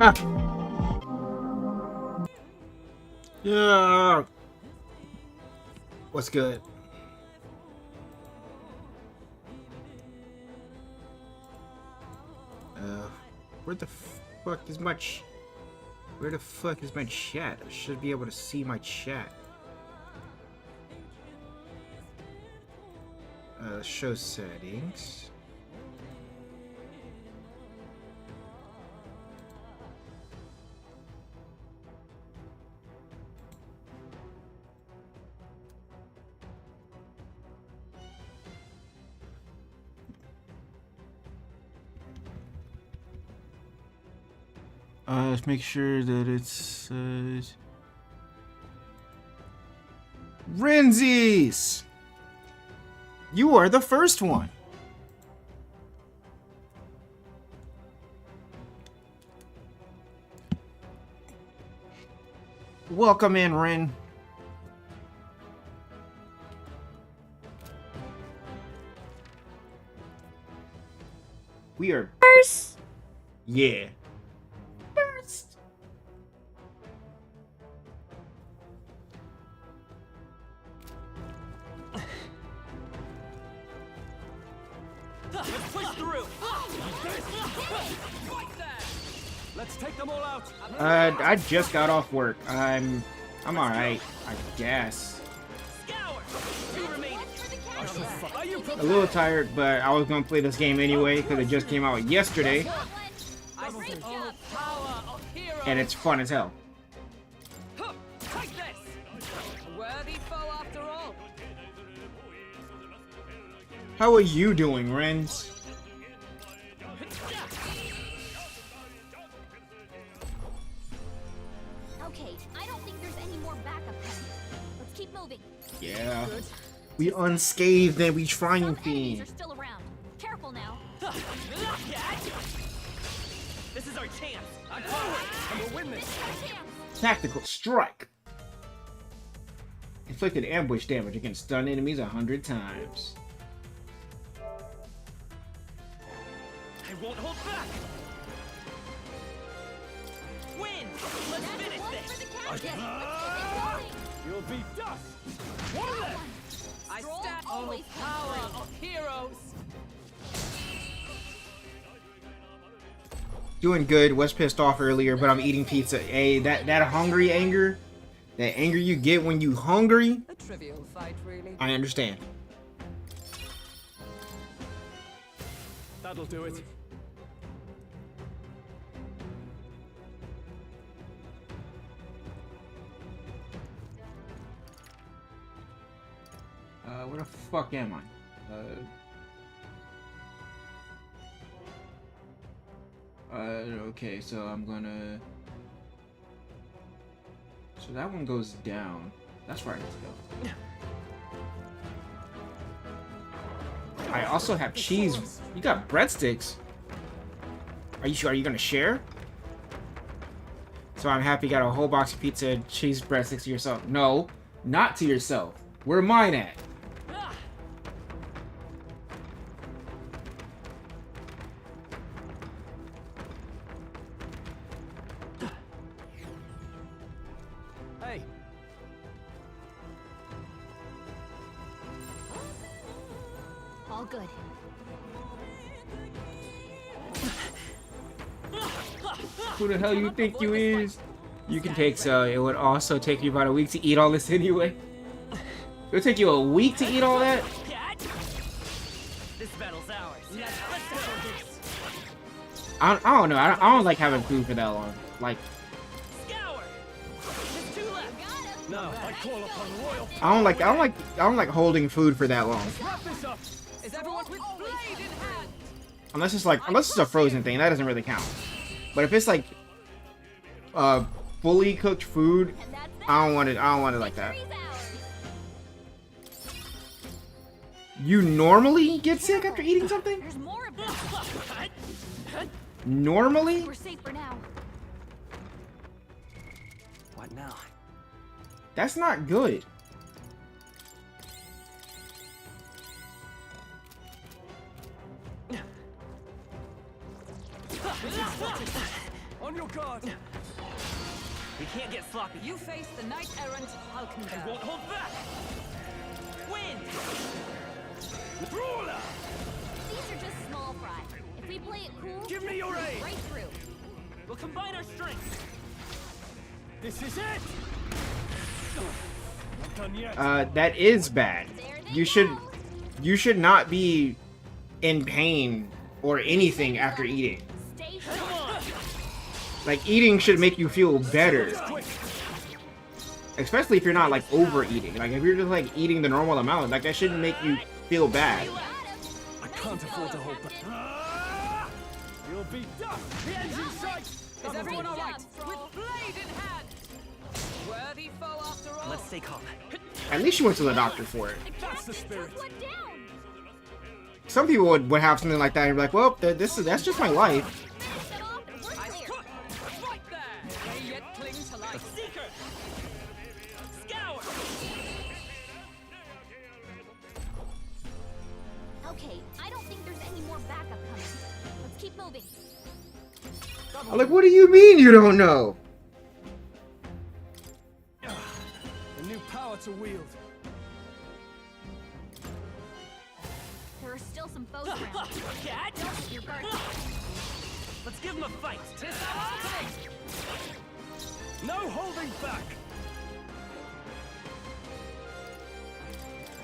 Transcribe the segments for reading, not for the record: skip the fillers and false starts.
Ah. Yeah. What's good? Where the fuck is my Where the fuck is my chat? I should be able to see my chat. Show settings. Let's make sure that it's Renzies! You are the first one. Welcome in, Ren. We are first. Yeah. First. Let's push through. Let's take them all out. I just got off work. I'm alright, I guess. A little tired, but I was gonna play this game anyway because it just came out yesterday, and it's fun as hell. How are you doing, Renz? Okay, I don't think there's any more backup then. Let's keep moving. Yeah. We unscathed and we trying Some enemies are things. still around. Careful now. This is our chance. I'm forward, and we'll win this. Tactical strike. Inflicted ambush damage against stunned enemies 100 times. I won't hold back. Win. Let's finish this. You'll be dust. One of them. I stand on the power of heroes. Doing good. Was pissed off earlier, but I'm eating pizza. Hey, that hungry anger, that anger you get when you hungry. A trivial fight, really. I understand. That'll do it. Where the fuck am I? Okay, so I'm gonna... So that one goes down. That's where I need to go. I also have cheese. You got breadsticks. Are you sure? Are you gonna share? So I'm happy you got a whole box of pizza and cheese breadsticks to yourself. No, not to yourself. Where mine at? Hey. All good. Who the hell you think you is? You can take so. It would also take you about a week to eat all this anyway. It would take you a week to eat all that? This battle's ours. I don't know. I don't like having food for that long. Like, Scour. There's two left. No, I call upon royal. I don't like holding food for that long. Wrap this up. Is everyone with blade in hand? Unless it's a frozen thing, that doesn't really count. But if it's like fully cooked food, I don't want it like that. You normally get sick after eating something? There's more of them. Normally? We're safe for now. What now? That's not good. On your guard. We can't get sloppy. You face the knight errant I Halkenberg. won't hold back. Win. Brawler. These are just small fry. If we play it cool, Give me your aid. right through. We'll combine our strengths. This is it. Not done yet. That is bad. There they You should not be in pain or anything after eating. Stay Come sharp. on. Like, eating should make you feel better. Especially if you're not, like, overeating. Like, if you're just, like, eating the normal amount, like, that shouldn't make you feel bad. Got him. I can't afford to hold back. You'll be done. The end's in sight. Is everyone all right? With blade in hand. Worthy foe after all. Let's stay calm. At least you went to the doctor for it. That's the spirit. Took one down. Some people would have something like that and be like, well, that's just my life. Smash it off and we're I clear. struck. Right there. They yet cling to life. Seeker. Scour. Okay, I don't think there's any more backup coming. Let's keep moving. I'm like, what do you mean you don't know? A new power to wield. There are still some foes around. Cat. Don't let your guard down. Let's give him a fight. No holding back.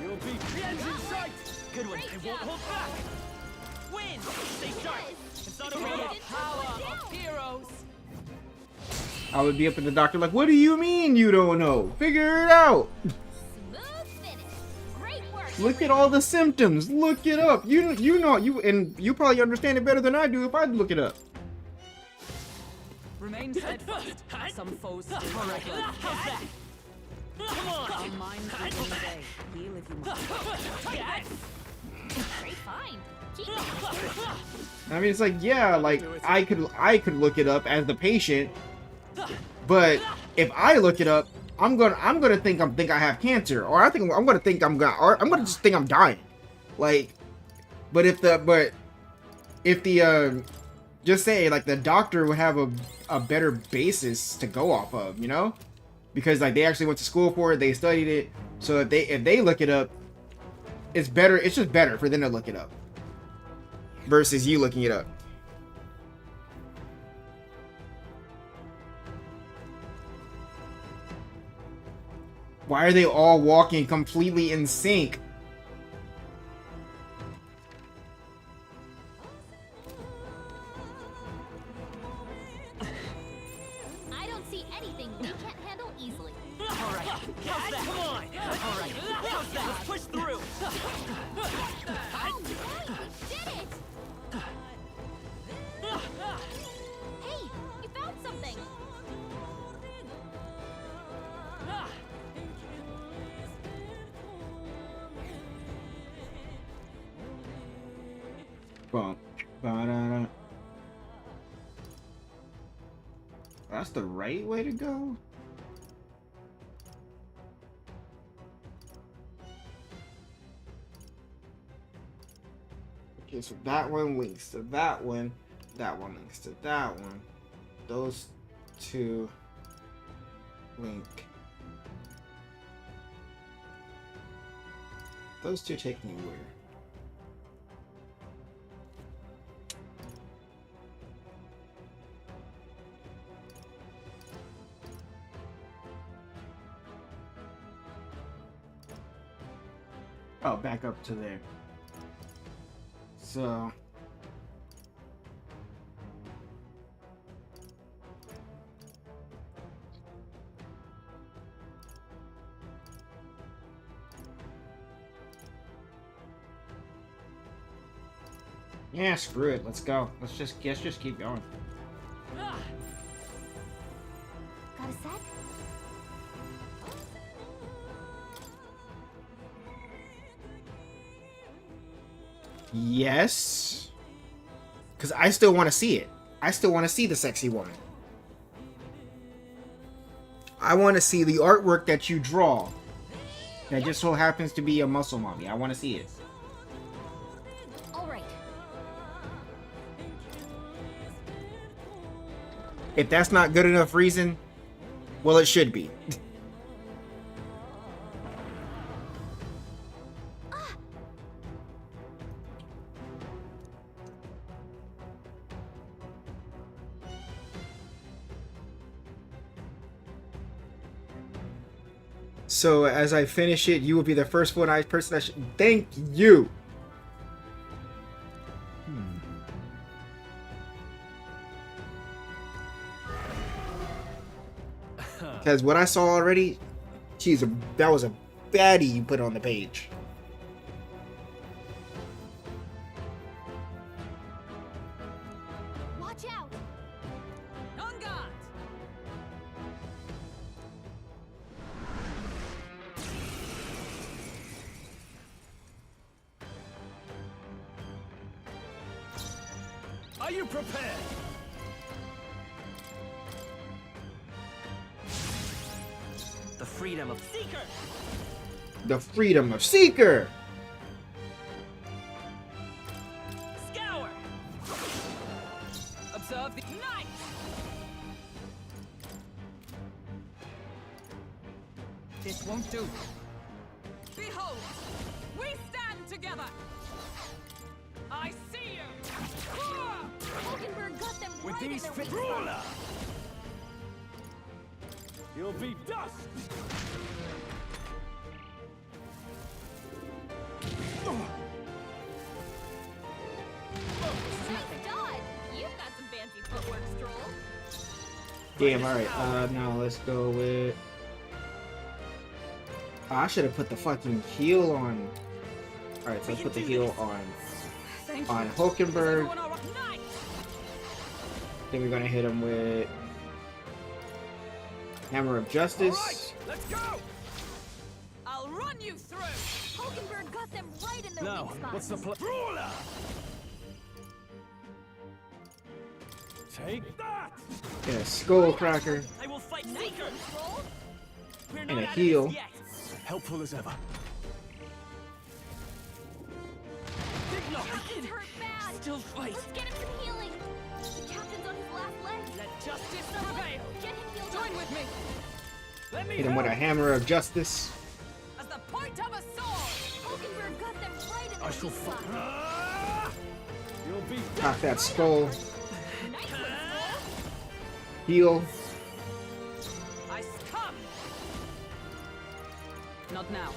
You'll be the end's in sight. Good one. Great I won't job. hold back. Win. Stay sharp. It's not over Good. yet. Took one down. Heroes. I would be up in the doctor like, what do you mean you don't know? Figure it out. Smooth finish. Great work. Look at all the symptoms. Look it up. You know and you probably understand it better than I do if I look it up. Remain steadfast. Some foes still All right. How's that? Come on. Our minds will win the day. Heal if you must. Cat. Great find. Keep it. I mean, it's like, yeah, like I could look it up as the patient, but if I look it up, I'm gonna think I have cancer, or I'm gonna just think I'm dying. Like, but if the just say like the doctor would have a better basis to go off of, you know, because like they actually went to school for it, they studied it, so if they look it up, it's better. It's just better for them to look it up versus you looking it up. Why are they all walking completely in sync? I don't see anything we can't handle easily. All right. How's that? Come on. All right. How's that? Let's push through. Oh, nice! We did it! Hey, you found something! Bum, ba-da-da. That's the right way to go? Okay, so that one links to that one links to that one. Those two link. Those two take me where? Oh, back up to there. So yeah, screw it. Let's go. Let's just keep going. Got a sec? Yes. Because I still want to see it. I still want to see the sexy woman. I want to see the artwork that you draw. That just so happens to be a muscle mommy. I want to see it. All right. If that's not good enough reason, well, it should be. So as I finish it, you will be the first one-eyed person that should... Thank you! Because what I saw already, that was a baddie you put on the page. Watch out! On guard! Are you prepared? The freedom of Seeker! The freedom of Seeker! Scour! Observe the Knight! This won't do. Behold! We stand together! I see you! Hulkenberg got them With right in these their fit weak spot. ruler, you'll be dust. Nice dodge! You've got some fancy footwork, Stroll. Damn, alright, now let's go with... Oh, I should have put the fucking heal on... Alright, so let's put the heal on Thank on you. Hulkenberg. Everyone all right? Knight! Then we're gonna hit him with Hammer of All Justice. right, let's go. I'll run you through! Hulkenberg got them right in their Now, weak spots. what's the plan? Ruler. Take that. And a Skull Cracker. I will fight Nice Seeker! one, Stroll. We're And not a out of heal. this yet. Helpful as ever. Big knock! Captain's hurt bad. Still fight! Let's get him some healing. The captain's on his last leg. Let justice Someone prevail! get him healed Join up. with me! Let me Hit him with a help. Hammer of Justice. As the point of a sword! Hulkenberg got them right in their I shall weak fight. spots. Ah! You'll be Cock that skull. Nice one, Stroll. Heal. I come! Not now.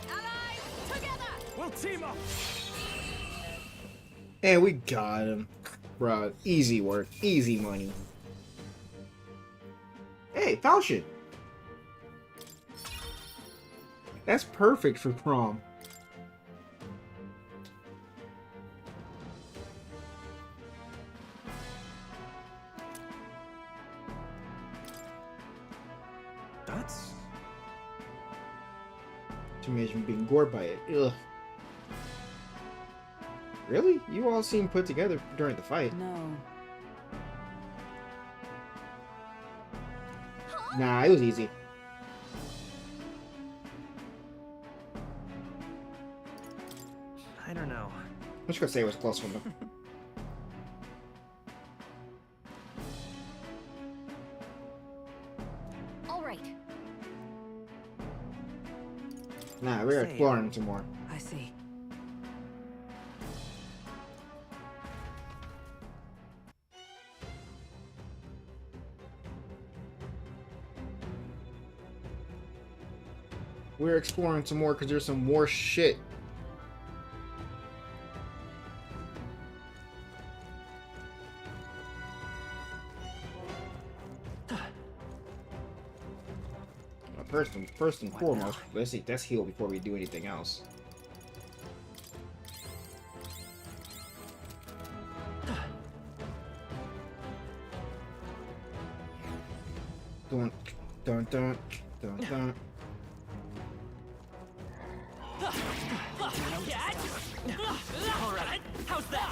Allies, together! We'll team up. And we got him. Bruh, easy work. Easy money. Hey, Falchion. That's perfect for prom. That's To imagine being gored by it. Ugh. Really? You all seem put together during the fight. No. Nah, it was easy. I don't know. I'm just gonna say it was a close one though. All right. Nah, we're Say, exploring some more. I see. We're exploring some more because there's some more shit. First and foremost, let's heal before we do anything else. Dun dun dun dun dun. Alright, how's that?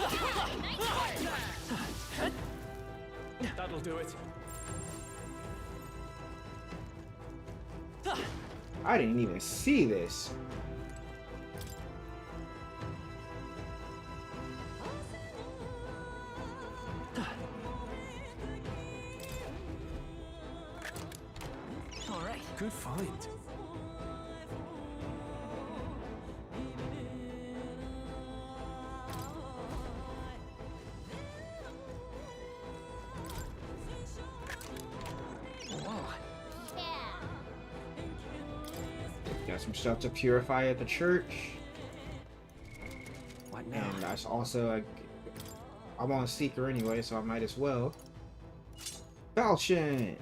that'll do it. I didn't even see this. Good find. Yeah. Got some stuff to purify at the church. What now? And that's also I'm on Seeker anyway, so I might as well. Falchion!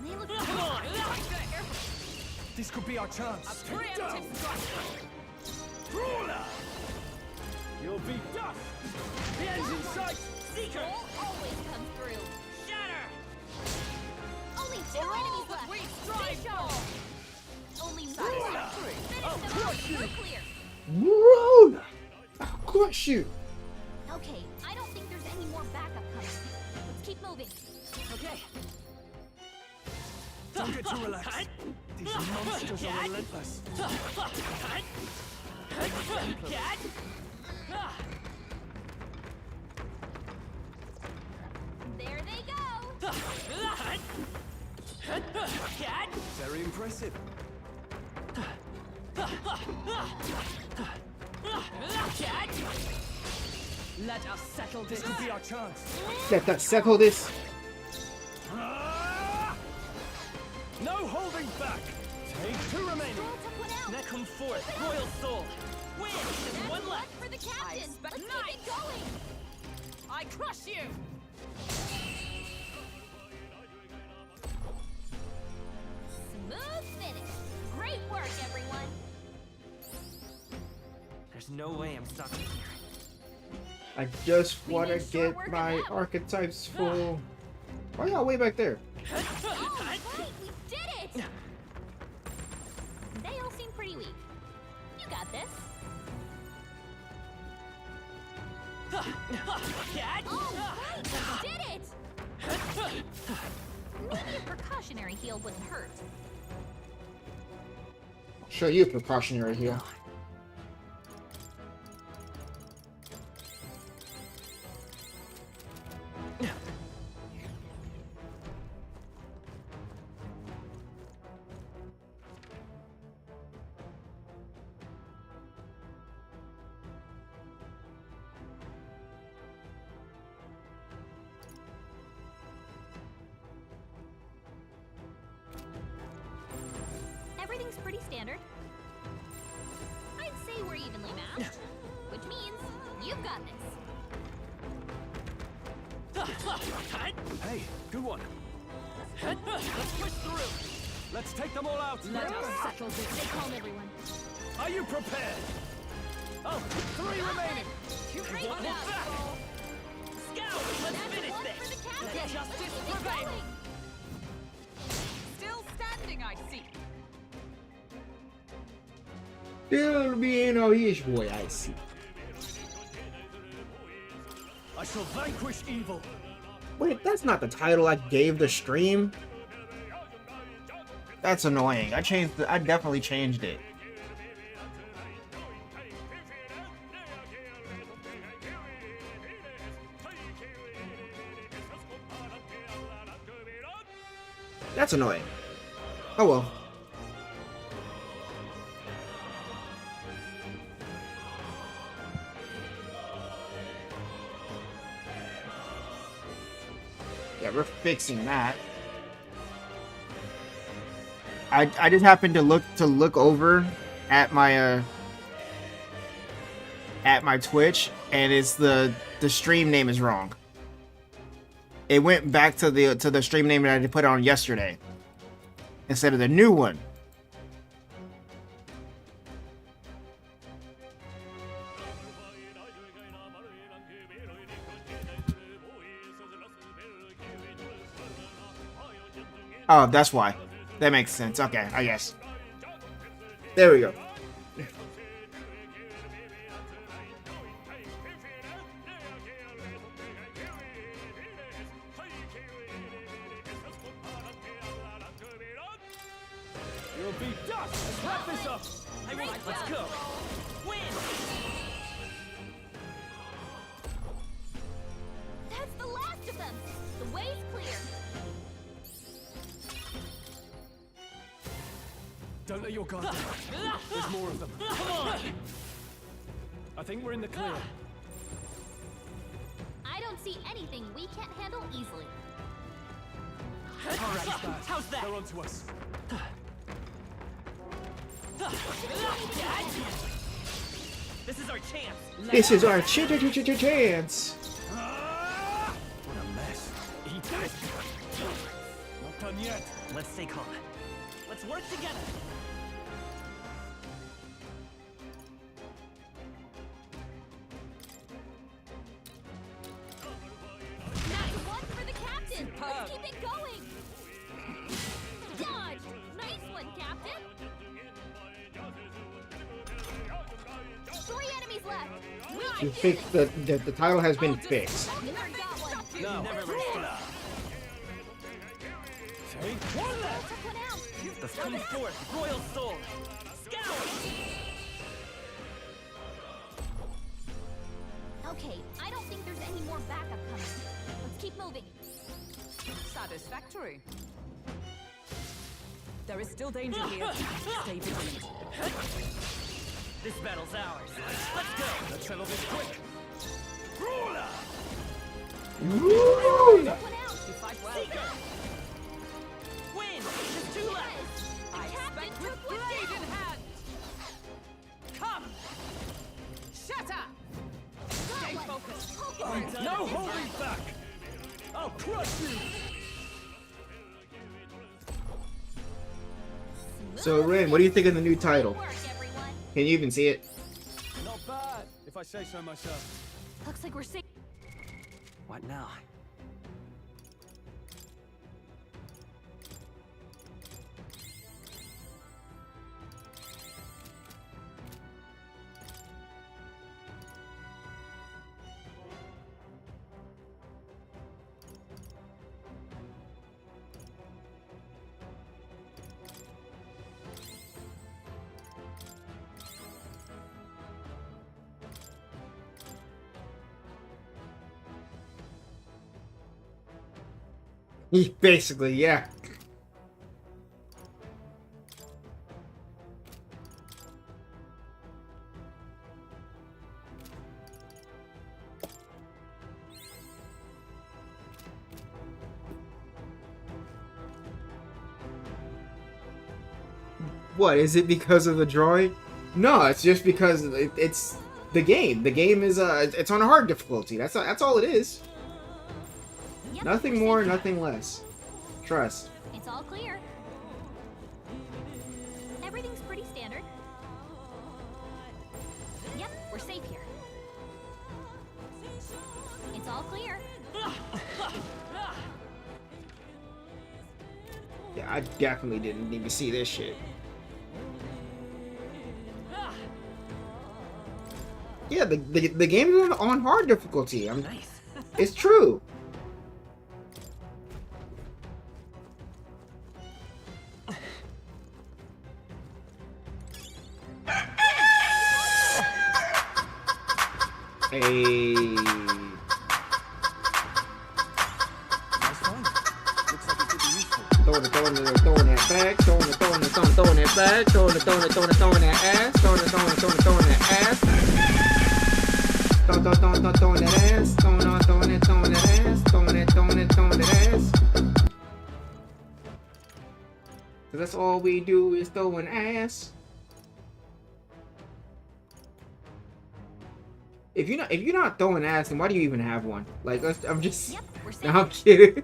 They look Come on! This could be our chance. A preemptive strike. Brawler! You'll be dust! The end's in sight! Seeker. always come through. Shatter. Only For 2 all enemies that left. we strive Stay sharp. for. Only one Ruler! left. Finish I'll them crush off. you. We're clear. Ruler! Of course you! Okay, I don't think there's any more backup coming. Let's keep moving. Okay. Don't get too relaxed. These monsters are relentless. Cat. There they go. Cat. Very impressive. Cat. Let us settle this. This could be our chance. Let us settle this. No holding back. Take 2 remaining. Roll took one out. Now come forth, Royal Soul. Win. There's That's one one left. for the I captain. expect Let's nice. keep it going. I crush you. Smooth finish. Great work, everyone. There's no way I'm stuck in here. I just We want to made short get work of my them. archetypes full. Why y'all way back there? Oh, right, we did it. They all seem pretty weak. You got this. Cat. Oh, right, we did it. Maybe a precautionary heal wouldn't hurt. Show you a precautionary heal. Everything's pretty standard. I'd say we're evenly matched, which means you've got this. Hey, good one. Let's push through. Let's take them all out. Let us settle this. Stay calm, everyone. Are you prepared? Oh, 3 remaining. Great One job. out. Scout. Let's That's finish one this. for the captain. Let justice Keep it prevail. going. Still standing, I see. Still being a huge boy, I see. I shall vanquish evil. Wait, that's not the title I gave the stream. That's annoying. I definitely changed it. That's annoying. Oh well. Yeah, we're fixing that. I just happened to look over at my Twitch, and it's the stream name is wrong. It went back to the stream name that I put on yesterday instead of the new one. Oh, that's why. That makes sense. Okay, I guess. There we go. You'll be dust. Let's wrap this up. Let's go. Win. That's the last of them. The way's clear. Don't let your guard down. There's more of them. Come on. I think we're in the clear. I don't see anything we can't handle easily. All right. How's that? They're onto us. This is our chance. This is our chance. What a mess. Eat that. Not done yet. Let's stay calm. Let's work together. That's one for the captain. Let's Superb. keep it going. Dodge. Nice one, Captain. 3 enemies left. We can You do fixed this. the title has been fixed. Pokemon got one. No. Never let Take one left. Took one out. Come forth, Royal Soul. Scout. Okay, I don't think there's any more backup coming. Let's keep moving. Satisfactory. There is still danger here. Stay vigilant. This battle's ours. Let's go. Let's settle this quick. Woo! Took one out. You fight well. Seeker. Win. There's 2 left. I Captain expect with took one blade down. in hand. Come. Shatter. Stay Got one. focused. Pokemon. No holding back. I'll crush you. So, Ren, what do you think of the new title? Good work, everyone. Can you even see it? Not bad, if I say so myself. Looks like we're safe. What now? Basically, yeah. What, is it because of the drawing? No, it's just because it's the game. The game is it's on a hard difficulty. That's all it is. Yep, Nothing we're more, safe now. nothing less. Trust. It's all clear. Everything's pretty standard. Yep, we're safe here. It's all clear. Yeah, I definitely didn't need to see this shit. Yeah, the game is on hard difficulty. Nice. It's true. Hey. That's fine. Looks like it could be useful. Throwing that back, throwing that back, throwing that ass, throwing that ass. Throwing that ass, throwing that ass. 'Cause that's all we do is throwing ass. If you're not throwing ass, then why do you even have one? Like, I'm just. Yep, we're safe. No, I'm kidding.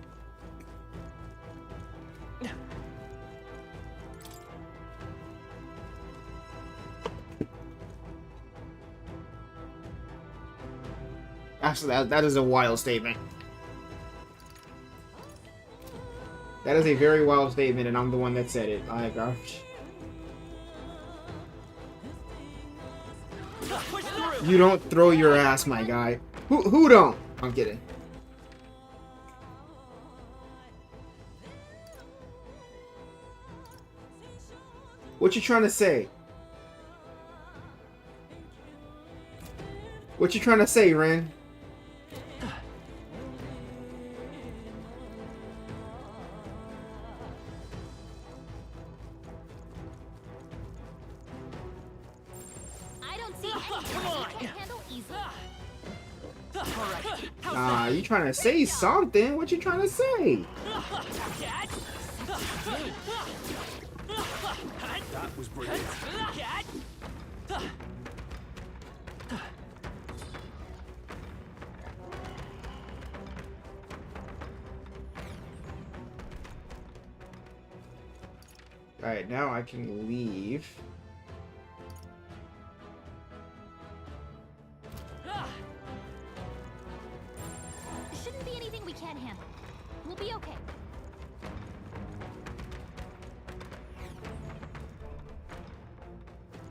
Actually, that is a wild statement. That is a very wild statement, and I'm the one that said it. My gosh. Push through. You don't throw your ass, my guy. Who don't? I'm kidding. What you trying to say? What you trying to say, Ren? I don't see anything you can't handle easily. Alright. Nah, you trying to say something? What you trying to say? Catch. That was brilliant. Catch. Alright, now I can leave. Shouldn't be anything we can't handle. We'll be okay.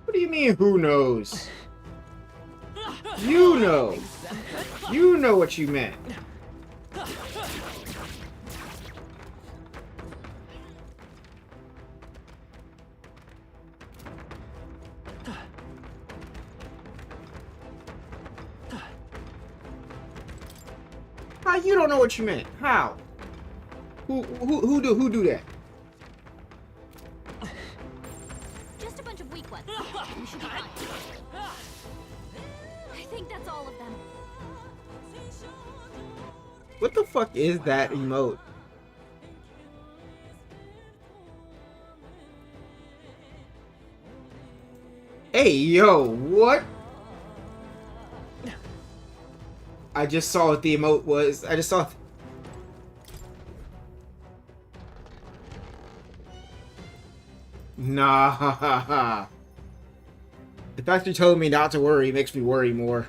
What do you mean, who knows? You know. You know what you meant. How you don't know what you meant? How? Who do that? Just a bunch of weak ones. We should be fine. I think that's all of them. What the fuck is that emote? Hey, yo, what? I just saw what the emote was. I just saw... Nah. The fact you told me not to worry makes me worry more.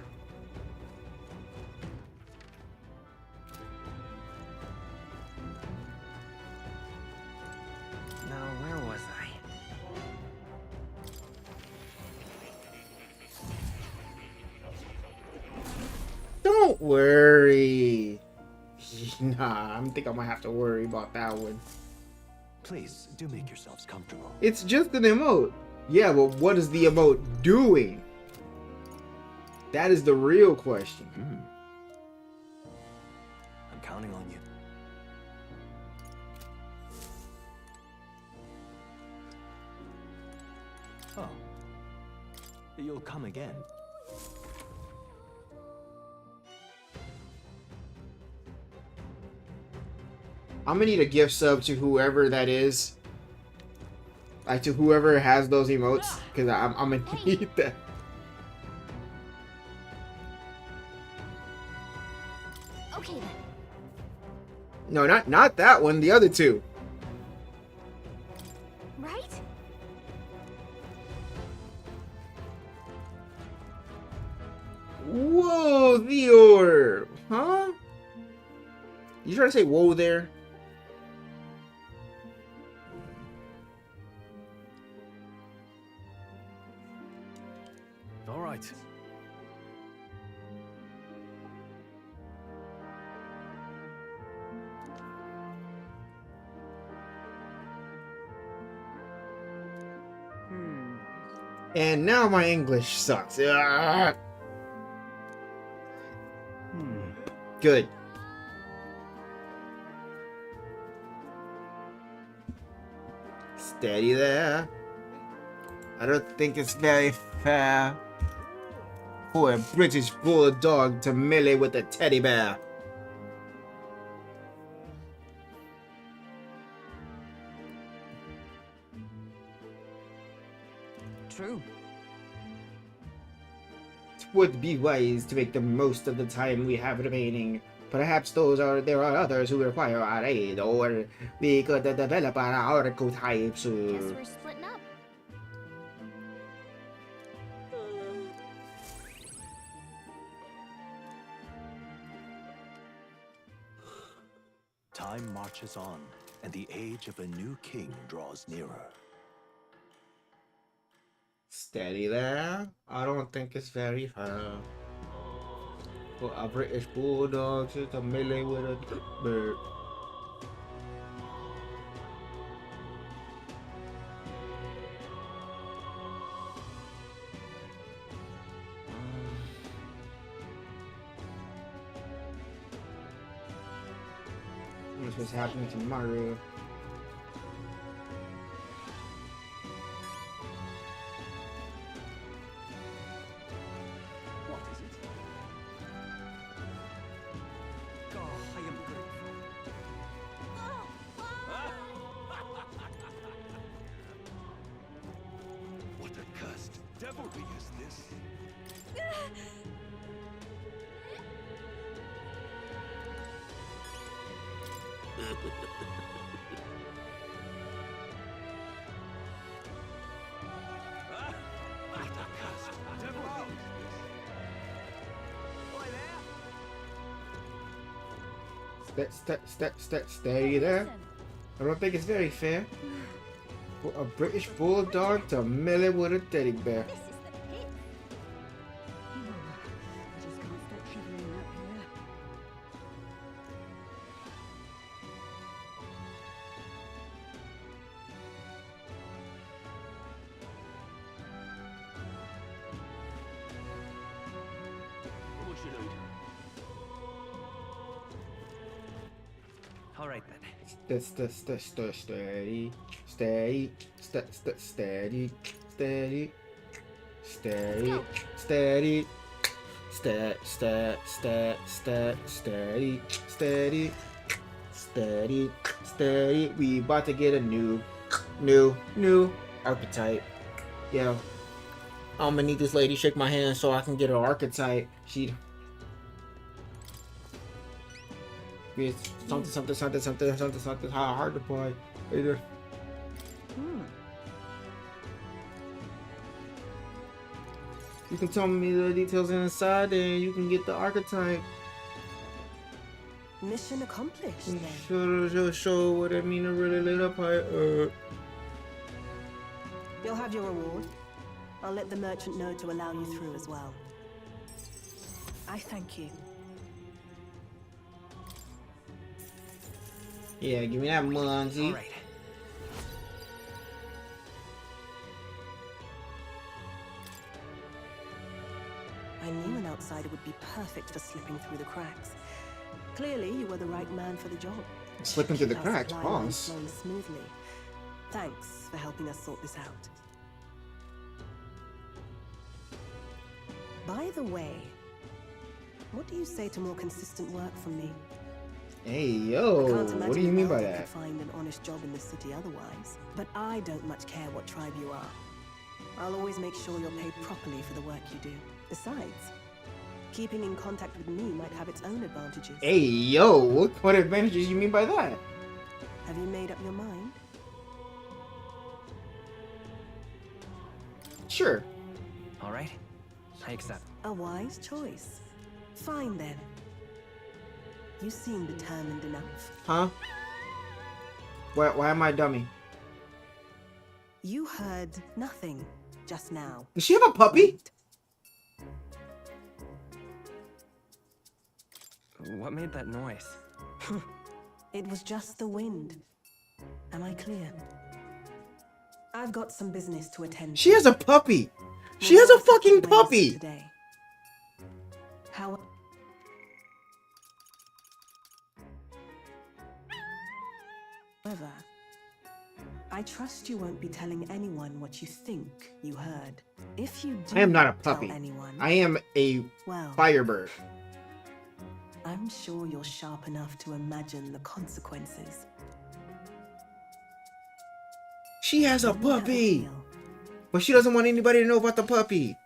Now, where was I? Don't worry. Nah, I think I might have to worry about that one. Please, do make yourselves comfortable. It's just an emote. Yeah, but what is the emote doing? That is the real question. I'm counting on you. Oh. You'll come again. I'm gonna need a gift sub to whoever that is. Like, to whoever has those emotes. Because I'm gonna need that. Okay then. No, not that one. The other two. Right? Whoa, the orb. Huh? You trying to say whoa there? All right. And now my English sucks. Ah. Good. Steady there. I don't think it's very fair for a British bulldog to melee with a teddy bear. True. It would be wise to make the most of the time we have remaining. Perhaps there are others who require our aid, or we could develop our archetypes. Guess we're splitting up. Time marches on. and the age of a new king draws nearer. Steady there. I don't think it's very fair. For a British bulldog to the melee with a bird. What's happening to Mario? What is it? God, I am grateful. What a cursed devilry is this? What a cursed devilry is Stay there. I don't think it's very fair. For a British bulldog to melee with a teddy bear. This is the pit. I just can't stop shivering up here. What should I do? All right then. Steady, steady, steady, steady, steady, steady. We about to get a new archetype. Yeah. I'm gonna need this lady shake my hand so I can get her archetype. She. It's something hard to play. Either. You can tell me the details inside, and you can get the archetype. Mission accomplished then. Show what I mean to really lit up. You'll have your reward. I'll let the merchant know to allow you through as well. I thank you. Yeah, give me that Munzie. All right. I knew an outsider would be perfect for slipping through the cracks. Clearly, you were the right man for the job. Slipping through the Keep our cracks, supply line boss. flowing smoothly. Thanks for helping us sort this out. By the way, what do you say to more consistent work from me? Hey, I yo, can't what do imagine you mean an by elder that? could find an honest job in the city otherwise. But I don't much care what tribe you are. I'll always make sure you're paid properly for the work you do. Besides, keeping in contact with me might have its own advantages. Hey, yo, what advantages you mean by that? Have you made up your mind? Sure. All right. I accept. A wise choice. Fine then. You seem determined enough. Huh? Why am I a dummy? You heard nothing just now. Does she have a puppy? What made that noise? It was just the wind. Am I clear? I've got some business to attend to. She has a puppy. She has a fucking puppy. Today. How? However, I trust you won't be telling anyone what you think you heard. If you do I am not a tell puppy. anyone, I am a well, firebird. I'm sure you're sharp enough to imagine the consequences. She has a Let me have puppy, feel. but she doesn't want anybody to know about the puppy.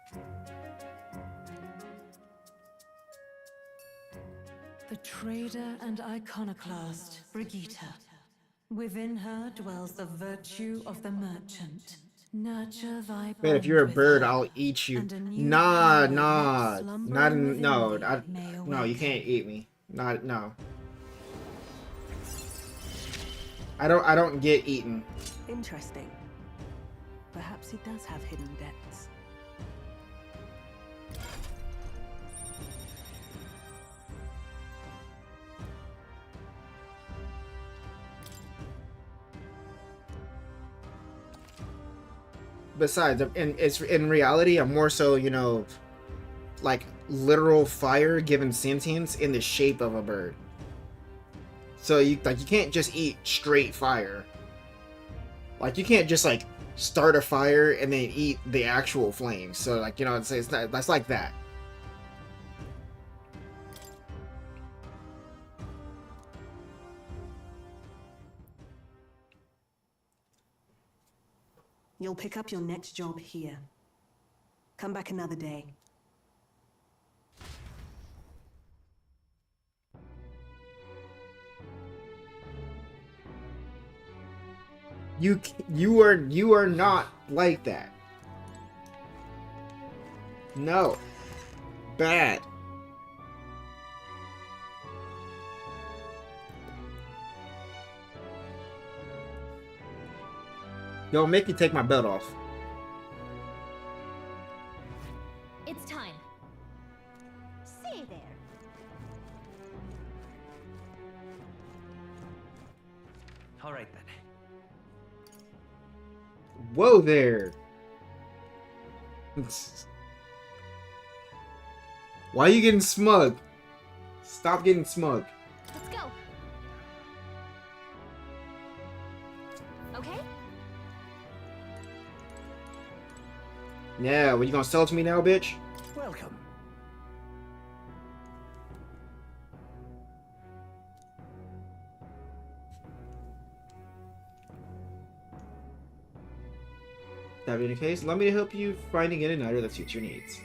The trader and iconoclast, Brigitte. Within her dwells the virtue of the merchant. Nurture thy Man, if you're a bond with bird, her, I'll eat you. and a new Nah, power nah, slumbering not within no, thee may no. You awaken. can't eat me. Not no. I don't get eaten. Interesting. Perhaps he does have hidden depths. Besides, in reality, I'm more so, you know, like literal fire given sentience in the shape of a bird. So you can't just eat straight fire. Like you can't just like start a fire and then eat the actual flames. So like, you know, it's not, that's like that. You'll pick up your next job here. Come back another day. You are not like that. No. Bad. Don't make me take my belt off. It's time. Say there. All right then. Whoa there. Why are you getting smug? Stop getting smug. Let's go. Okay? Yeah, what, you gonna sell it to me now, bitch? Welcome. That being the case, allow me to help you finding an igniter that suits your needs.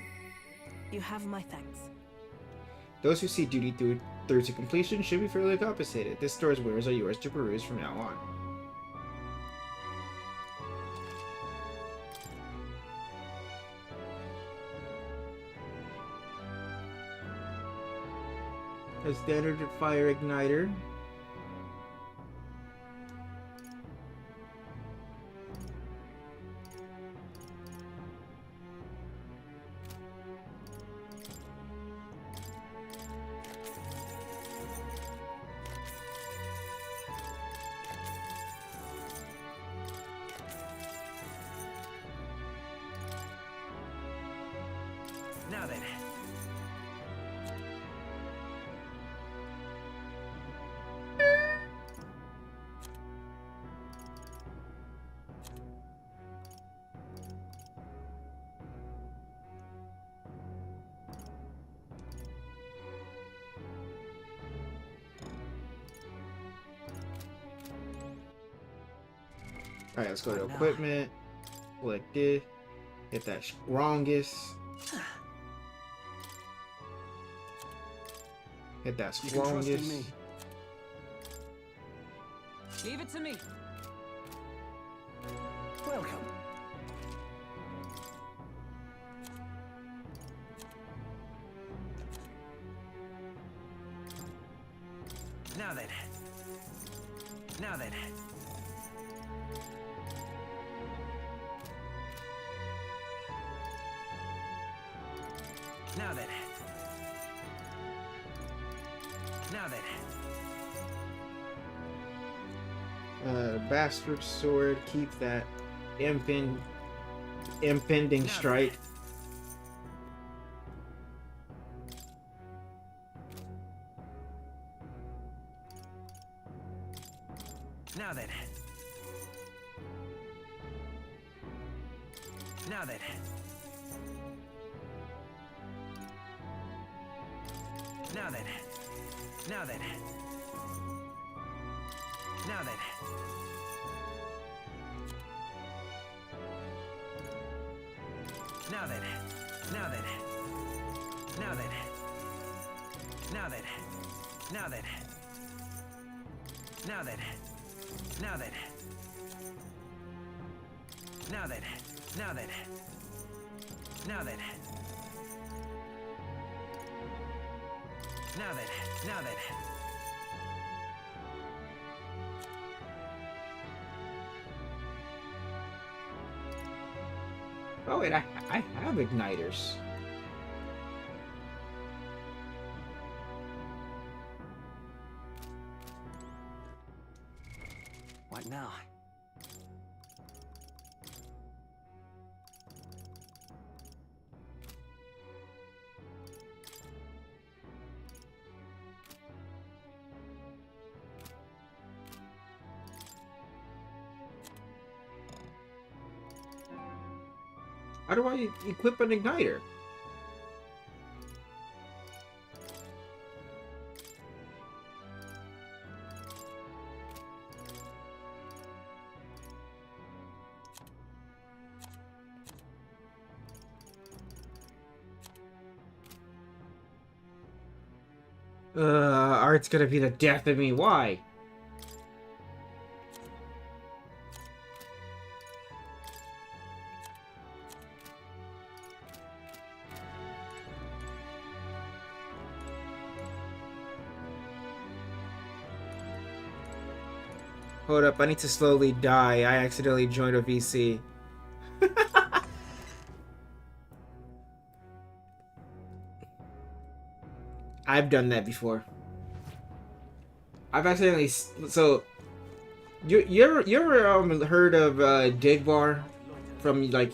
You have my thanks. Those who see duty through to completion should be fairly compensated. This store's wares are yours to peruse from now on. A standard fire igniter. Now then. Alright, let's go to equipment. Select this. Hit that strongest. Hit that You can trust in strongest. me. Leave it to me. Welcome. Now then. Now then. Now then. Now then. Bastard sword. Keep that. Impending strike. Now then. Now then. Now then. Now then. Now then. Now then. Now then. Now then. Now then. Now then. Now then. Now then. Now then. Now then. Now then. Now then. Now then. Oh wait, I have igniters. What now? How do I equip an igniter? Art's gonna be the death of me. Why? Hold up, I need to slowly die. I accidentally joined a VC. I've done that before. I've accidentally so you ever heard of Digbar from like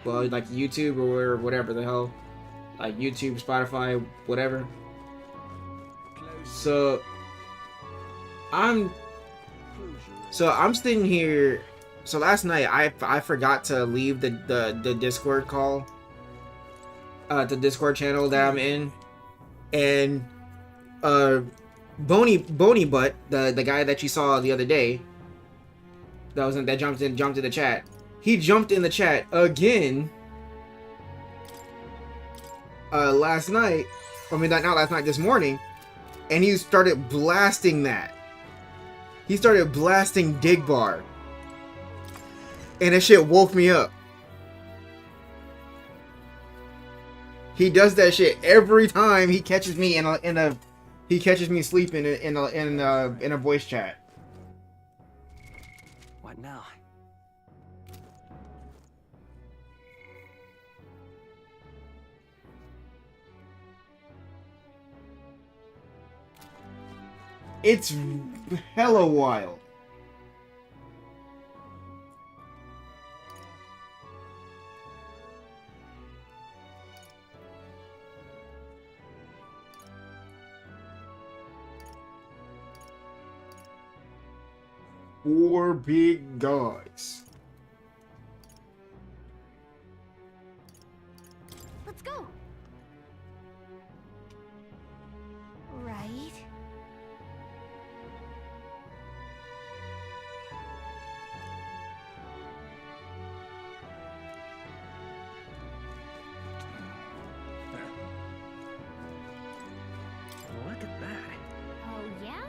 YouTube or whatever the hell, like YouTube, Spotify, whatever. So I'm sitting here. So last night I forgot to leave the Discord call, the Discord channel that I'm in, and Bony Butt, the guy that you saw the other day, that jumped in the chat. He jumped in the chat again last night. I mean, not last night, this morning, and he started blasting that. He started blasting Digbar, and that shit woke me up. He does that shit every time he catches me he catches me sleeping in a voice chat. What now? It's hella wild. Four big guys. Let's go. Right. Look at that. Oh yeah?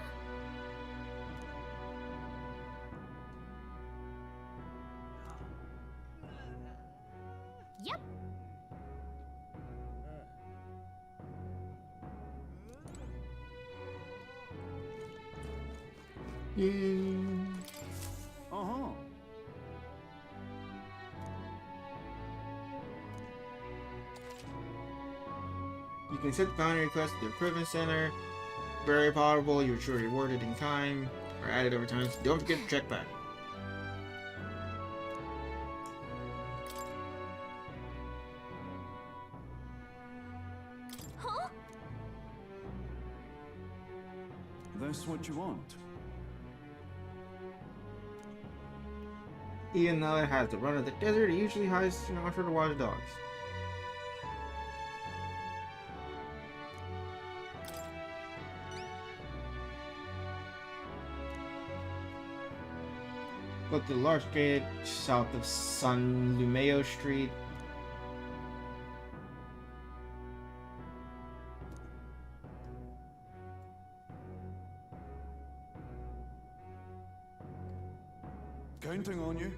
Yep. Uh-huh. You can set the boundary request at the equipment center. Very powerful. You're sure rewarded in time or added over time. So don't forget to check back. Huh? That's what you want. Even though it has the run of the desert, it usually hides for the watchdogs. Look to the large gate south of San Lumeo Street. Counting on you.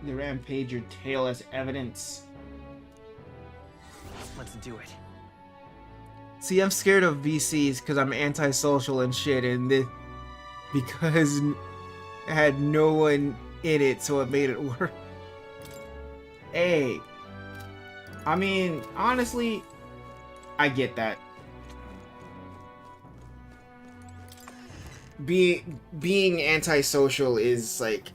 They rampage your tail as evidence. Let's do it. See, I'm scared of VCs because I'm antisocial and shit, and because it had no one in it, so it made it work. Hey, I mean, honestly, I get that. Being antisocial is like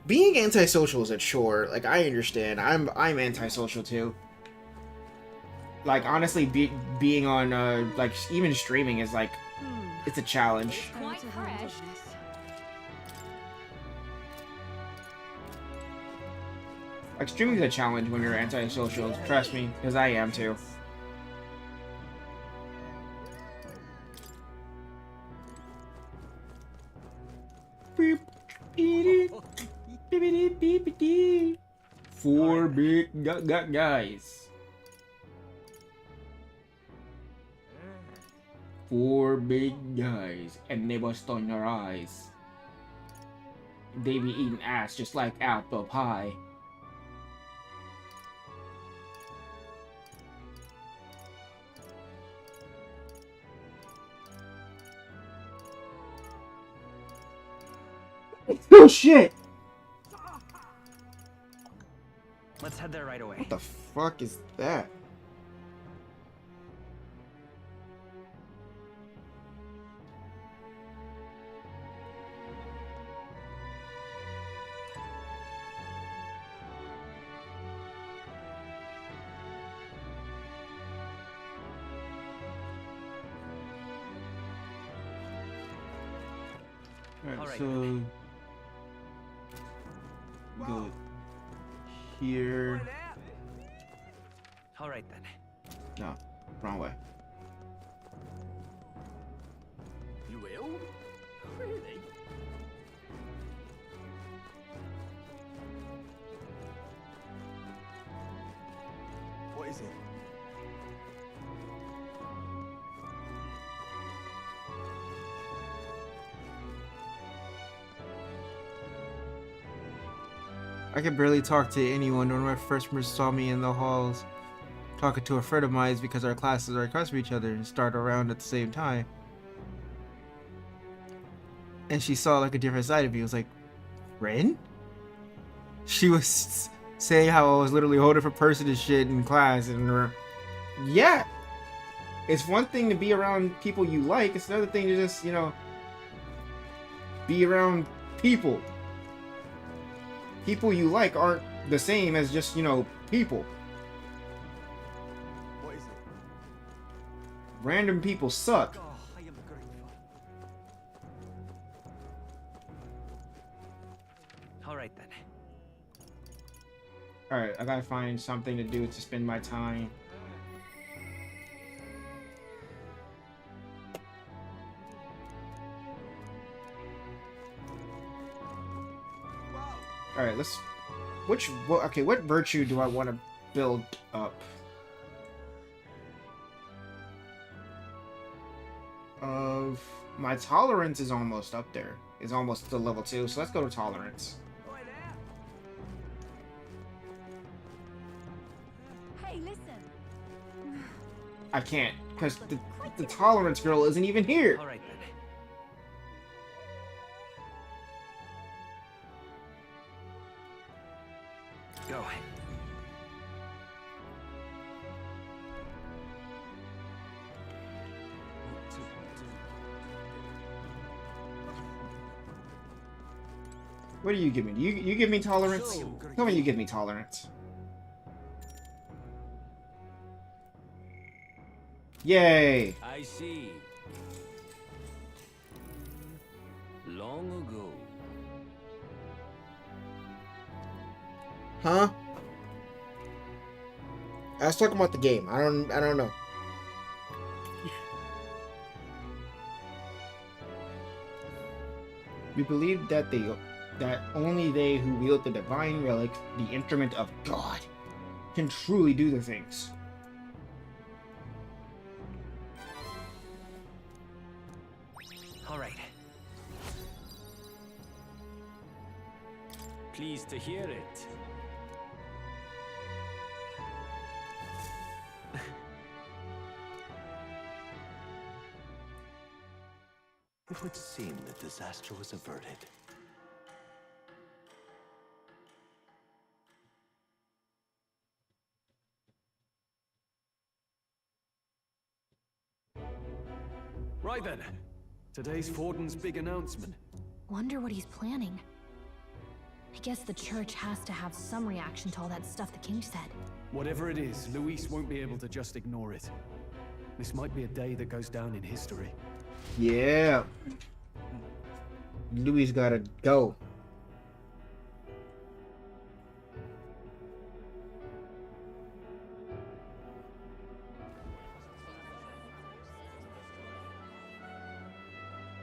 being antisocial is a chore. Like I understand. I'm antisocial too. Like honestly, being on like even streaming is like it's a challenge. Quite fresh. Like streaming is a challenge when you're antisocial. Trust me, because I am too. Beep, beep, beep, beep, beep. Four big guys. Four big guys, and they bust on your eyes. They be eating ass just like apple pie. Oh shit! Let's head there right away. What the fuck is that? Alright, so go here. All right then. No, wrong way. You will? Really? What is it? I could barely talk to anyone when my freshmen saw me in the halls talking to a friend of mine because our classes are across from each other and start around at the same time. And she saw like a different side of me. It was like, Ren? She was saying how I was literally a whole different person and shit in class. And yeah, it's one thing to be around people you like. It's another thing to just, you know, be around people. People you like aren't the same as just, you know, people. What is it? Random people suck. Oh, I am grateful. All right then. Alright, I gotta find something to do to spend my time. Alright, let's... okay, what virtue do I want to build up? My tolerance is almost up there. It's almost to level 2, so let's go to tolerance. Hey, listen. I can't, because the tolerance girl isn't even here. All right then. Go. What do you give me? You give me tolerance? Tell me you give me tolerance. Yay! I see. Long ago. Huh? I was talking about the game. I don't know. We believe that only they who wield the divine relic, the instrument of God, can truly do the things. All right. Pleased to hear it. It would seem that disaster was averted. Right then. Today's Forden's big announcement. Wonder what he's planning. I guess the church has to have some reaction to all that stuff the king said. Whatever it is, Luis won't be able to just ignore it. This might be a day that goes down in history. Yeah. Louis gotta go.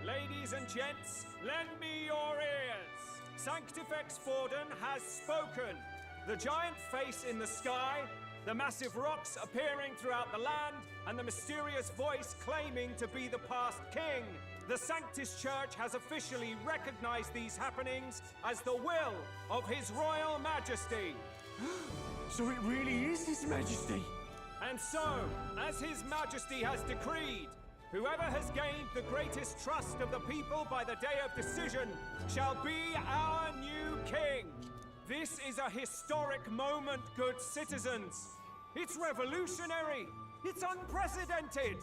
Ladies and gents, lend me your ears. Sanctifex Forden has spoken. The giant face in the sky, the massive rocks appearing throughout the land, and the mysterious voice claiming to be the past king. The Sanctus Church has officially recognized these happenings as the will of His Royal Majesty. So it really is His Majesty. And so, as His Majesty has decreed, whoever has gained the greatest trust of the people by the day of decision shall be our new king. This is a historic moment, good citizens. It's revolutionary. It's unprecedented.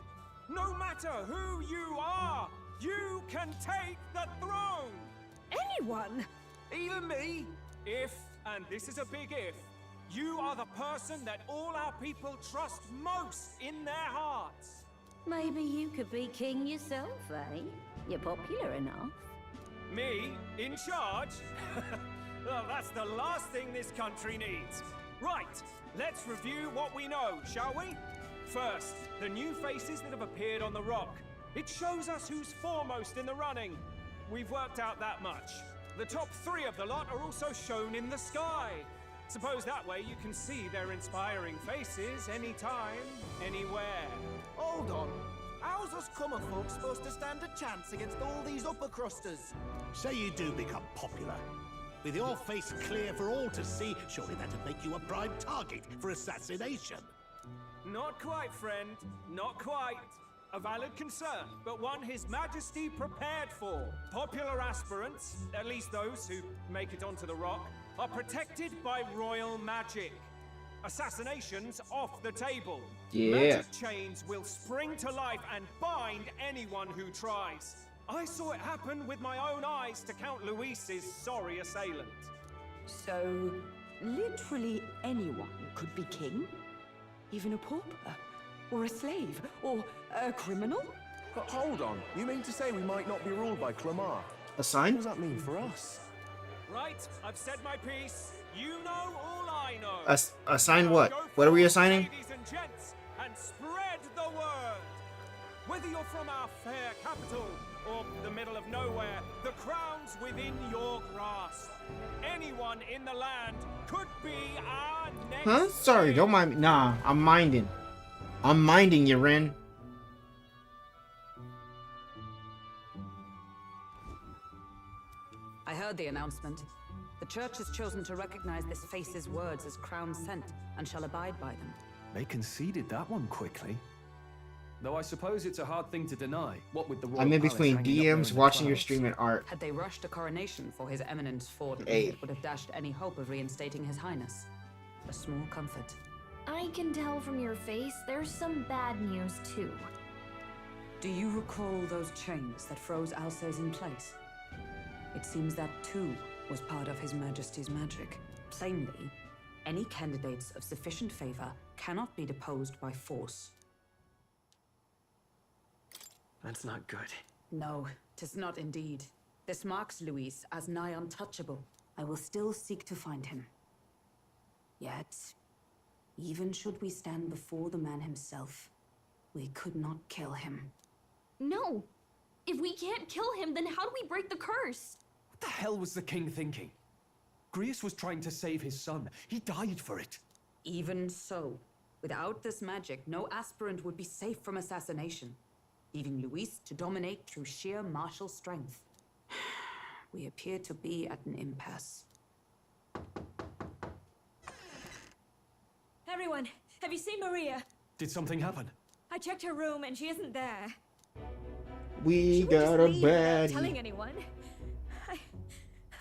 No matter who you are, you can take the throne. Anyone? Even me. If, and this is a big if, you are the person that all our people trust most in their hearts. Maybe you could be king yourself, eh? You're popular enough. Me? In charge? Well, that's the last thing this country needs. Right, let's review what we know, shall we? First, the new faces that have appeared on the rock. It shows us who's foremost in the running. We've worked out that much. The top 3 of the lot are also shown in the sky. Suppose that way you can see their inspiring faces anytime, anywhere. Hold on. How's us common folks supposed to stand a chance against all these upper crusters? Say you do become popular. With your face clear for all to see, surely that'd make you a prime target for assassination. Not quite, friend. Not quite. A valid concern, but one His Majesty prepared for. Popular aspirants, at least those who make it onto the rock, are protected by royal magic. Assassinations off the table. Yeah. Magic chains will spring to life and bind anyone who tries. I saw it happen with my own eyes to Count Luis's sorry assailant. So, literally anyone could be king? Even a pauper? Or a slave? Or a criminal? But hold on. You mean to say we might not be ruled by Clamar? A What sign? does that mean for us? Right, I've said my piece. You know all I know. Assign what? Go What are we forth, assigning? Ladies and gents, and spread the word. Whether you're from our fair capital or the middle of nowhere, the crown's within your grasp. Anyone in the land could be our next. Huh? Sorry, king. don't mind me. Nah, I'm minding. I'm minding you, Ren. I heard the announcement. The church has chosen to recognize this face's words as crown sent and shall abide by them. They conceded that one quickly. Though I suppose it's a hard thing to deny. What with the royal I'm in palace between hanging up there in DMs the watching your clouds. stream and art. Had they rushed a coronation for His Eminence Forden, Hey. it would have dashed any hope of reinstating His Highness. A small comfort. I can tell from your face there's some bad news too. Do you recall those chains that froze Alsace in place? It seems that too was part of His Majesty's magic. Plainly, any candidates of sufficient favor cannot be deposed by force. That's not good. No, 'tis not indeed. This marks Luis as nigh untouchable. I will still seek to find him. Yet, even should we stand before the man himself, we could not kill him. No! If we can't kill him, then how do we break the curse? What the hell was the king thinking? Grius was trying to save his son. He died for it. Even so, without this magic, no aspirant would be safe from assassination, leaving Luis to dominate through sheer martial strength. We appear to be at an impasse. Everyone, have you seen Maria? Did something happen? I checked her room and she isn't there. We She won't got just a leave without telling baddie. anyone.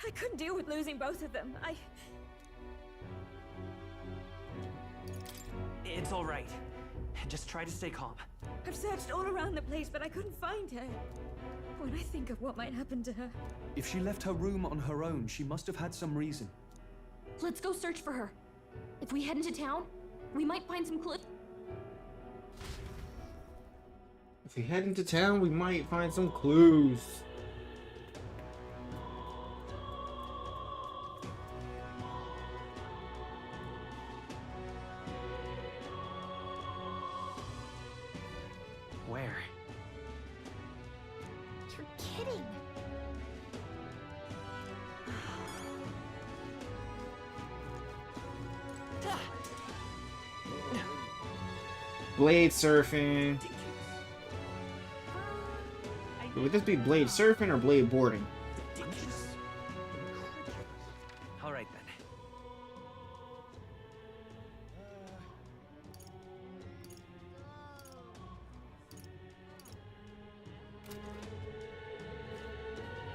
I couldn't deal with losing both of them. It's all right. Just try to stay calm. I've searched all around the place, but I couldn't find her. When I think of what might happen to her. If she left her room on her own, she must have had some reason. Let's go search for her. If we head into town, we might find some clues. If we head into town, we might find some clues. Where? You're kidding. Blade surfing. Would this be blade surfing or blade boarding? All right then.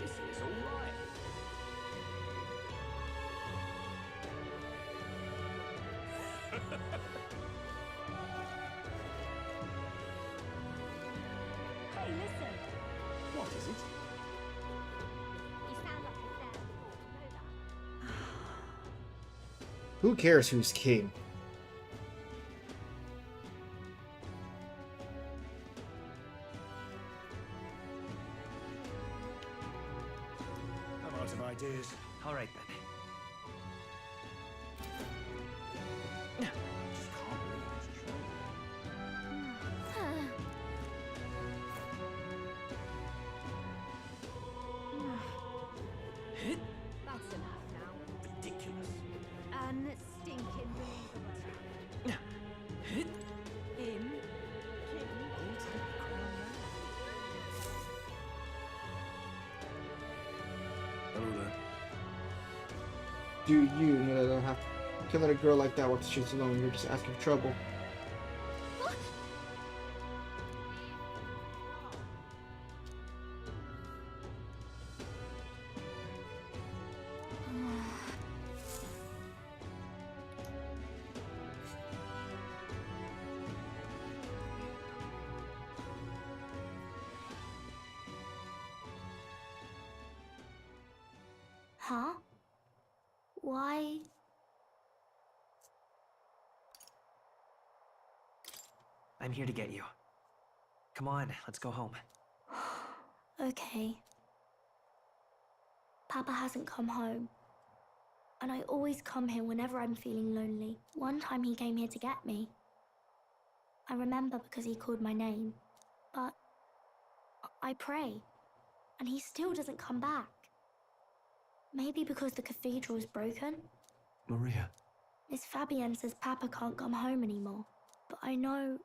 This is all right. Hey, listen. What is it? You sound like a Who cares who's king? I'm out of ideas. All right then. Just can't believe it's true. That's enough now. Ridiculous. Unstinking believable. Him? Hello there. Do you know that I don't have to kill a girl like that while she's alone? You're just asking for trouble. Huh? Why? I'm here to get you. Come on, let's go home. Okay. Papa hasn't come home. And I always come here whenever I'm feeling lonely. One time he came here to get me. I remember because he called my name. But I pray. And he still doesn't come back. Maybe because the cathedral is broken? Maria. Miss Fabienne says Papa can't come home anymore. But I know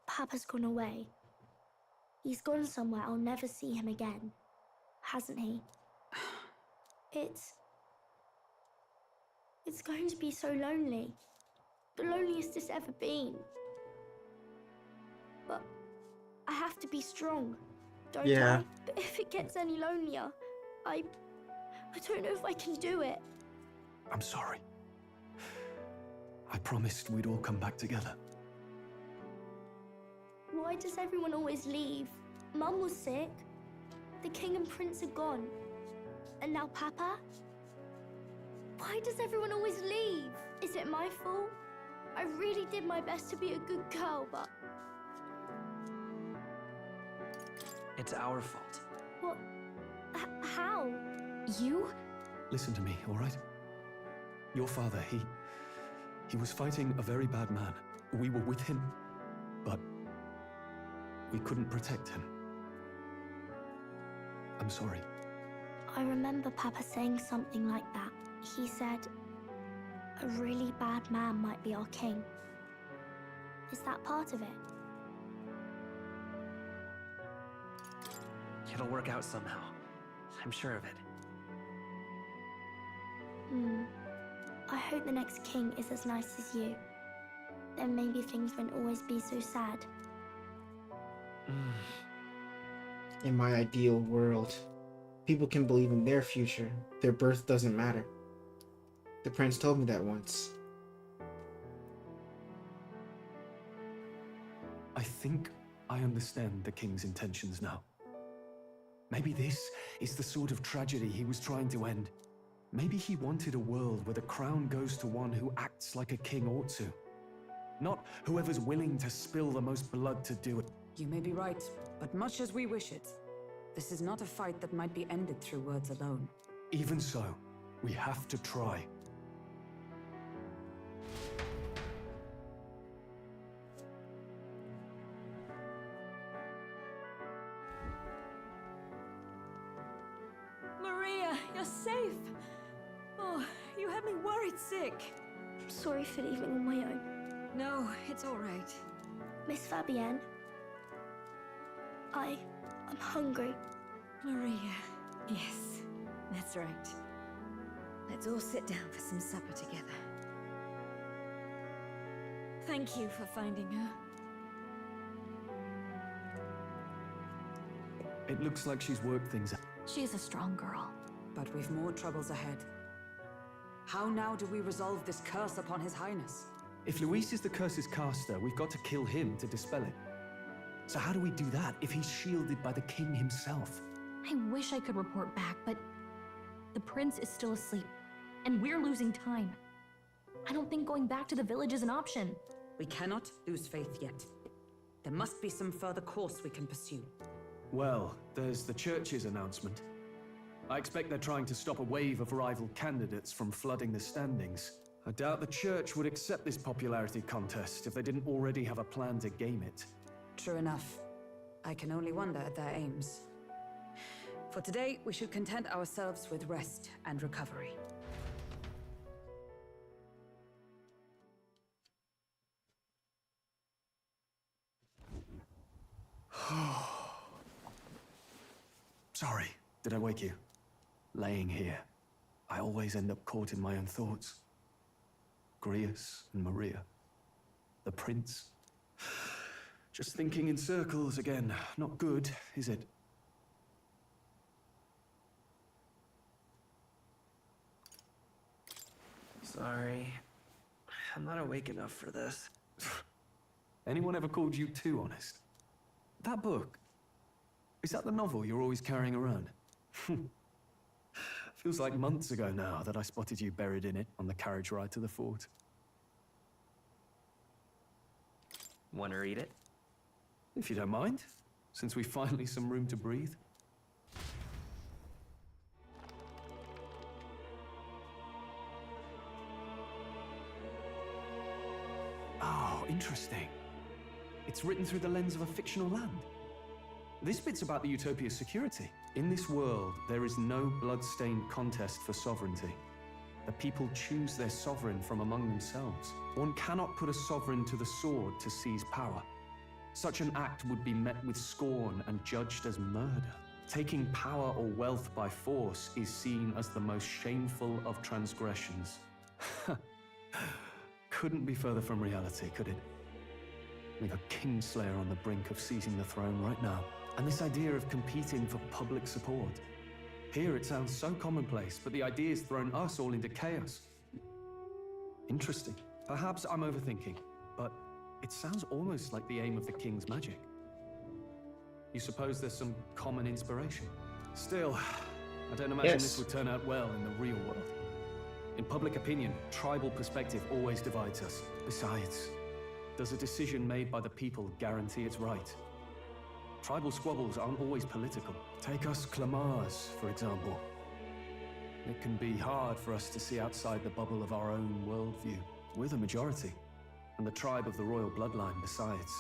Papa's gone away. He's gone somewhere I'll never see him again. Hasn't he? It's going to be so lonely. The loneliest it's ever been. But I have to be strong, don't I? But if it gets any lonelier, I don't know if I can do it. I'm sorry. I promised we'd all come back together. Why does everyone always leave? Mum was sick. The king and prince are gone. And now Papa? Why does everyone always leave? Is it my fault? I really did my best to be a good girl, but... It's our fault. What? How? You? Listen to me, all right? Your father, he was fighting a very bad man. We were with him, but we couldn't protect him. I'm sorry. I remember Papa saying something like that. He said, a really bad man might be our king. Is that part of it? It'll work out somehow. I'm sure of it. I hope the next king is as nice as you. Then maybe things won't always be so sad. In my ideal world, people can believe in their future. Their birth doesn't matter. The prince told me that once. I think I understand the king's intentions now. Maybe this is the sort of tragedy he was trying to end. Maybe he wanted a world where the crown goes to one who acts like a king ought to. Not whoever's willing to spill the most blood to do it. You may be right, but much as we wish it, this is not a fight that might be ended through words alone. Even so, we have to try. Maria, you're safe. Oh, you had me worried sick. I'm sorry for leaving on my own. No, it's all right. Miss Fabienne, I'm hungry. Maria, yes, that's right. Let's all sit down for some supper together. Thank you for finding her. It looks like she's worked things out. She's a strong girl. But we've more troubles ahead. How now do we resolve this curse upon His Highness? If Luis is the curse's caster, we've got to kill him to dispel it. So how do we do that if he's shielded by the king himself? I wish I could report back, but the prince is still asleep, and we're losing time. I don't think going back to the village is an option. We cannot lose faith yet. There must be some further course we can pursue. Well, there's the church's announcement. I expect they're trying to stop a wave of rival candidates from flooding the standings. I doubt the church would accept this popularity contest if they didn't already have a plan to game it. True enough. I can only wonder at their aims. For today, we should content ourselves with rest and recovery. Sorry, did I wake you? Laying here, I always end up caught in my own thoughts. Grius and Maria. The prince. Just thinking in circles again. Not good, is it? Sorry. I'm not awake enough for this. Anyone ever called you too honest? That book, is that the novel you're always carrying around? Feels like months ago now that I spotted you buried in it on the carriage ride to the fort. Wanna read it? If you don't mind, since we finally some room to breathe. Oh, interesting. It's written through the lens of a fictional land. This bit's about the Utopia's security. In this world, there is no blood-stained contest for sovereignty. The people choose their sovereign from among themselves. One cannot put a sovereign to the sword to seize power. Such an act would be met with scorn and judged as murder. Taking power or wealth by force is seen as the most shameful of transgressions. Couldn't be further from reality, could it? We've a Kingslayer on the brink of seizing the throne right now. And this idea of competing for public support. Here it sounds so commonplace, but the idea's thrown us all into chaos. Interesting. Perhaps I'm overthinking, but it sounds almost like the aim of the king's magic. You suppose there's some common inspiration? Still, I don't imagine this would turn out well in the real world. In public opinion, tribal perspective always divides us. Besides, does a decision made by the people guarantee it's right? Tribal squabbles aren't always political. Take us Clamars, for example. It can be hard for us to see outside the bubble of our own worldview. We're the majority, and the tribe of the royal bloodline besides.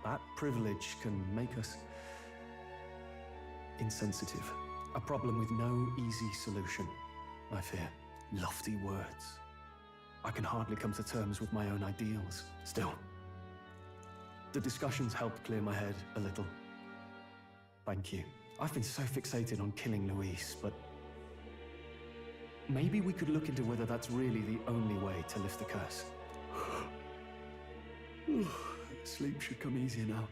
That privilege can make us insensitive. A problem with no easy solution, I fear. Lofty words. I can hardly come to terms with my own ideals. Still, the discussions helped clear my head a little. Thank you. I've been so fixated on killing Luis, but maybe we could look into whether that's really the only way to lift the curse. Sleep should come easier now.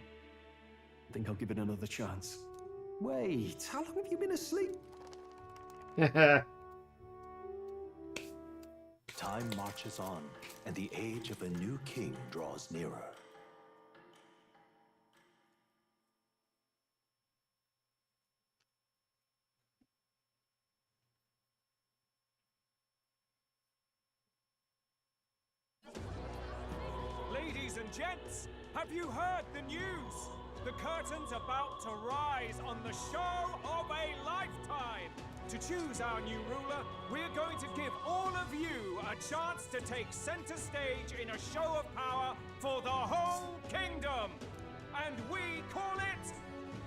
I think I'll give it another chance. Wait, how long have you been asleep? Time marches on, and the age of a new king draws nearer. gents, have you heard the news? The curtain's about to rise on the show of a lifetime. To choose our new ruler, we're going to give all of you a chance to take center stage in a show of power for the whole kingdom. And we call it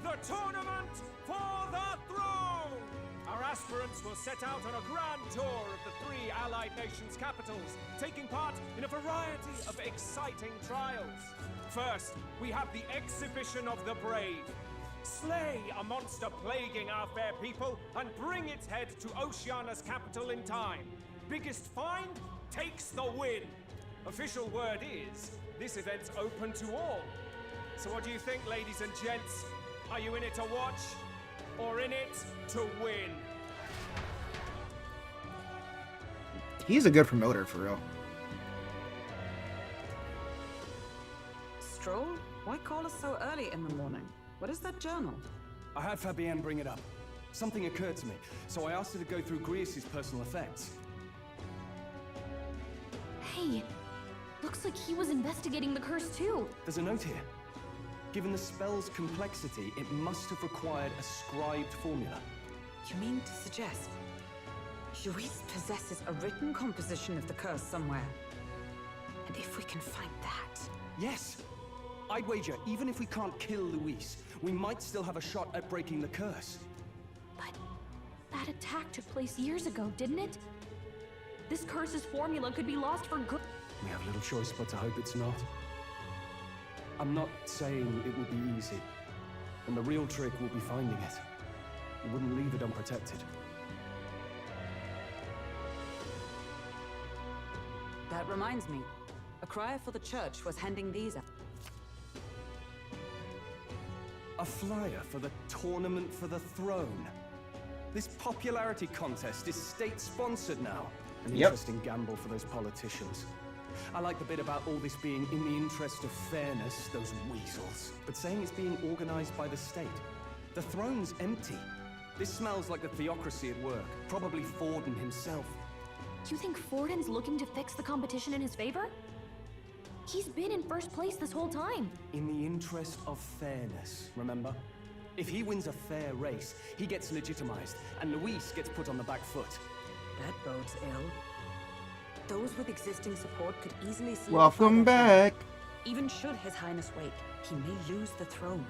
the Tournament for the Throne! Our aspirants will set out on a grand tour of the 3 allied nations' capitals, taking part in a variety of exciting trials. First, we have the Exhibition of the Brave. Slay a monster plaguing our fair people and bring its head to Oceania's capital in time. Biggest find takes the win. Official word is, this event's open to all. So what do you think, ladies and gents? Are you in it to watch, or in it to win? He's a good promoter, for real. Stroll? Why call us so early in the morning? What is that journal? I had Fabienne bring it up. Something occurred to me, so I asked her to go through Grius' personal effects. Hey, looks like he was investigating the curse too. There's a note here. Given the spell's complexity, it must have required a scribed formula. You mean to suggest Luis possesses a written composition of the curse somewhere? And if we can find that... Yes! I'd wager, even if we can't kill Luis, we might still have a shot at breaking the curse. But that attack took place years ago, didn't it? This curse's formula could be lost for good. We have little choice but to hope it's not. I'm not saying it will be easy, and the real trick will be finding it. We wouldn't leave it unprotected. That reminds me. A crier for the church was handing these out. A flyer for the Tournament for the Throne. This popularity contest is state-sponsored now. An interesting gamble for those politicians. I like the bit about all this being in the interest of fairness, those weasels. But saying it's being organized by the state. The throne's empty. This smells like the theocracy at work. Probably Forden himself. You think Forden's looking to fix the competition in his favor? He's been in first place this whole time. In the interest of fairness, remember? If he wins a fair race, he gets legitimized, and Luis gets put on the back foot. That bodes ill. Those with existing support could easily see. Welcome back. Even should His Highness wake, he may lose the throne.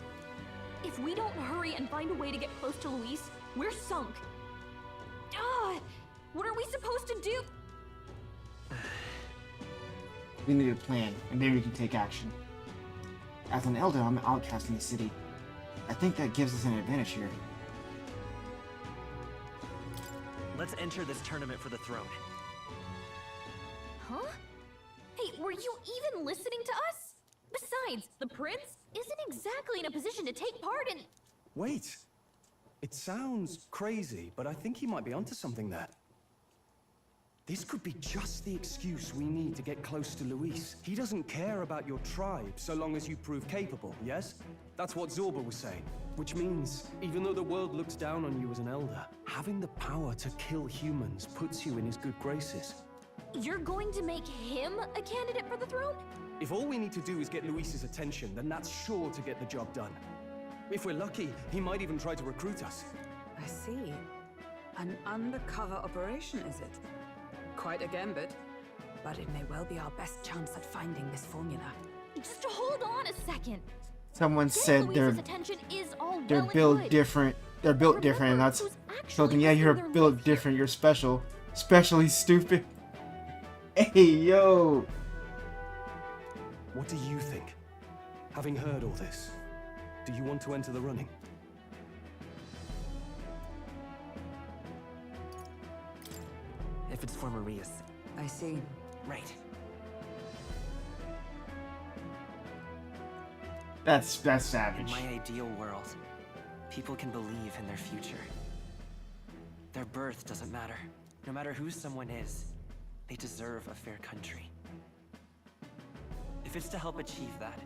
If we don't hurry and find a way to get close to Luis, we're sunk. What are we supposed to do? We need a plan, and maybe we can take action. As an elder, I'm an outcast in the city. I think that gives us an advantage here. Let's enter this tournament for the throne. Huh? Hey, were you even listening to us? Besides, the prince isn't exactly in a position to take part in... Wait. It sounds crazy, but I think he might be onto something there. This could be just the excuse we need to get close to Luis. He doesn't care about your tribe so long as you prove capable, yes? That's what Zorba was saying. Which means, even though the world looks down on you as an elder, having the power to kill humans puts you in his good graces. You're going to make him a candidate for the throne? If all we need to do is get Luis's attention, then that's sure to get the job done. If we're lucky, he might even try to recruit us. I see. An undercover operation, is it? Quite a gambit, but it may well be our best chance at finding this formula. Just hold on a second. Someone said Luis's attention is all they're well built and good. different. They're built different, and that's something. Yeah, you're their built life different. You're special, especially stupid. Hey, yo. What do you think? Having heard all this, do you want to enter the running? If it's for Maria's. I see. Right. That's In savage. my ideal world, people can believe in their future. Their birth doesn't matter. No matter who someone is, they deserve a fair country. If it's to help achieve that,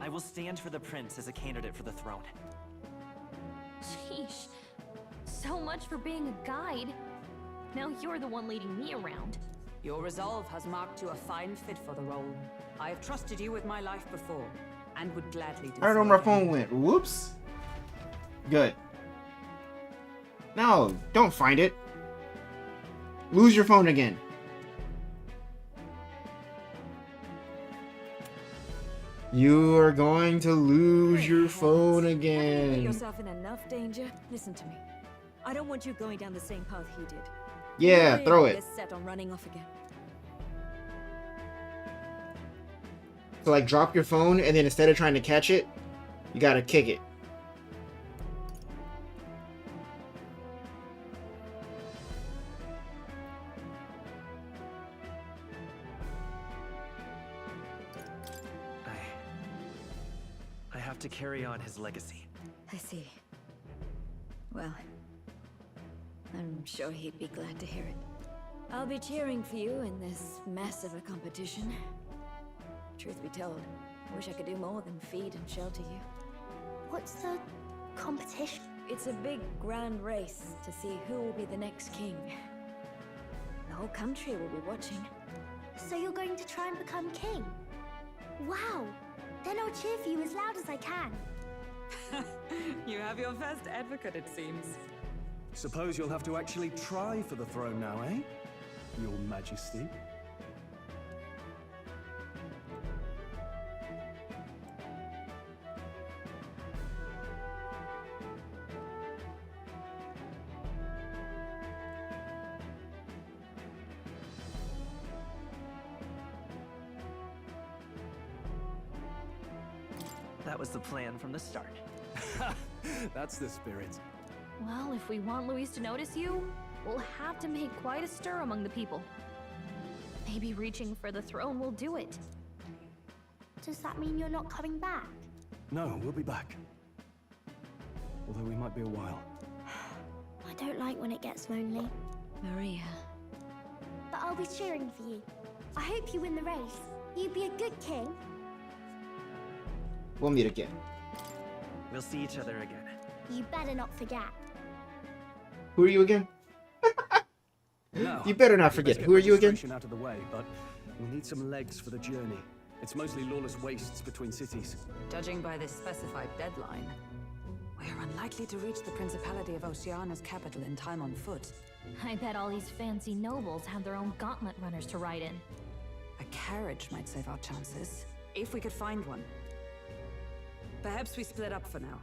I will stand for the prince as a candidate for the throne. Sheesh. So much for being a guide. Now you're the one leading me around. Your resolve has marked you a fine fit for the role. I have trusted you with my life before, and would gladly do so. I don't know where my again. phone went. Whoops. Good. No, don't find it. Lose your phone again. You are going to lose your phone Haven't you put again. yourself in enough danger? Listen to me. I don't want you going down the same path he did. Yeah, You're throw really it. set on running off again. So like drop your phone and then instead of trying to catch it, you gotta kick it. I have to carry on his legacy. I see. Well, I'm sure he'd be glad to hear it. I'll be cheering for you in this mess of a competition. Truth be told, I wish I could do more than feed and shelter you. What's the competition? It's a big, grand race to see who will be the next king. The whole country will be watching. So you're going to try and become king? Wow! Then I'll cheer for you as loud as I can. You have your first advocate, it seems. Suppose you'll have to actually try for the throne now, eh? Your Majesty. That was the plan from the start. That's the spirit. Well, if we want Luis to notice you, we'll have to make quite a stir among the people. Maybe reaching for the throne will do it. Does that mean you're not coming back? No, we'll be back. Although we might be a while. I don't like when it gets lonely. Maria. But I'll be cheering for you. I hope you win the race. You'd be a good king. We'll meet again. We'll see each other again. You better not forget. Who are you again? Now, You better not let's forget. get Who are you again? registration out of the way, but we'll need some legs for the journey. It's mostly lawless wastes between cities. Judging by this specified deadline, we're unlikely to reach the Principality of Oceana's capital in time on foot. I bet all these fancy nobles have their own gauntlet runners to ride in. A carriage might save our chances, if we could find one. Perhaps we split up for now.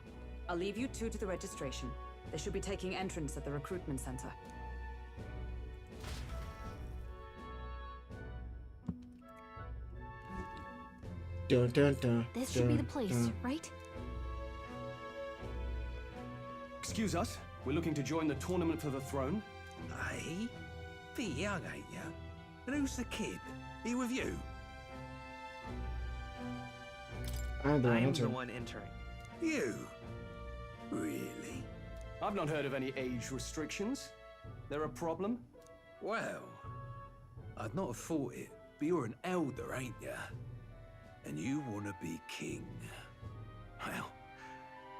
I'll leave you two to the registration. They should be taking entrance at the recruitment center. Dun, dun, dun, This should be the dun, place, dun. right? Excuse us, we're looking to join the tournament for the throne. Hey? Bit young, ain't ya? And who's the kid? He with you? I'm the one I'm the entering. one entering. You? Really? I've not heard of any age restrictions. There a problem? Well, I'd not have thought it, but you're an elder, ain't ya? And you want to be king. Well,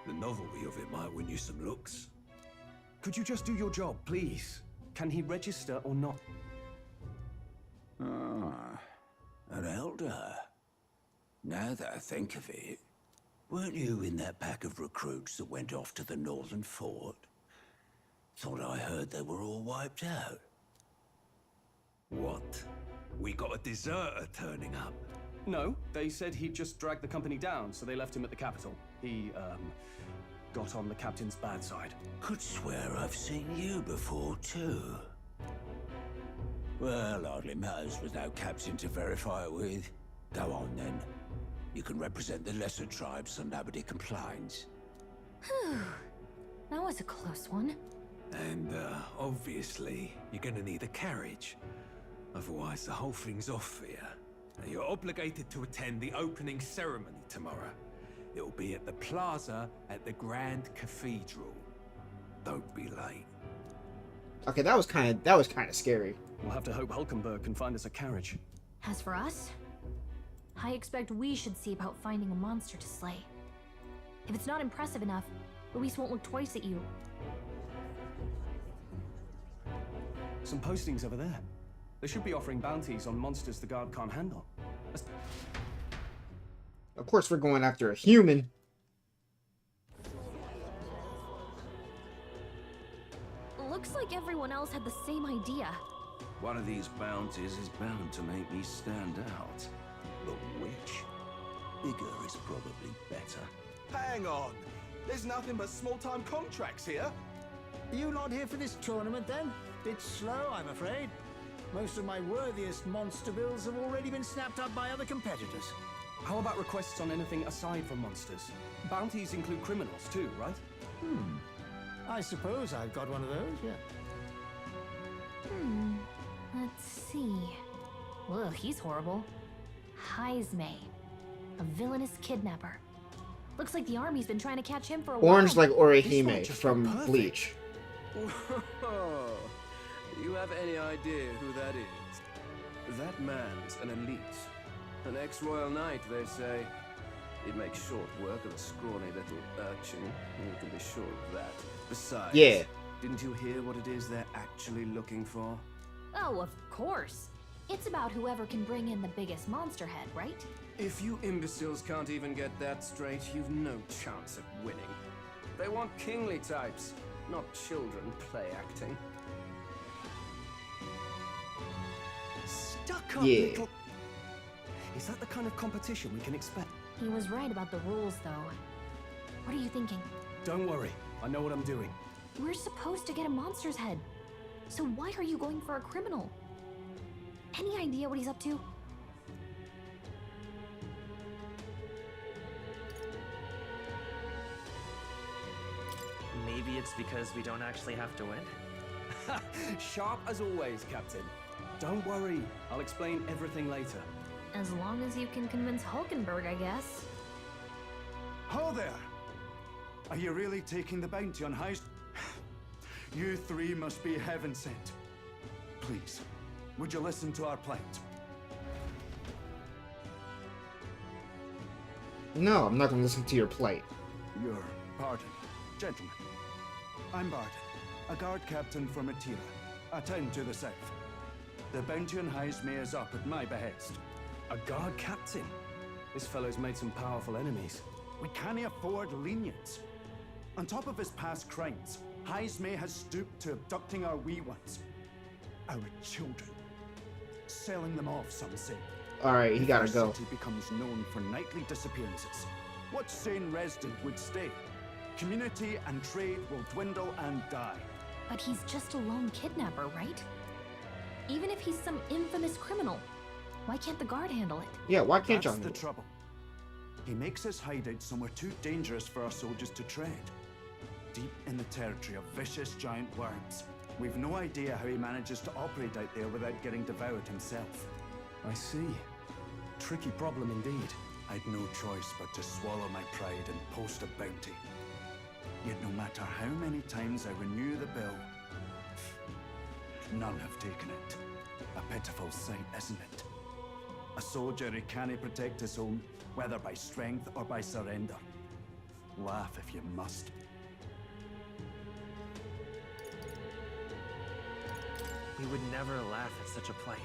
the novelty of it might win you some looks. Could you just do your job, please? Can he register or not? Ah, an elder. Now that I think of it, weren't you in that pack of recruits that went off to the northern fort? Thought I heard they were all wiped out. What? We got a deserter turning up? No, they said he'd just dragged the company down, so they left him at the capital. He, got on the captain's bad side. Could swear I've seen you before, too. Well, hardly matters with no captain to verify it with. Go on, then. You can represent the lesser tribes so nobody complains. Whew. That was a close one. And, obviously, you're gonna need a carriage. Otherwise, the whole thing's off for you. Now, you're obligated to attend the opening ceremony tomorrow. It'll be at the plaza at the Grand Cathedral. Don't be late. Okay, that was kind of scary. We'll have to hope Hulkenberg can find us a carriage. As for us, I expect we should see about finding a monster to slay. If it's not impressive enough, Luis won't look twice at you. Some postings over there. They should be offering bounties on monsters the guard can't handle. Of course, we're going after a human. Looks like everyone else had the same idea. One of these bounties is bound to make me stand out. But which? Bigger is probably better. Hang on! There's nothing but small-time contracts here. Are you not here for this tournament then? Bit slow, I'm afraid. Most of my worthiest monster bills have already been snapped up by other competitors. How about requests on anything aside from monsters? Bounties include criminals too, right? I suppose I've got one of those, yeah. Let's see. Ugh, he's horrible. Heisme, a villainous kidnapper. Looks like the army's been trying to catch him for a while. Orange like Orihime from Bleach. Whoa. You have any idea who that is? That man's an elite. An ex-royal knight, they say. He'd make short work of a scrawny little urchin. You can be sure of that. Besides, yeah. Didn't you hear what it is they're actually looking for? Oh, of course. It's about whoever can bring in the biggest monster head, right? If you imbeciles can't even get that straight, you've no chance at winning. They want kingly types, not children play acting. Stuck up Yeah. little... Is that the kind of competition we can expect? He was right about the rules, though. What are you thinking? Don't worry, I know what I'm doing. We're supposed to get a monster's head. So why are you going for a criminal? Any idea what he's up to? Maybe it's because we don't actually have to win? Sharp as always, Captain. Don't worry, I'll explain everything later. As long as you can convince Hulkenberg, I guess. Ho there! Are you really taking the bounty on Heist? You three must be heaven sent. Please, would you listen to our plight? No, I'm not going to listen to your plight. Your pardon, gentlemen. I'm Barton, a guard captain from Atira, a town to the south. The bounty on Heisme is up at my behest. A guard captain? This fellow's made some powerful enemies. We can't afford lenience. On top of his past crimes, Heisme has stooped to abducting our wee ones. Our children. Selling them off, some say. Alright, he gotta go. The city becomes known for nightly disappearances. What sane resident would stay? Community and trade will dwindle and die. But he's just a lone kidnapper, right? Even if he's some infamous criminal, why can't the guard handle it? Yeah, why can't y'all That's handle the it? trouble. He makes his hideout somewhere too dangerous for our soldiers to tread. Deep in the territory of vicious giant worms. We've no idea how he manages to operate out there without getting devoured himself. I see. Tricky problem indeed. I'd no choice but to swallow my pride and post a bounty. Yet no matter how many times I renew the bill, none have taken it. A pitiful sight, isn't it? A soldier who can't protect his home, whether by strength or by surrender. Laugh if you must. We would never laugh at such a plight.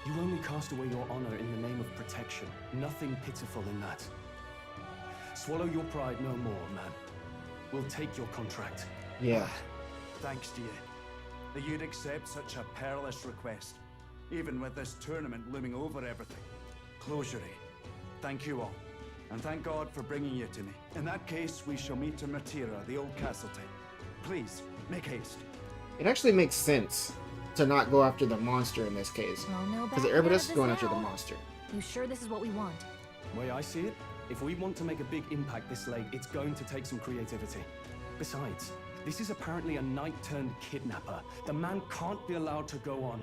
You only cast away your honor in the name of protection. Nothing pitiful in that. Swallow your pride no more, man. We'll take your contract. Yeah. Thanks to you. That you'd accept such a perilous request, even with this tournament looming over everything. Closure, thank you all. And thank God for bringing you to me. In that case, we shall meet in Matira, the old castle type. Please, make haste. It actually makes sense to not go after the monster in this case. Well, no Because backing everybody out else is of going this after the now. monster. You sure this is what we want? The way I see it, if we want to make a big impact this late, it's going to take some creativity. Besides, this is apparently a knight-turned-kidnapper. The man can't be allowed to go on.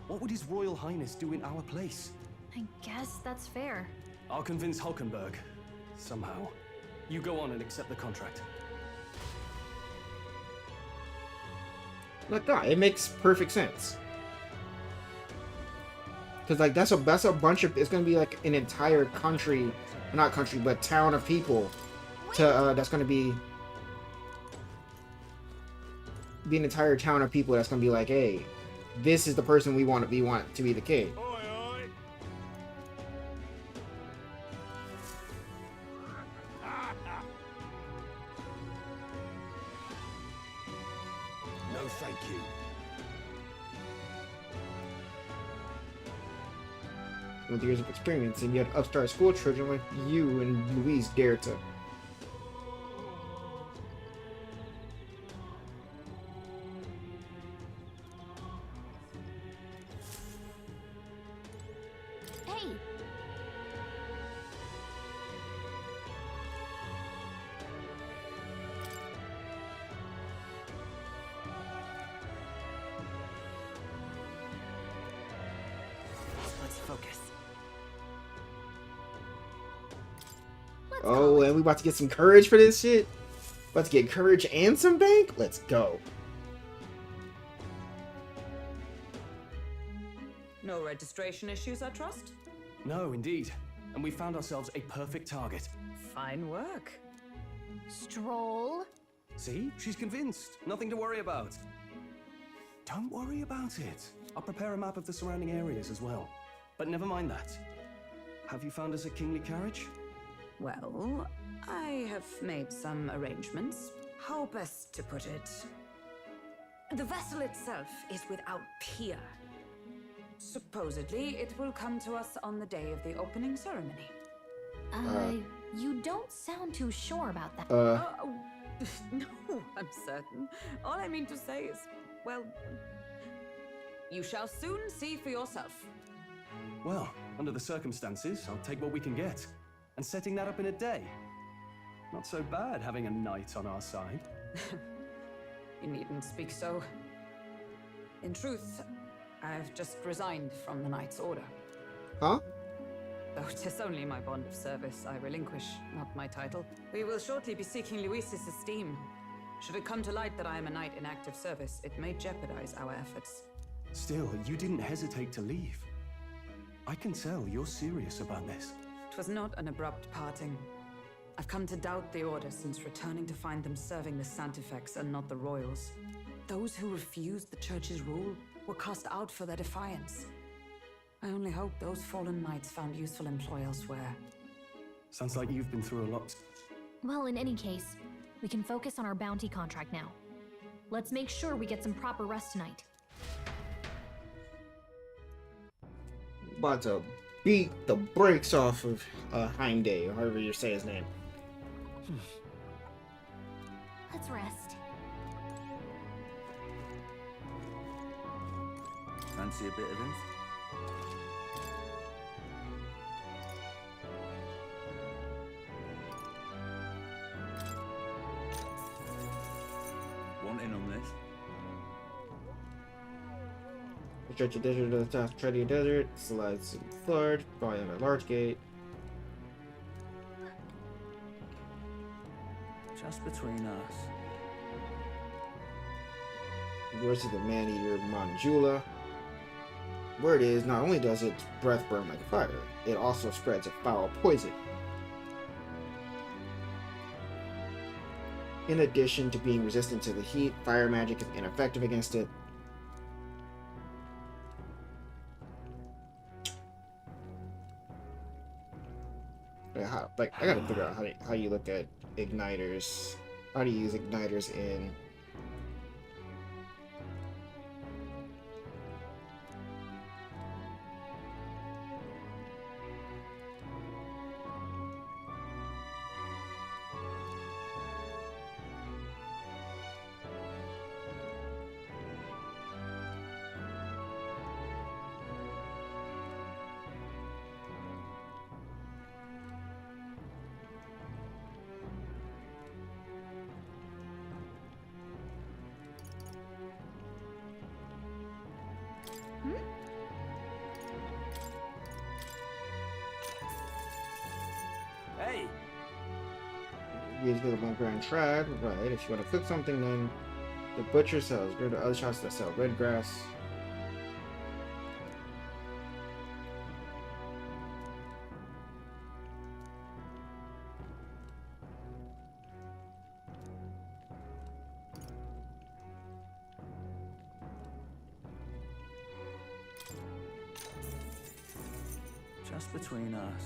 What would His Royal Highness do in our place? I guess that's fair. I'll convince Hulkenberg. Somehow. You go on and accept the contract. Like that, it makes perfect sense. Cause like that's a bunch of, it's gonna be like an entire country, not country, but town of people to that's gonna be an entire town of people that's gonna be like, hey, this is the person we want to be the king. No, thank you. With years of experience, and yet upstart school children like you and Louise dare to. Hey! Let's focus. Oh, and we about to get some courage for this shit? About to get courage and some bank? Let's go. No registration issues, I trust? No, indeed. And we found ourselves a perfect target. Fine work. Stroll. See? She's convinced. Nothing to worry about. Don't worry about it. I'll prepare a map of the surrounding areas as well. But never mind that. Have you found us a kingly carriage? Well, I have made some arrangements. How best to put it? The vessel itself is without peer. Supposedly, it will come to us on the day of the opening ceremony. You don't sound too sure about that. No, I'm certain. All I mean to say is, well, you shall soon see for yourself. Well, under the circumstances, I'll take what we can get. And setting that up in a day. Not so bad having a knight on our side. You needn't speak so. In truth, I've just resigned from the Knight's Order. Huh? Though 'tis only my bond of service I relinquish, not my title. We will shortly be seeking Luis's esteem. Should it come to light that I am a knight in active service, it may jeopardize our efforts. Still, you didn't hesitate to leave. I can tell you're serious about this. It was not an abrupt parting. I've come to doubt the Order since returning to find them serving the Santifex and not the Royals. Those who refused the Church's rule were cast out for their defiance. I only hope those fallen knights found useful employ elsewhere. Sounds like you've been through a lot. Well, in any case, we can focus on our bounty contract now. Let's make sure we get some proper rest tonight. About to beat the brakes off of Heimdall, or however you say his name. Let's rest. Fancy a bit of him? Want in on this? Stretch your desert to the top, tread your desert, slides to the floor, volume a large gate. Just between us. Versus the man-eater Manjula. Word is, not only does its breath burn like fire, it also spreads a foul poison. In addition to being resistant to the heat, fire magic is ineffective against it. I gotta figure out how you look at igniters. How do you use igniters in... Hey! Use go to one grand trad, right? If you want to cook something, then the butcher sells. Go to other shops that sell red grass. just between us.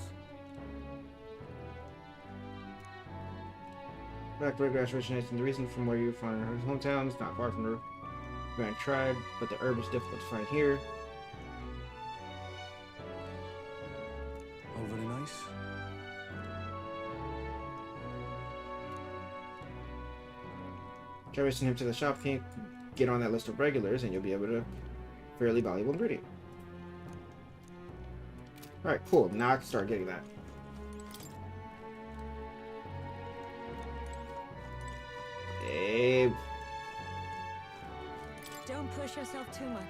Back to grass originates in the reason from where you find her hometown. It's not far from the Grand Tribe, but the herb is difficult to find here. All very nice. Try racing him to the shop, can't get on that list of regulars, and you'll be able to fairly valuable ingredient. Alright, cool. Now I can start getting that. Hey. Don't push yourself too much.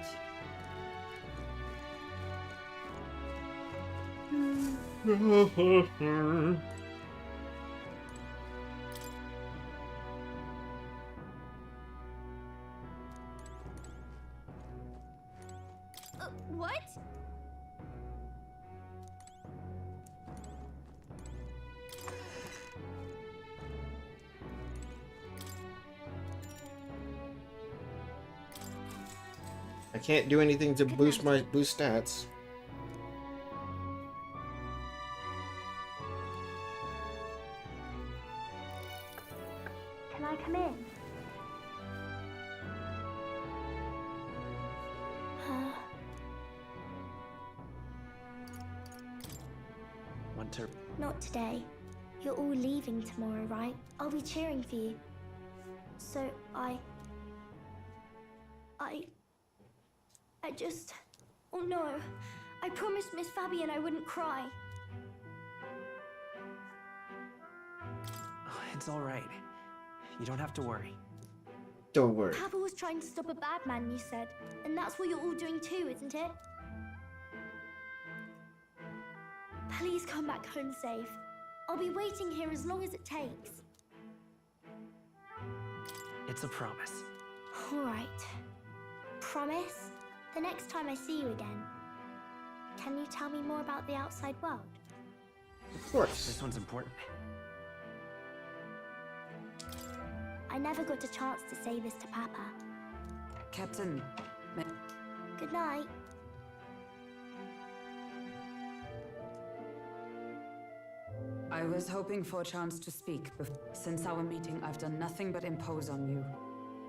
What? I can't do anything to boost stats. Can I come in? Winter. Not today. You're all leaving tomorrow, right? I'll be cheering for you. So I just... Oh no. I promised Miss Fabian I wouldn't cry. Oh, it's all right. You don't have to worry. Don't worry. Papa was trying to stop a bad man, you said. And that's what you're all doing too, isn't it? Please come back home safe. I'll be waiting here as long as it takes. It's a promise. All right. Promise? The next time I see you again, can you tell me more about the outside world? Of course. This one's important. I never got a chance to say this to Papa. Captain... Good night. I was hoping for a chance to speak, but since our meeting, I've done nothing but impose on you.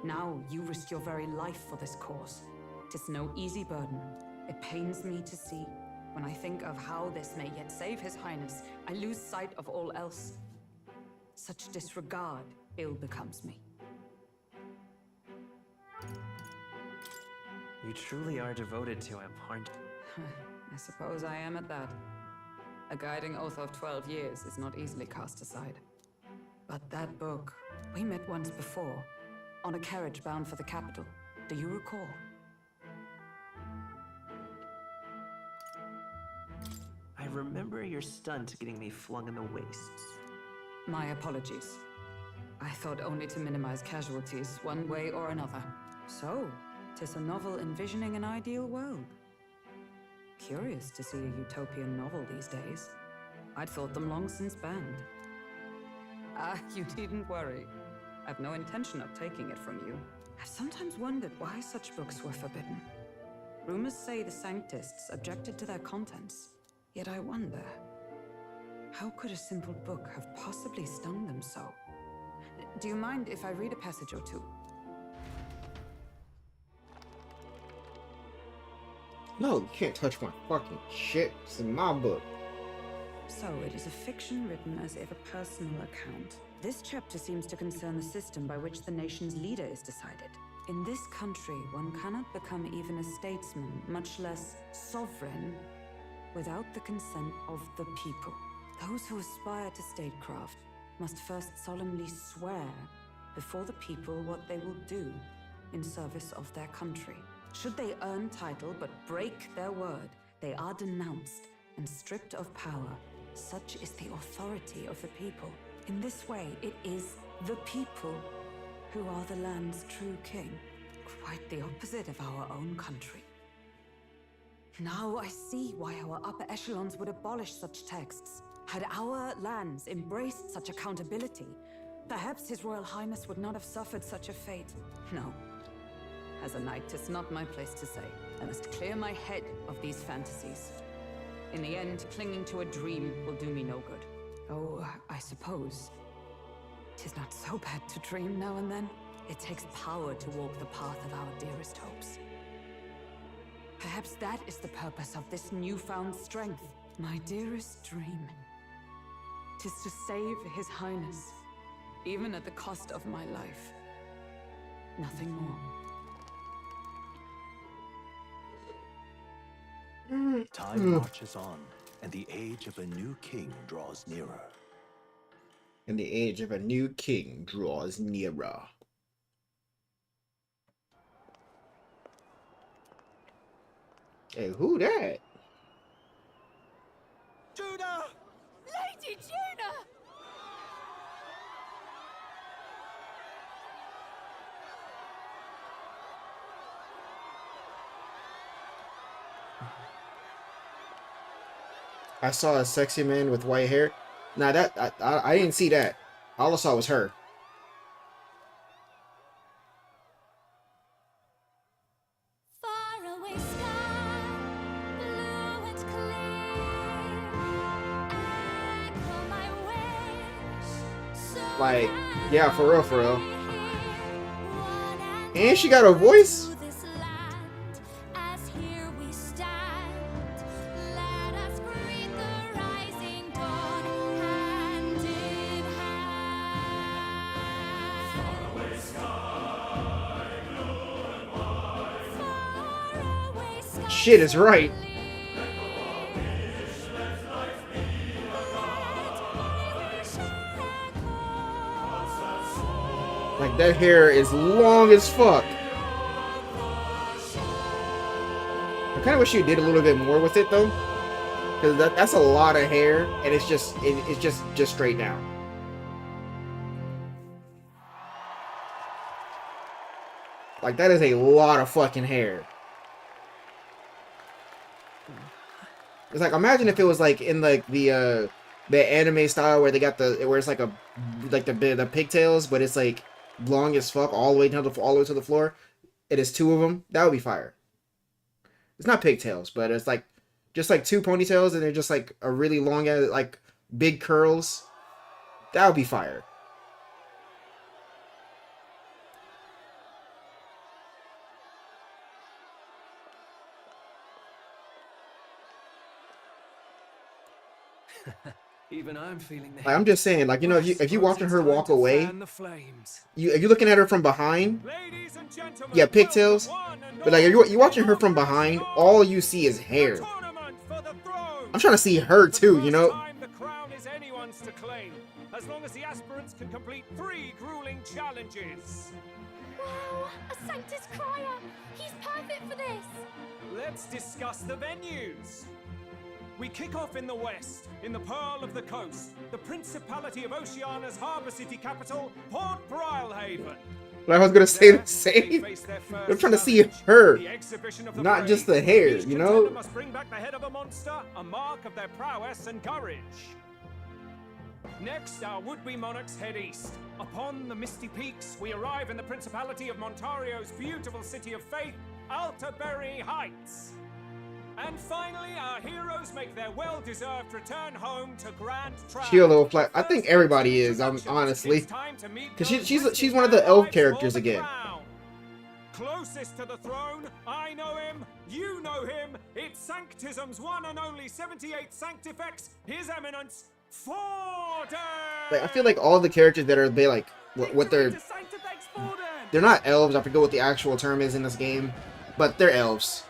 Now, you risk your very life for this cause. 'Tis no easy burden. It pains me to see. When I think of how this may yet save His Highness, I lose sight of all else. Such disregard ill becomes me. You truly are devoted to him, aren't you? I suppose I am at that. A guiding oath of 12 years is not easily cast aside. But that book, we met once before, on a carriage bound for the capital. Do you recall? I remember your stunt getting me flung in the wastes. My apologies. I thought only to minimize casualties, one way or another. So, 'tis a novel envisioning an ideal world. Curious to see a utopian novel these days. I'd thought them long since banned. Ah, you needn't worry. I've no intention of taking it from you. I've sometimes wondered why such books were forbidden. Rumors say the Sanctists objected to their contents. Yet I wonder, how could a simple book have possibly stung them so? Do you mind if I read a passage or two? No, you can't touch my fucking shit. It's in my book. So it is a fiction written as if a personal account. This chapter seems to concern the system by which the nation's leader is decided. In this country, one cannot become even a statesman, much less sovereign, without the consent of the people. Those who aspire to statecraft must first solemnly swear before the people what they will do in service of their country. Should they earn title but break their word, they are denounced and stripped of power. Such is the authority of the people. In this way, it is the people who are the land's true king. Quite the opposite of our own country. Now I see why our upper echelons would abolish such texts. Had our lands embraced such accountability, perhaps His Royal Highness would not have suffered such a fate. No. As a knight, 'tis not my place to say. I must clear my head of these fantasies. In the end, clinging to a dream will do me no good. Oh, I suppose 'tis not so bad to dream now and then. It takes power to walk the path of our dearest hopes. Perhaps that is the purpose of this newfound strength. My dearest dream. 'Tis to save His Highness, even at the cost of my life. Nothing more. Time marches on, and the age of a new king draws nearer. And the age of a new king draws nearer. Hey, who that? Juna! Lady Juna! I saw a sexy man with white hair. Nah, that I didn't see that. All I saw was her. Like, yeah, for real, for real. And she got a voice? Shit is right. Like, that hair is long as fuck. I kind of wish you did a little bit more with it though, because that's a lot of hair, and it's just just straight down. Like, that is a lot of fucking hair. It's like, imagine if it was like in like the anime style where they got where it's like the pigtails, but it's like long as fuck all the way down all the way to the floor. It is two of them. That would be fire. It's not pigtails, but it's like just like two ponytails, and they're just like a really long like big curls. That would be fire. Even I'm feeling the Like, I'm just saying, like, you know, if you watching her walk away, if you're looking at her from behind, yeah, pigtails, but like if you're watching her from behind, all you see is hair. I'm trying to see her too, you know. The crown is anyone's to claim, as long as the aspirants can complete 3 grueling challenges. Wow, a Sanctus Crier! He's perfect for this! Let's discuss the venues. We kick off in the west, in the Pearl of the Coast, the Principality of Oceania's harbour city capital, Port Brilehaven. Like I was gonna say the same. I'm trying to see her, not just the hair, you know. Must bring back the head of a monster, a mark of their prowess and courage. Next, our would-be monarchs head east. Upon the misty peaks, we arrive in the Principality of Montario's beautiful city of faith, Altaberry Heights. And finally, our heroes make their well-deserved return home to Grand Travel. She a little flat. I think everybody is. Honestly, because she's one of the elf characters again. Closest to the throne, I know him, you know him. It's Sanctism's one and only 78 Sanctifex, His Eminence, Forden. Like, I feel like all the characters that are what they're not elves. I forget what the actual term is in this game, but they're elves.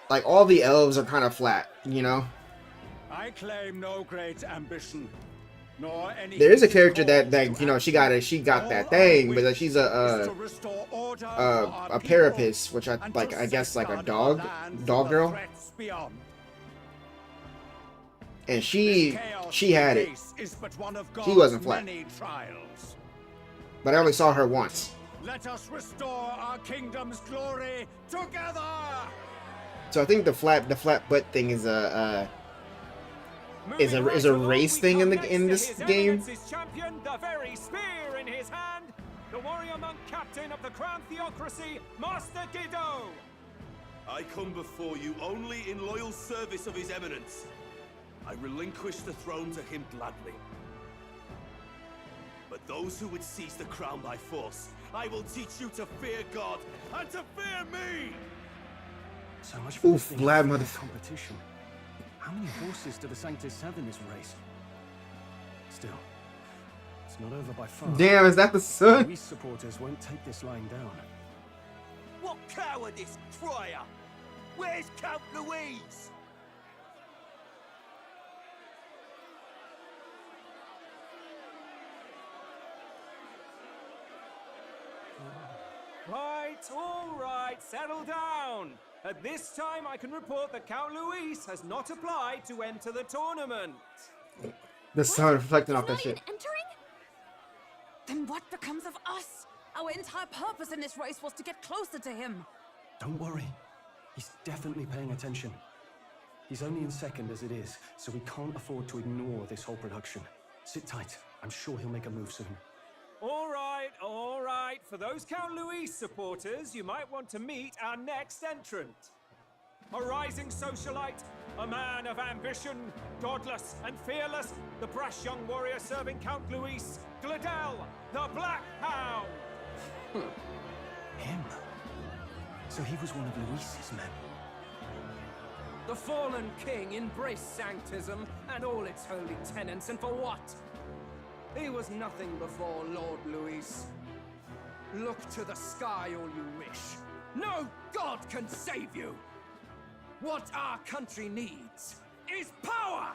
Like, all the elves are kind of flat, you know? I claim no great ambition, nor any. There is a character that you know, she got that thing, but she's a parapist, which I guess like a dog girl. And she had it. She wasn't flat. But I only saw her once. Let us restore our kingdom's glory together. So I think the flat butt thing is a race thing in this game. Champion, the very spear in his hand, the warrior monk captain of the Crown Theocracy, Master Guido. I come before you only in loyal service of His Eminence. I relinquish the throne to him gladly. But those who would seize the crown by force, I will teach you to fear God and to fear me! So much for Oof, glad mother. competition. How many horses do the Sanctus have in this race? Still, it's not over by far. Damn, is that the son? Luis supporters won't take this lying down. What cowardice, Crier! Where's Count Louise? All right, settle down. At this time, I can report that Count Luis has not applied to enter the tournament. The sun reflecting off that shit. Entering? Then what becomes of us? Our entire purpose in this race was to get closer to him. Don't worry. He's definitely paying attention. He's only in second as it is, so we can't afford to ignore this whole production. Sit tight. I'm sure he'll make a move soon. All right, all right. For those Count Luis supporters, you might want to meet our next entrant. A rising socialite, a man of ambition, godless and fearless, the brash young warrior serving Count Luis, Gladel, the Black Hound. Him? So he was one of Luis's men. The fallen king embraced sanctism and all its holy tenets, and for what? He was nothing before Lord Luis. Look to the sky all you wish. No god can save you! What our country needs is power!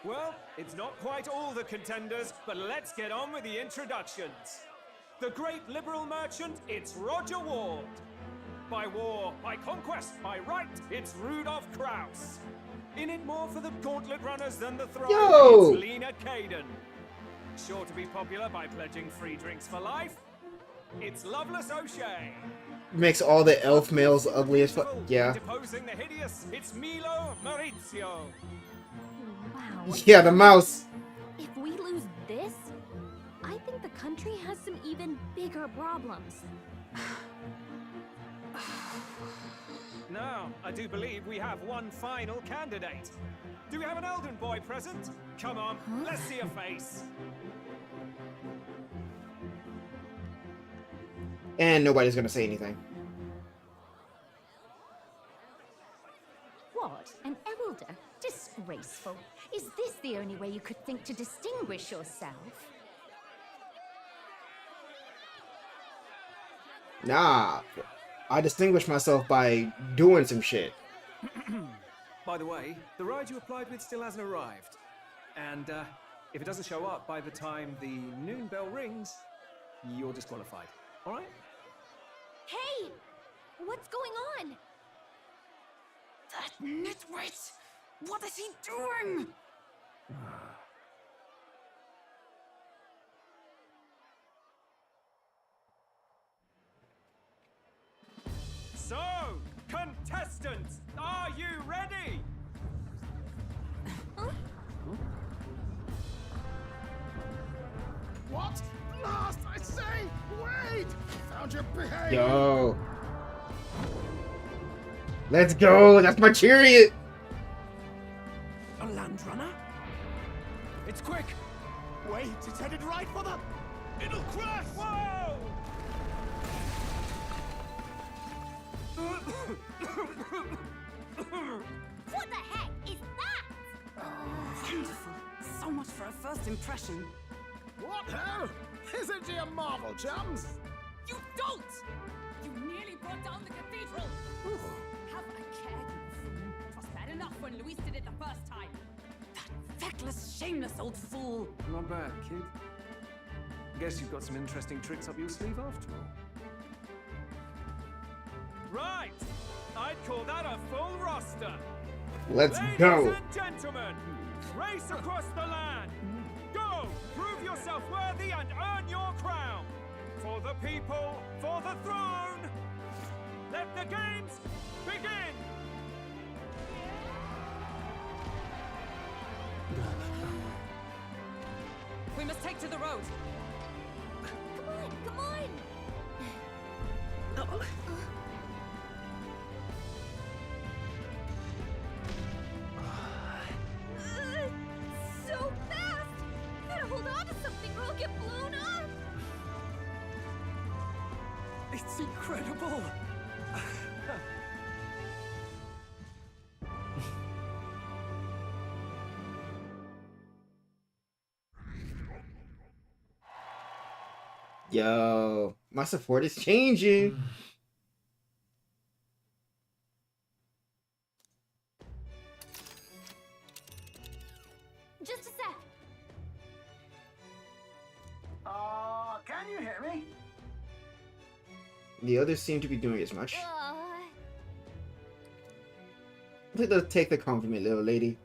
Well, it's not quite all the contenders, but let's get on with the introductions. The great liberal merchant, it's Roger Ward. By war, by conquest, by right, it's Rudolph Krauss. In it more for the gauntlet runners than the throne, Yo! it's Lena Caden. Sure to be popular by pledging free drinks for life, it's Loveless O'Shea. Makes all the elf males ugly as fuck. Yeah. Deposing the hideous, it's Milo Maurizio. Wow. Yeah, the mouse. If we lose this, I think the country has some even bigger problems. Now, I do believe we have one final candidate. Do we have an Elden boy present? Come on, let's see a face. And nobody's gonna say anything. What? An elder? Disgraceful. Is this the only way you could think to distinguish yourself? Nah. I distinguish myself by doing some shit. By the way, the ride you applied with still hasn't arrived. And if it doesn't show up by the time the noon bell rings, you're disqualified. All right? Hey! What's going on? That nitwit! What is he doing? So, contestants, are you ready? What? Last, I say! Wait! Found your behavior! Yo. Let's go! That's my chariot! A land runner? It's quick! Wait, it's headed right for the... It'll crash! Whoa! What the heck is that? Wonderful. So much for a first impression. What ho? Isn't she a marvel, chums? You don't! You nearly brought down the cathedral! Have a care, you fool. It was bad enough when Luis did it the first time. That feckless, shameless old fool. Not bad, kid. Guess you've got some interesting tricks up your sleeve after all. Right! I'd call that a full roster. Let's Ladies go. and gentlemen, race across the land. Go, prove yourself worthy and earn your crown. For the people, for the throne. Let the games begin. We must take to the road. Come on, come on! It's incredible! Yo, my support is changing. Just a sec. Can you hear me? The others seem to be doing as much. Let's take the compliment, little lady.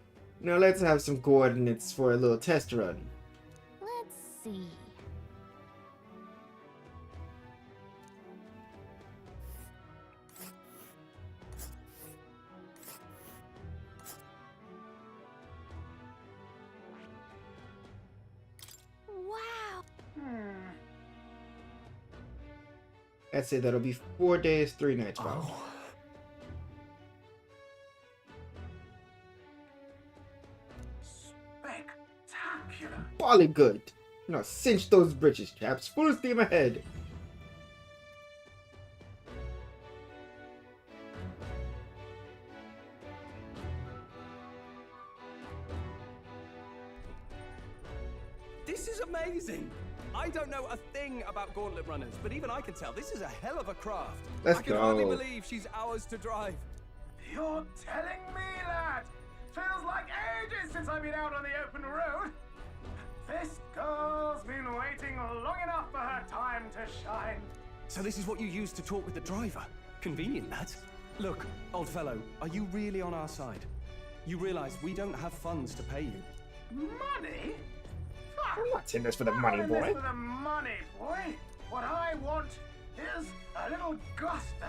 Now let's have some coordinates for a little test run. Let's see. Wow. I'd say that'll be 4 days, 3 nights, probably. Spectacular. Bally good. Now cinch those britches, chaps. Full steam ahead. This is amazing! I don't know a thing about gauntlet runners, but even I can tell this is a hell of a craft. Let's I can hardly go. believe she's ours to drive. You're telling me, lad? Feels like ages since I've been out on the open road. This girl's been waiting long enough for her time to shine. So this is what you used to talk with the driver? Convenient, that. Look, old fellow, are you really on our side? You realize we don't have funds to pay you. Money? I'm not in this for the money, I'm in this boy. for the money, boy. What I want is a little gusto.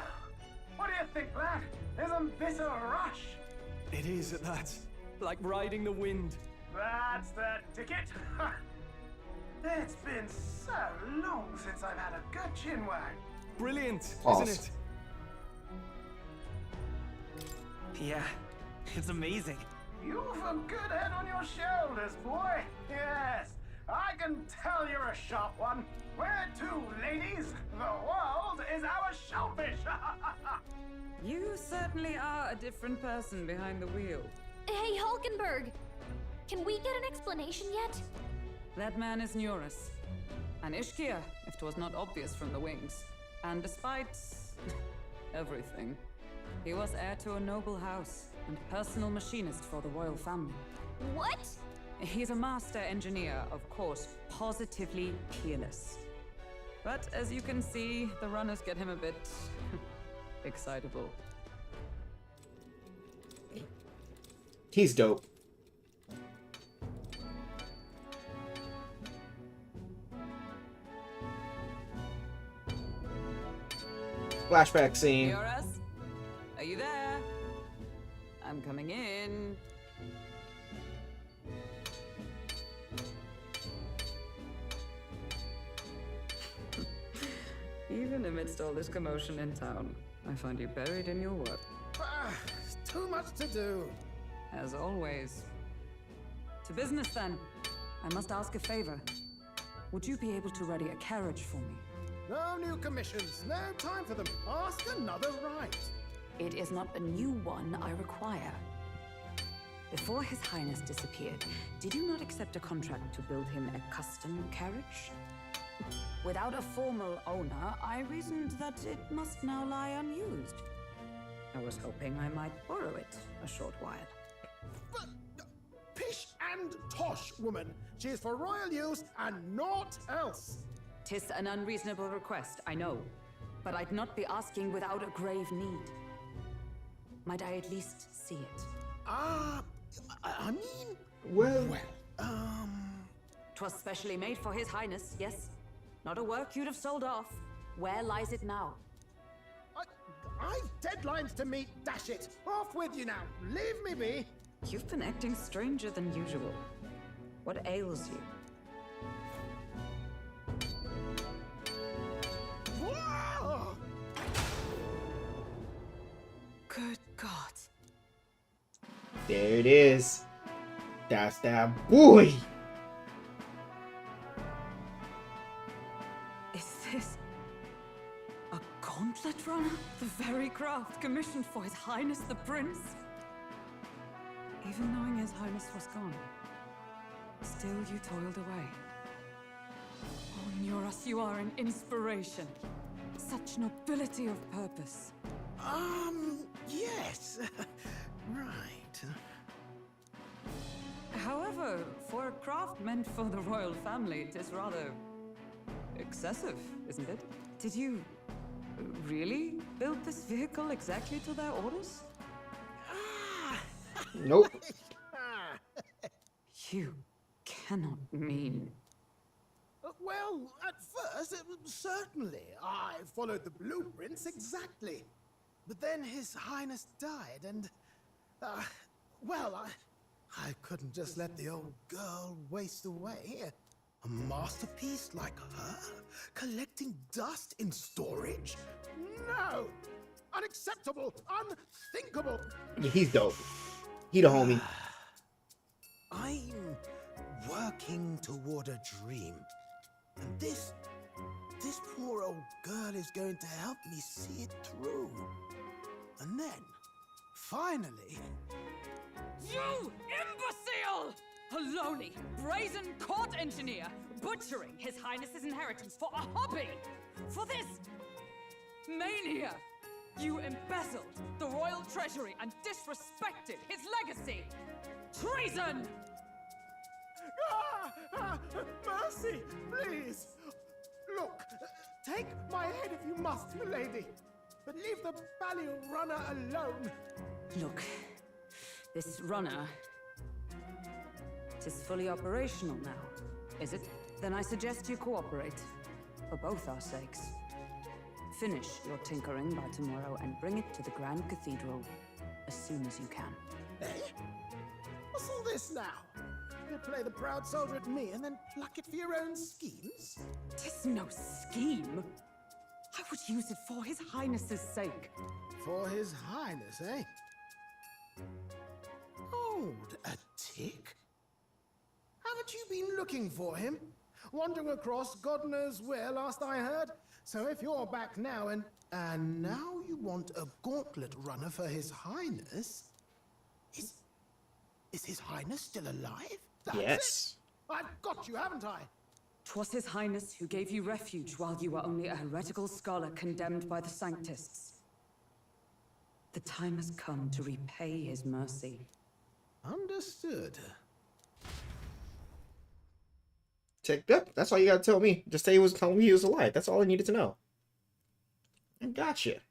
What do you think, lad? Isn't this a rush? It is at that. Like riding the wind. That's the ticket. It's been so long since I've had a good chin wag. Brilliant, Awesome. isn't it? Yeah, it's amazing. You've a good head on your shoulders, boy. Yes, I can tell you're a sharp one. Where to, ladies? The world is our shellfish. You certainly are a different person behind the wheel. Hey, Hulkenberg! Can we get an explanation yet? That man is Neurus. An Ishkia, if 'twas not obvious from the wings. And despite everything, he was heir to a noble house and personal machinist for the royal family. What? He's a master engineer, of course, positively peerless. But as you can see, the runners get him a bit excitable. He's dope. Flashback scene. Neurus? Are you there? I'm coming in. Even amidst all this commotion in town, I find you buried in your work. Too much to do. As always. To business then. I must ask a favor. Would you be able to ready a carriage for me? No new commissions. No time for them. Ask another right. It is not a new one I require. Before His Highness disappeared, did you not accept a contract to build him a custom carriage? Without a formal owner, I reasoned that it must now lie unused. I was hoping I might borrow it a short while. But pish and tosh, woman. She is for royal use and naught else. 'Tis an unreasonable request, I know. But I'd not be asking without a grave need. Might I at least see it? I mean... Well... 'Twas specially made for His Highness, yes? Not a work you'd have sold off. Where lies it now? I've deadlines to meet, dash it! Off with you now! Leave me be! You've been acting stranger than usual. What ails you? Whoa! Good God. There it is. That's that boy. Is this a Gauntlet Runner? The very craft commissioned for His Highness the Prince? Even knowing His Highness was gone, still you toiled away. Oh, Nuras, you are an inspiration. Such nobility of purpose. Yes. Right. However, for a craft meant for the royal family, it is rather excessive, isn't it? Did you really build this vehicle exactly to their orders? Nope. You cannot mean... Well, at first, certainly. I followed the blueprints exactly. But then His Highness died, and... I couldn't just let the old girl waste away. A masterpiece like her? Collecting dust in storage? No! Unacceptable! Unthinkable! He's dope. He the homie. I'm working toward a dream. And this poor old girl is going to help me see it through. And then, finally... You imbecile! A lowly, brazen court engineer butchering His Highness's inheritance for a hobby! For this mania! You embezzled the royal treasury and disrespected his legacy! Treason! Mercy, please! Look, take my head if you must, milady. But leave the Balliol runner alone. Look, this runner... it is fully operational now, is it? Then I suggest you cooperate, for both our sakes. Finish your tinkering by tomorrow and bring it to the Grand Cathedral as soon as you can. Eh? What's all this now? You play the proud soldier at me and then pluck it for your own schemes? 'Tis no scheme. I would use it for His Highness's sake. For His Highness, eh? Hold a tick. Haven't you been looking for him? Wandering across God knows where last I heard? So if you're back now and now you want a gauntlet runner for His Highness? Is His Highness still alive? That's Yes. it. I've got you, haven't I? 'Twas His Highness who gave you refuge while you were only a heretical scholar condemned by the Sanctists. The time has come to repay His mercy. Understood. Checked up. That's all you gotta tell me. Just say tell me he was alive. That's all I needed to know. I gotcha.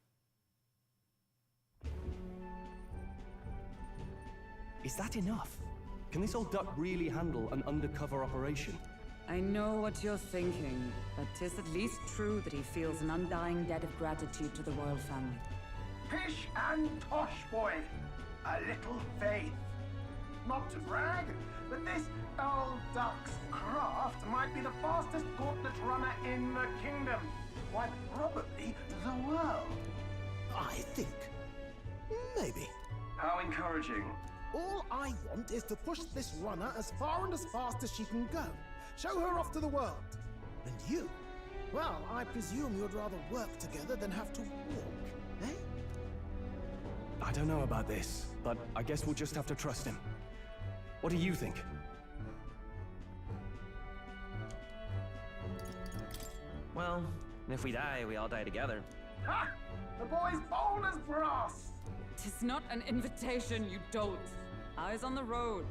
Is that enough? Can this old duck really handle an undercover operation? I know what you're thinking, but 'tis at least true that he feels an undying debt of gratitude to the royal family. Pish and tosh, boy. A little faith. Not to brag, but this old duck's craft might be the fastest gauntlet runner in the kingdom. Why, probably the world. I think. Maybe. How encouraging. All I want is to push this runner as far and as fast as she can go. Show her off to the world. And you? Well, I presume you'd rather work together than have to walk, eh? I don't know about this, but I guess we'll just have to trust him. What do you think? Well, if we die, we all die together. Ha! The boy's bold as brass. 'Tis not an invitation, you dolt. Eyes on the road.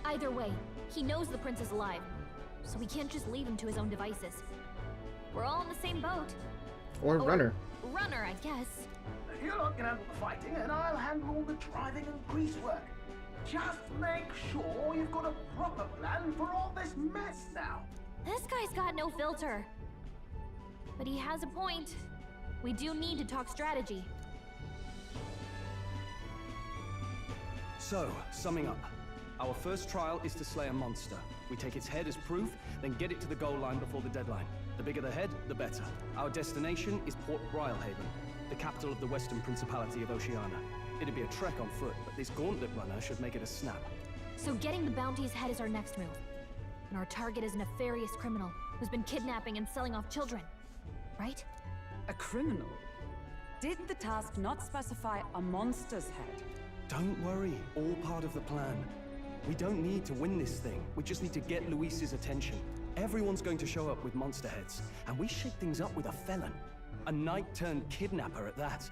Either way, he knows the prince is alive, so we can't just leave him to his own devices. We're all in the same boat. Or runner. Runner, I guess. You lot can handle the fighting, and I'll handle all the driving and grease work. Just make sure you've got a proper plan for all this mess now. This guy's got no filter. But he has a point. We do need to talk strategy. So, summing up. Our first trial is to slay a monster. We take its head as proof, then get it to the goal line before the deadline. The bigger the head, the better. Our destination is Port Brylehaven, the capital of the Western Principality of Oceania. It'd be a trek on foot, but this gauntlet runner should make it a snap. So getting the bounty's head is our next move. And our target is a nefarious criminal who's been kidnapping and selling off children. Right? A criminal? Did the task not specify a monster's head? Don't worry, all part of the plan. We don't need to win this thing. We just need to get Luis's attention. Everyone's going to show up with monster heads, and we shake things up with a felon. A knight-turned-kidnapper at that.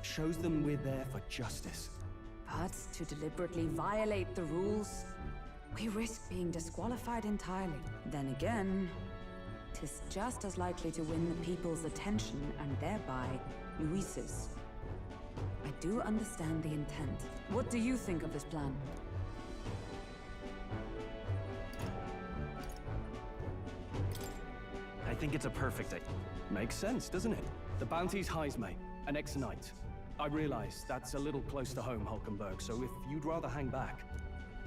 Shows them we're there for justice. But to deliberately violate the rules, we risk being disqualified entirely. Then again, 'tis just as likely to win the people's attention and thereby Luis's. I do understand the intent. What do you think of this plan? I think it's a perfect idea. Makes sense, doesn't it? The bounty's Heisme, an ex-knight. I realize that's a little close to home, Hulkenberg, so if you'd rather hang back...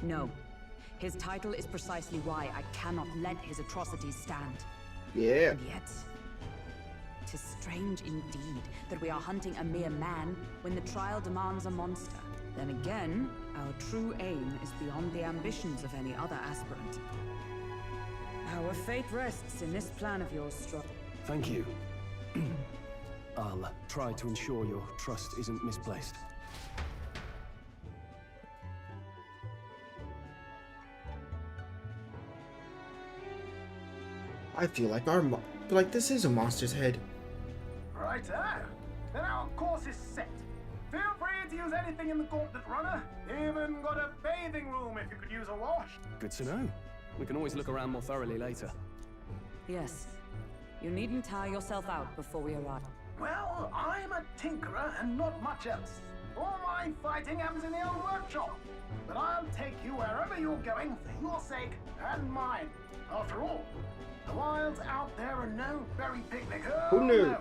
No. His title is precisely why I cannot let his atrocities stand. Yeah. And yet, 'tis strange indeed that we are hunting a mere man when the trial demands a monster. Then again, our true aim is beyond the ambitions of any other aspirant. Our fate rests in this plan of yours, Strahd. Thank you. I'll try to ensure your trust isn't misplaced. I feel like this is a monster's head. Righto. Then our course is set. Feel free to use anything in the Gauntlet Runner. Even got a bathing room if you could use a wash. Good to know. We can always look around more thoroughly later. Yes. You needn't tire yourself out before we arrive. Well, I'm a tinkerer and not much else. All my fighting happens in the old workshop. But I'll take you wherever you're going for your sake and mine. After all, the wilds out there are no berry picnic. Who knew? No.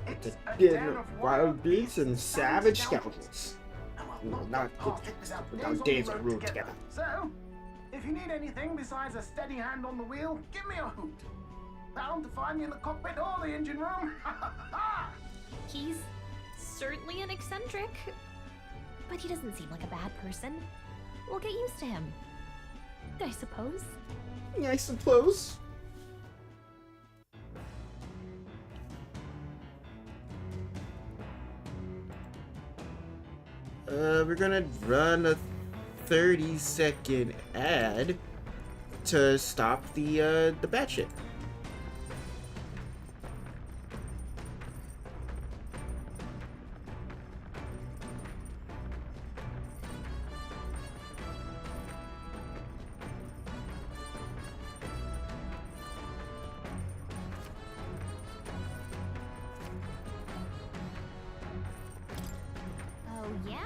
It's a Den den of of wild beasts and savage scoundrels. We will not put our days of rule together. So, if you need anything besides a steady hand on the wheel, give me a hoot. Bound to find me in the cockpit or the engine room. He's certainly an eccentric, but he doesn't seem like a bad person. We'll get used to him, I suppose. Yeah, I suppose. We're gonna run a 30-second ad to stop the batshit. Oh, yeah?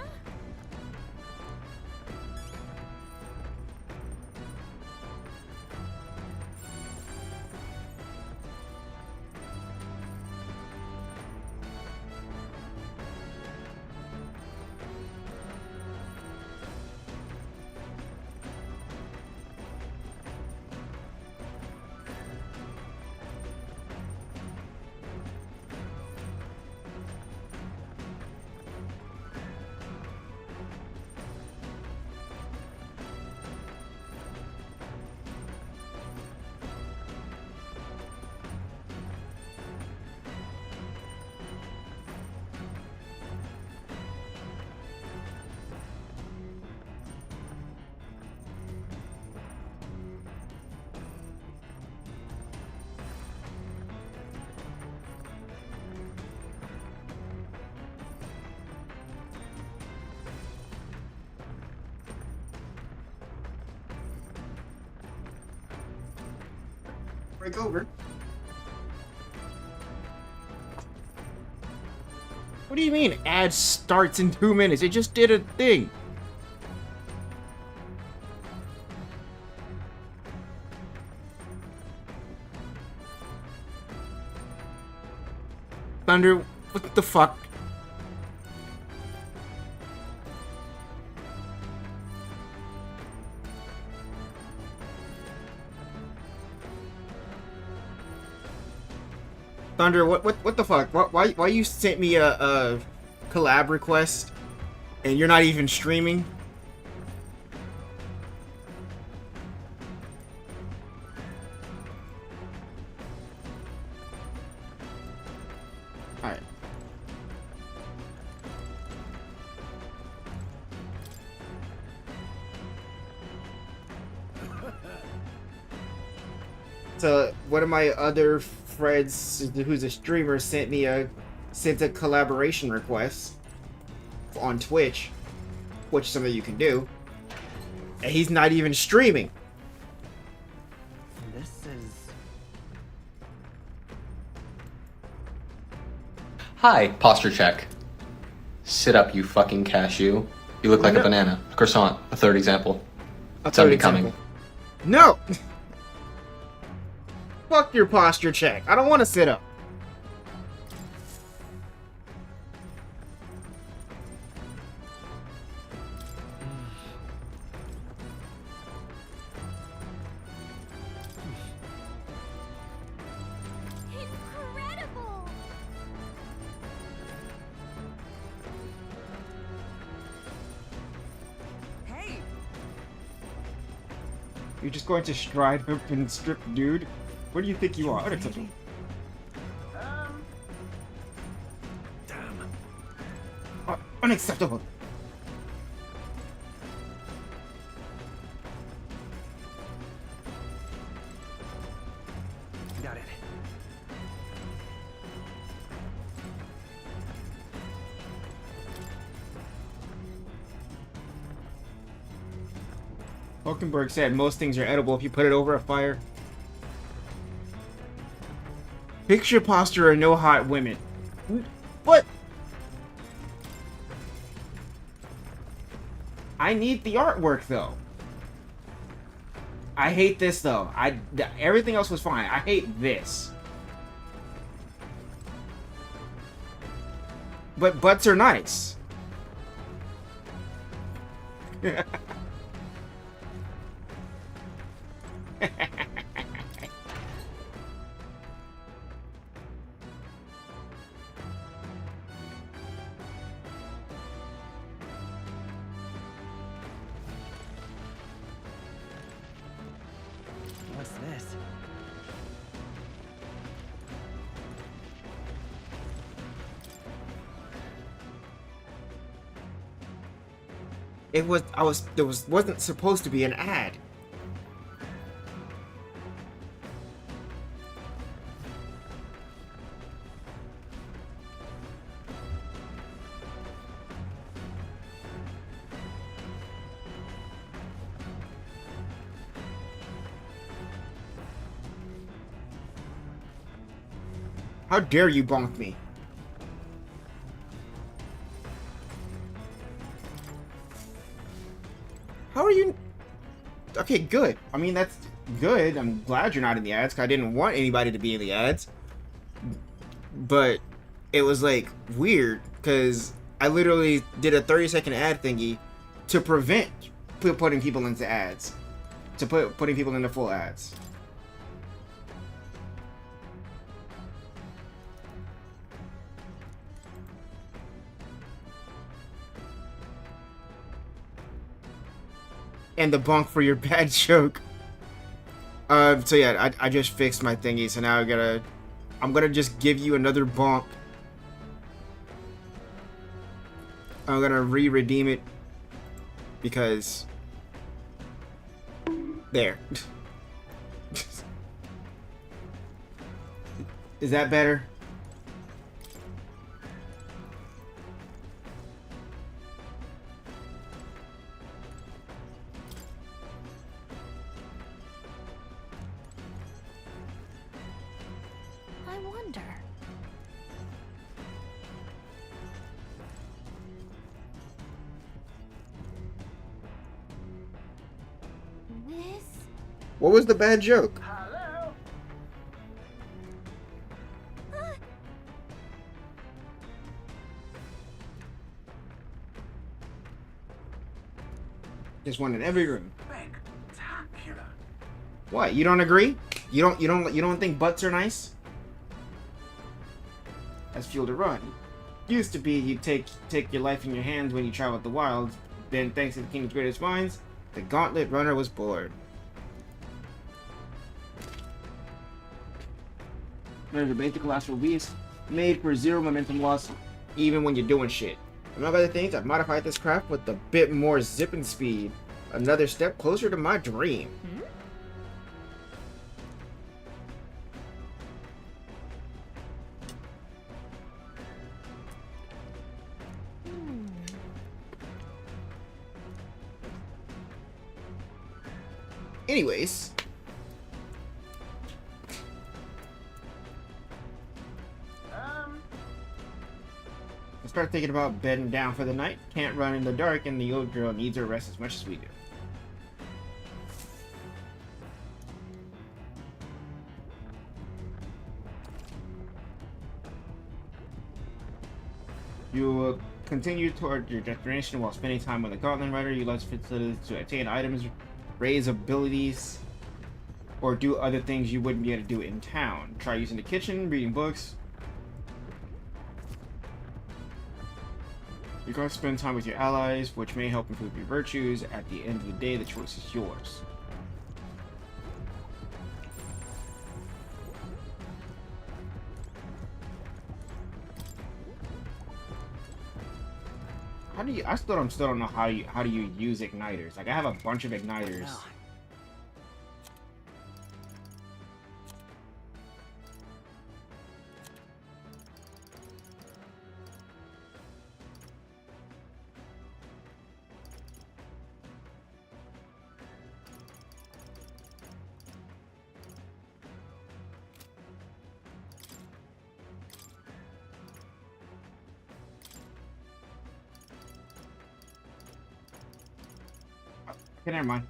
Break over. What do you mean ad starts in 2 minutes? It just did a thing. Thunder, what the fuck? Thunder, what the fuck? Why you sent me a collab request and you're not even streaming? Alright. So one of my other friends who's a streamer sent a collaboration request on Twitch, which some of you can do. And he's not even streaming. This is... Hi, posture check. Sit up, you fucking cashew. You look like a banana. Croissant, a third example. It's unbecoming. No! Fuck your posture check. I don't want to sit up. Incredible! Hey! You're just going to stride up and strip dude? What do you think you are? Unacceptable. Unacceptable. Got it. Hulkenberg said most things are edible if you put it over a fire. Picture posture or no hot women. What? I need the artwork though. I hate this though. Everything else was fine. I hate this. But butts are nice. What's this? Wasn't supposed to be an ad. How dare you bonk me? How are you? Okay, good. I mean, that's good. I'm glad you're not in the ads, 'cause I didn't want anybody to be in the ads. But it was, like, weird, because I literally did a 30-second ad thingy to prevent putting people into ads. To putting people into full ads. And the bonk for your bad joke. So yeah, I just fixed my thingy, so now I'm gonna just give you another bonk. I'm gonna redeem it because there. Is that better? I wonder. This? What was the bad joke? Just one in every room. Spectacular. What? You don't agree? You don't think butts are nice? As fuel to run. Used to be you take your life in your hands when you traveled the wilds. Then, thanks to the king's greatest minds, the gauntlet runner was born. There's a basic class for beast. made for zero momentum loss, even when you're doing shit. Among other things, I've modified this craft with a bit more zip and speed. Another step closer to my dream. Anyways. I start thinking about bedding down for the night. Can't run in the dark, and the old girl needs her rest as much as we do. You will continue toward your destination while spending time with the Gauntlet Rider. Utilize facilities to attain items, raise abilities, or do other things you wouldn't be able to do in town. Try using the kitchen, reading books. You're going to spend time with your allies, which may help improve your virtues. At the end of the day, the choice is yours. How do you? I still don't know how do you use igniters. Like I have a bunch of igniters. Okay, never mind.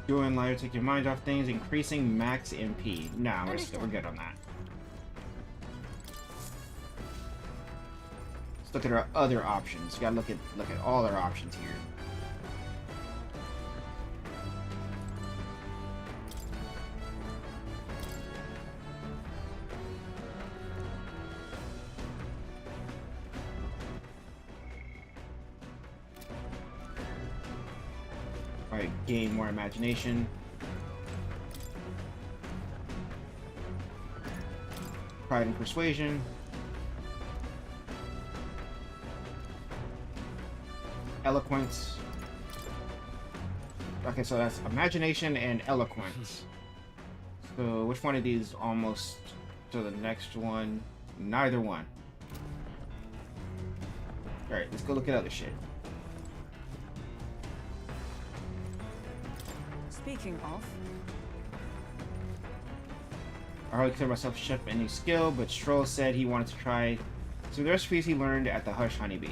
Doing lighter, take your mind off things, increasing max MP. Nah, we're good on that. Let's look at our other options. We gotta look at all our options here. Alright, gain more imagination. Pride and persuasion. Eloquence. Okay, so that's imagination and eloquence. So which one of these almost to the next one? Neither one. Alright, let's go look at other shit. Speaking of, I hardly consider myself a chef of any skill, but Stroll said he wanted to try some of the recipes he learned at the Hush Honeybee.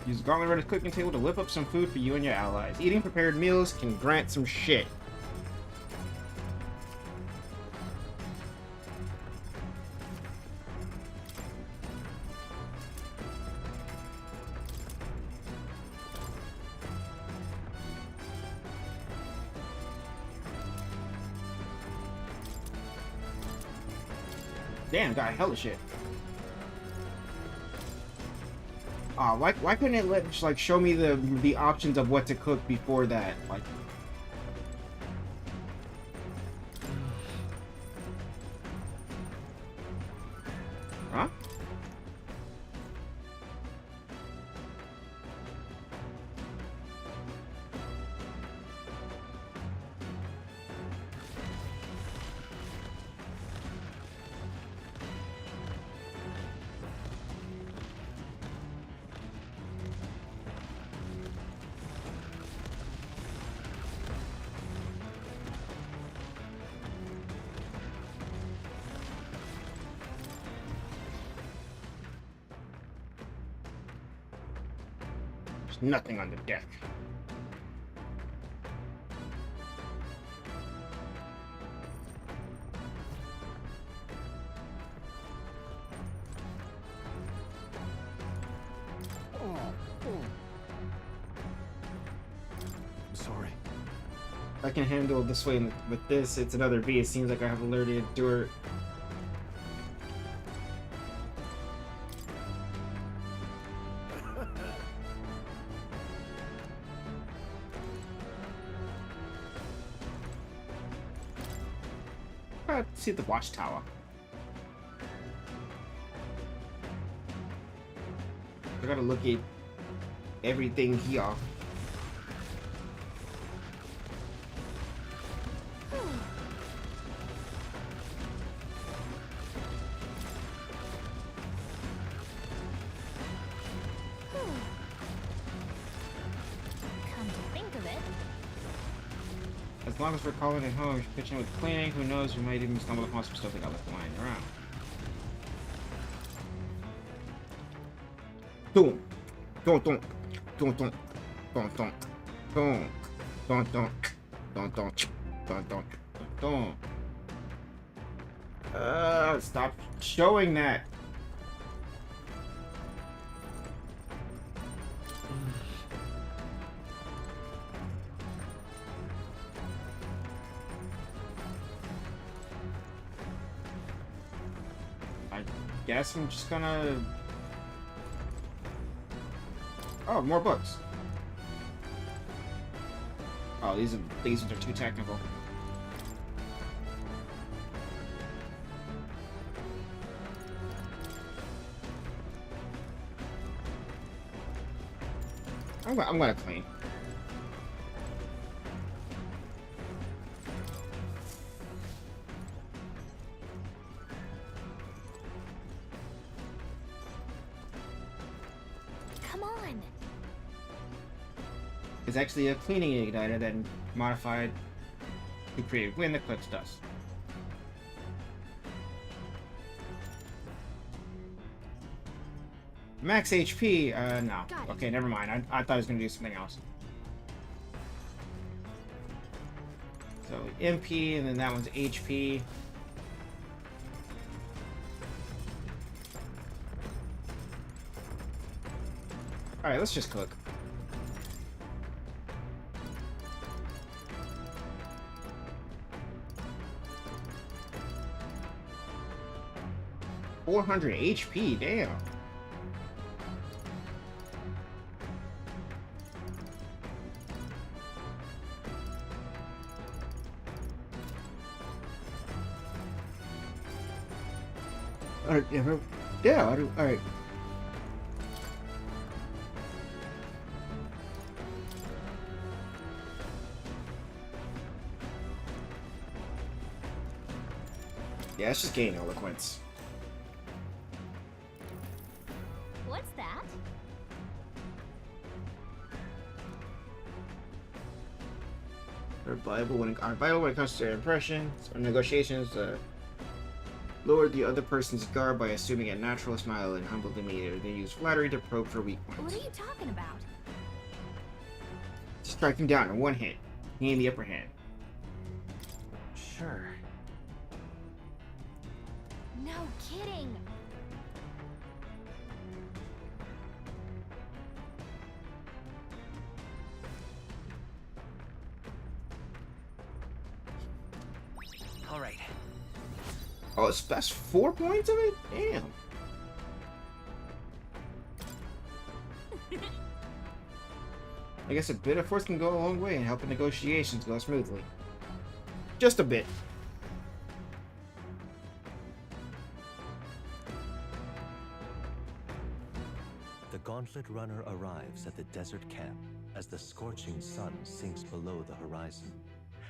Use the Gauntlet Rider's cooking table to whip up some food for you and your allies. Eating prepared meals can grant some shit. Damn, got hella shit. Aw, why couldn't it like show me the options of what to cook before that? Like, huh? There's nothing on the deck. I'm sorry. I can handle this way with this. It's another V. It seems like I have alerted Endure. Let's see the watchtower. I gotta look at everything here. Come to think of it, As long as we're calling it home, pitching with cleaning, who knows, we might even stumble upon some stuff that got left lying around. Boom. Don't. Don't. Stop showing that. I guess I'm just gonna... Oh, more books. Oh, these ones are too technical. I'm gonna clean. come on. It's actually a cleaning igniter that modified to create wind that collects dust. Max HP? No. Okay, never mind. I thought I was gonna do something else. So MP, and then that one's HP. Alright, let's just cook. $400 HP, damn. Alright, yeah, alright. Yeah, it's just gain eloquence. What's that? Our Bible when it comes to impressions or negotiations, lower the other person's guard by assuming a natural smile and humble demeanor. They use flattery to probe for weak points. What are you talking about? Strike him down in one hit. Gain the upper hand. Sure. No kidding. All right. Oh, that's 4 points of it? Damn. I guess a bit of force can go a long way in helping negotiations go smoothly. Just a bit. The Gauntlet Runner arrives at the desert camp as the scorching sun sinks below the horizon,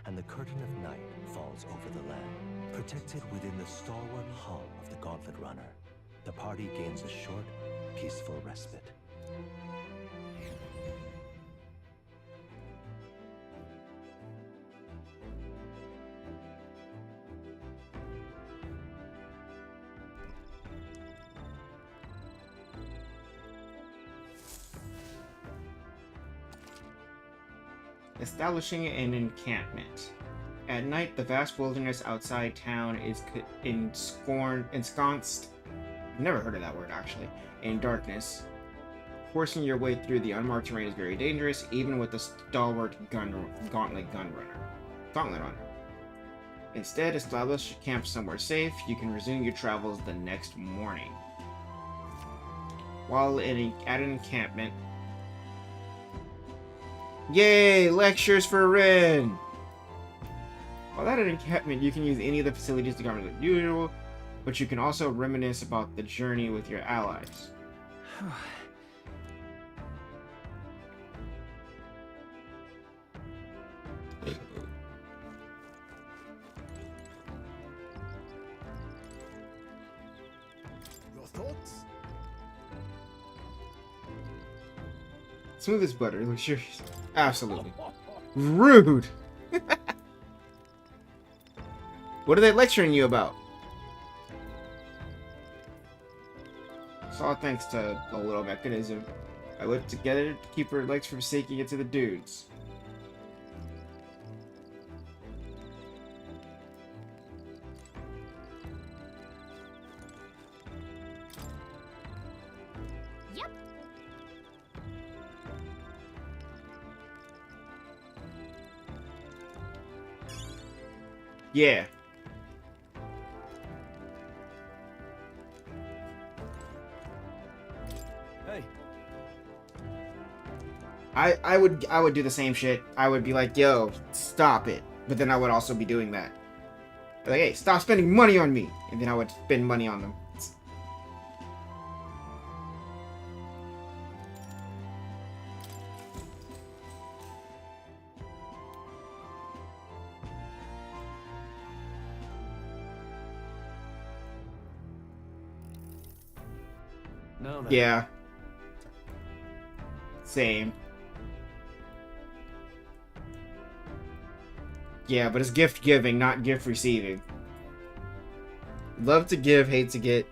and the curtain of night falls over the land. Protected within the stalwart hull of the Gauntlet Runner, the party gains a short, peaceful respite. Establishing an encampment. At night, the vast wilderness outside town is ensconced. I've never heard of that word, actually. In darkness. Forcing your way through the unmarked terrain is very dangerous, even with the stalwart gauntlet runner. Instead, establish a camp somewhere safe. You can resume your travels the next morning. While at an encampment. Yay! Lectures for Rin! While at an encampment, you can use any of the facilities the government as usual, but you can also reminisce about the journey with your allies. Your thoughts? Smooth as butter, luxurious. Absolutely. Rude! What are they lecturing you about? It's all thanks to the little mechanism I put together to keep her legs from sinking into the dunes. Yep. Yeah. Hey. I would do the same shit. I would be like, yo, stop it. But then I would also be doing that. Like, hey, stop spending money on me. And then I would spend money on them. No, then. Yeah. Same. Yeah, but it's gift giving, not gift receiving. Love to give, hate to get.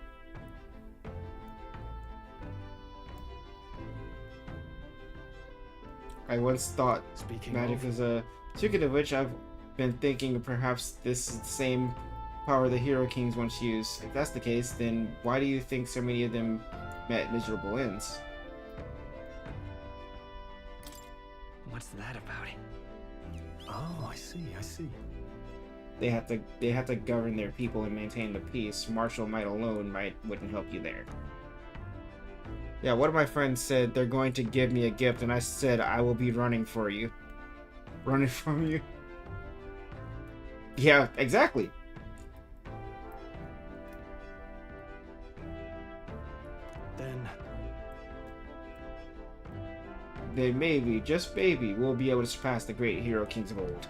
I once thought magic was a secret of which I've been thinking perhaps this is the same power the Hero Kings once used. If that's the case, then why do you think so many of them met miserable ends? What's that about? Oh, I see, I see. They have to govern their people and maintain the peace. Martial might alone wouldn't help you there. Yeah, one of my friends said they're going to give me a gift, and I said I will be running for you. Running from you. Yeah, exactly. Then maybe, just maybe, we'll be able to surpass the great Hero Kings of old.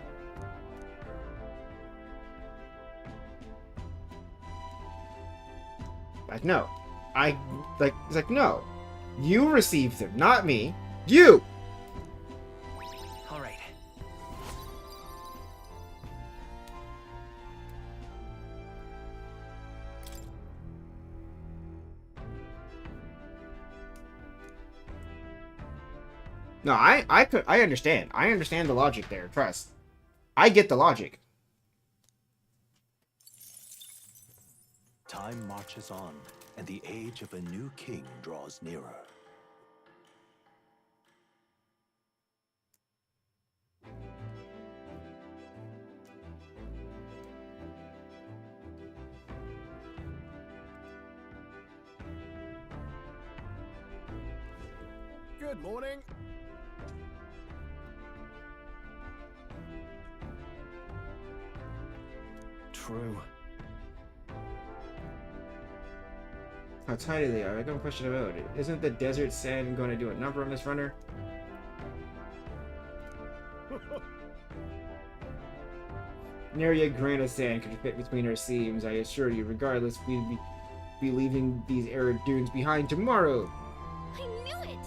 Like, no. It's like, no. You received them, not me. You! All right. No, I understand. I understand the logic there, trust. I get the logic. Time marches on, and the age of a new king draws nearer. Good morning. True. How tiny they are, I don't question about it. Isn't the desert sand going to do a number on this runner? Nary a grain of sand could fit between our seams, I assure you. Regardless, we'd be leaving these arid dunes behind tomorrow. I knew it!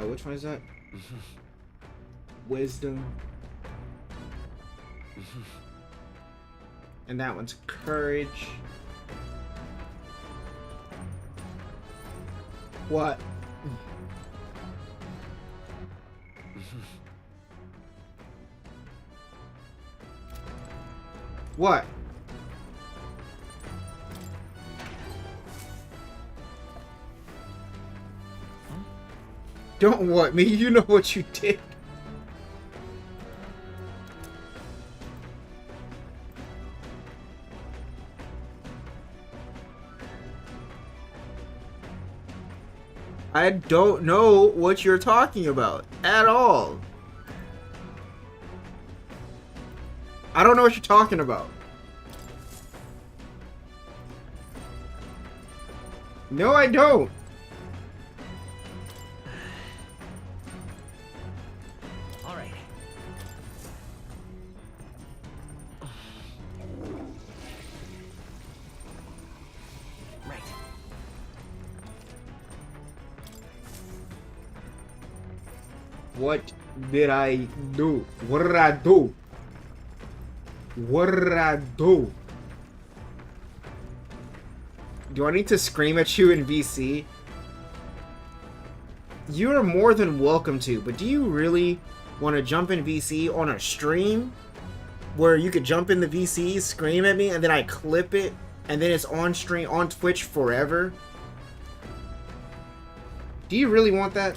Which one is that? Wisdom. And that one's courage. What? What? Don't what me? You know what you did. I don't know what you're talking about at all. I don't know what you're talking about. No, I don't. All right. Right. What did I do? What did I do? What did I do? Do I need to scream at you in VC? You are more than welcome to, but do you really want to jump in VC on a stream where you could jump in the VC, scream at me, and then I clip it, and then it's on stream on Twitch forever? Do you really want that?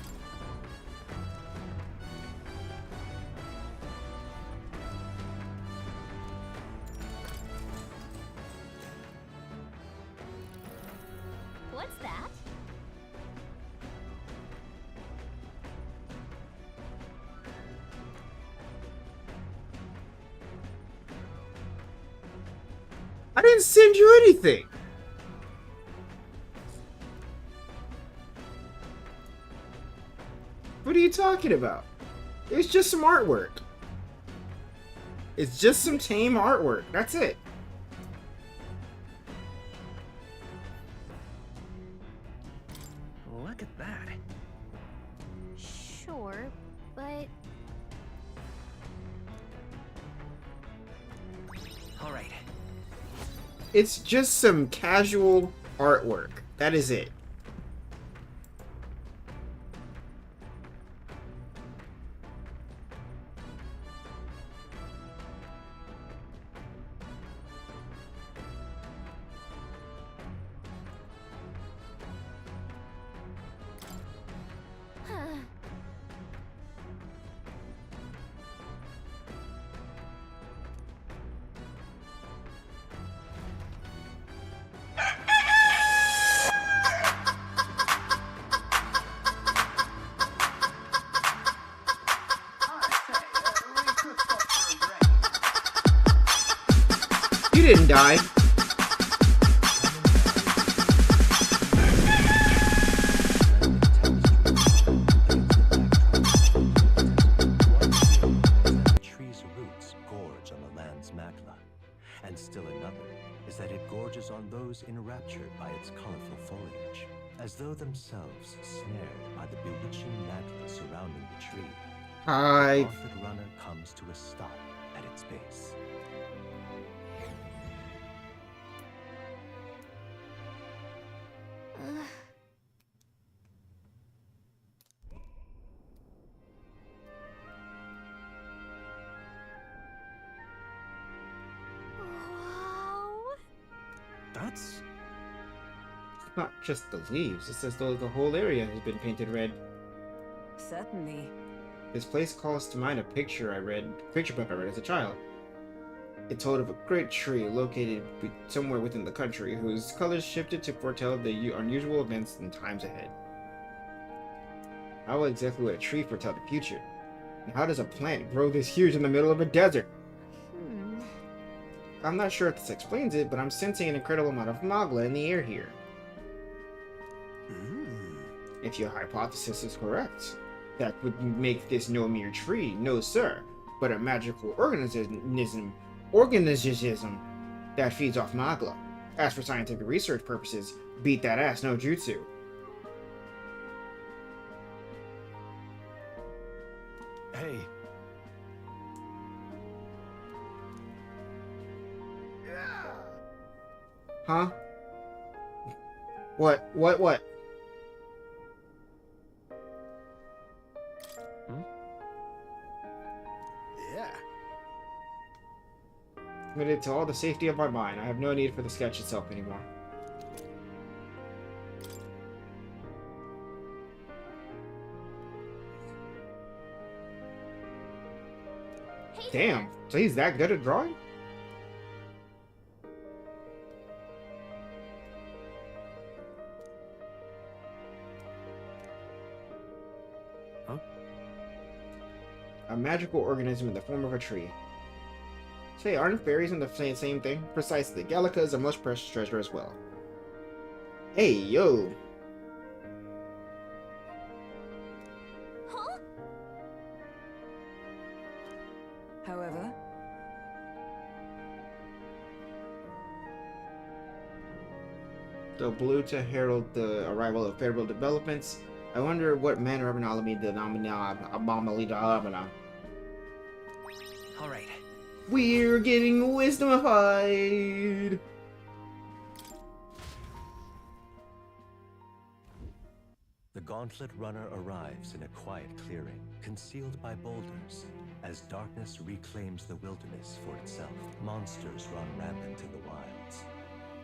What's that? I didn't send you anything. What are you talking about? It's just some artwork. It's just some tame artwork. That's it. Look at that. Sure, but All right. It's just some casual artwork. That is it. You didn't die. The tree's roots gorge on the land's magla, and still another is that it gorges on those enraptured by its colorful foliage, as though themselves snared by the bewitching magla surrounding the tree. Hi. The gauntlet runner comes to a stop at its base. That's... It's not just the leaves. It's as though the whole area has been painted red. Certainly. This place calls to mind a picture book I read as a child. It told of a great tree located somewhere within the country whose colors shifted to foretell the unusual events in times ahead. How exactly would a tree foretell the future? And how does a plant grow this huge in the middle of a desert? I'm not sure if this explains it, but I'm sensing an incredible amount of magla in the air here. If your hypothesis is correct, that would make this no mere tree, no sir, but a magical organism that feeds off magla. As for scientific research purposes, beat that ass, no jutsu. Huh? What? What? Yeah. Committed to all the safety of my mind. I have no need for the sketch itself anymore. Damn, so he's that good at drawing? Huh? A magical organism in the form of a tree. Say, aren't fairies in the same thing? Precisely. Gallica is a most precious treasure as well. Hey, yo! However, the blue to herald the arrival of favorable developments. I wonder what manner of anomaly All right. We're getting wisdomified! The Gauntlet Runner arrives in a quiet clearing, concealed by boulders. As darkness reclaims the wilderness for itself, monsters run rampant in the wilds.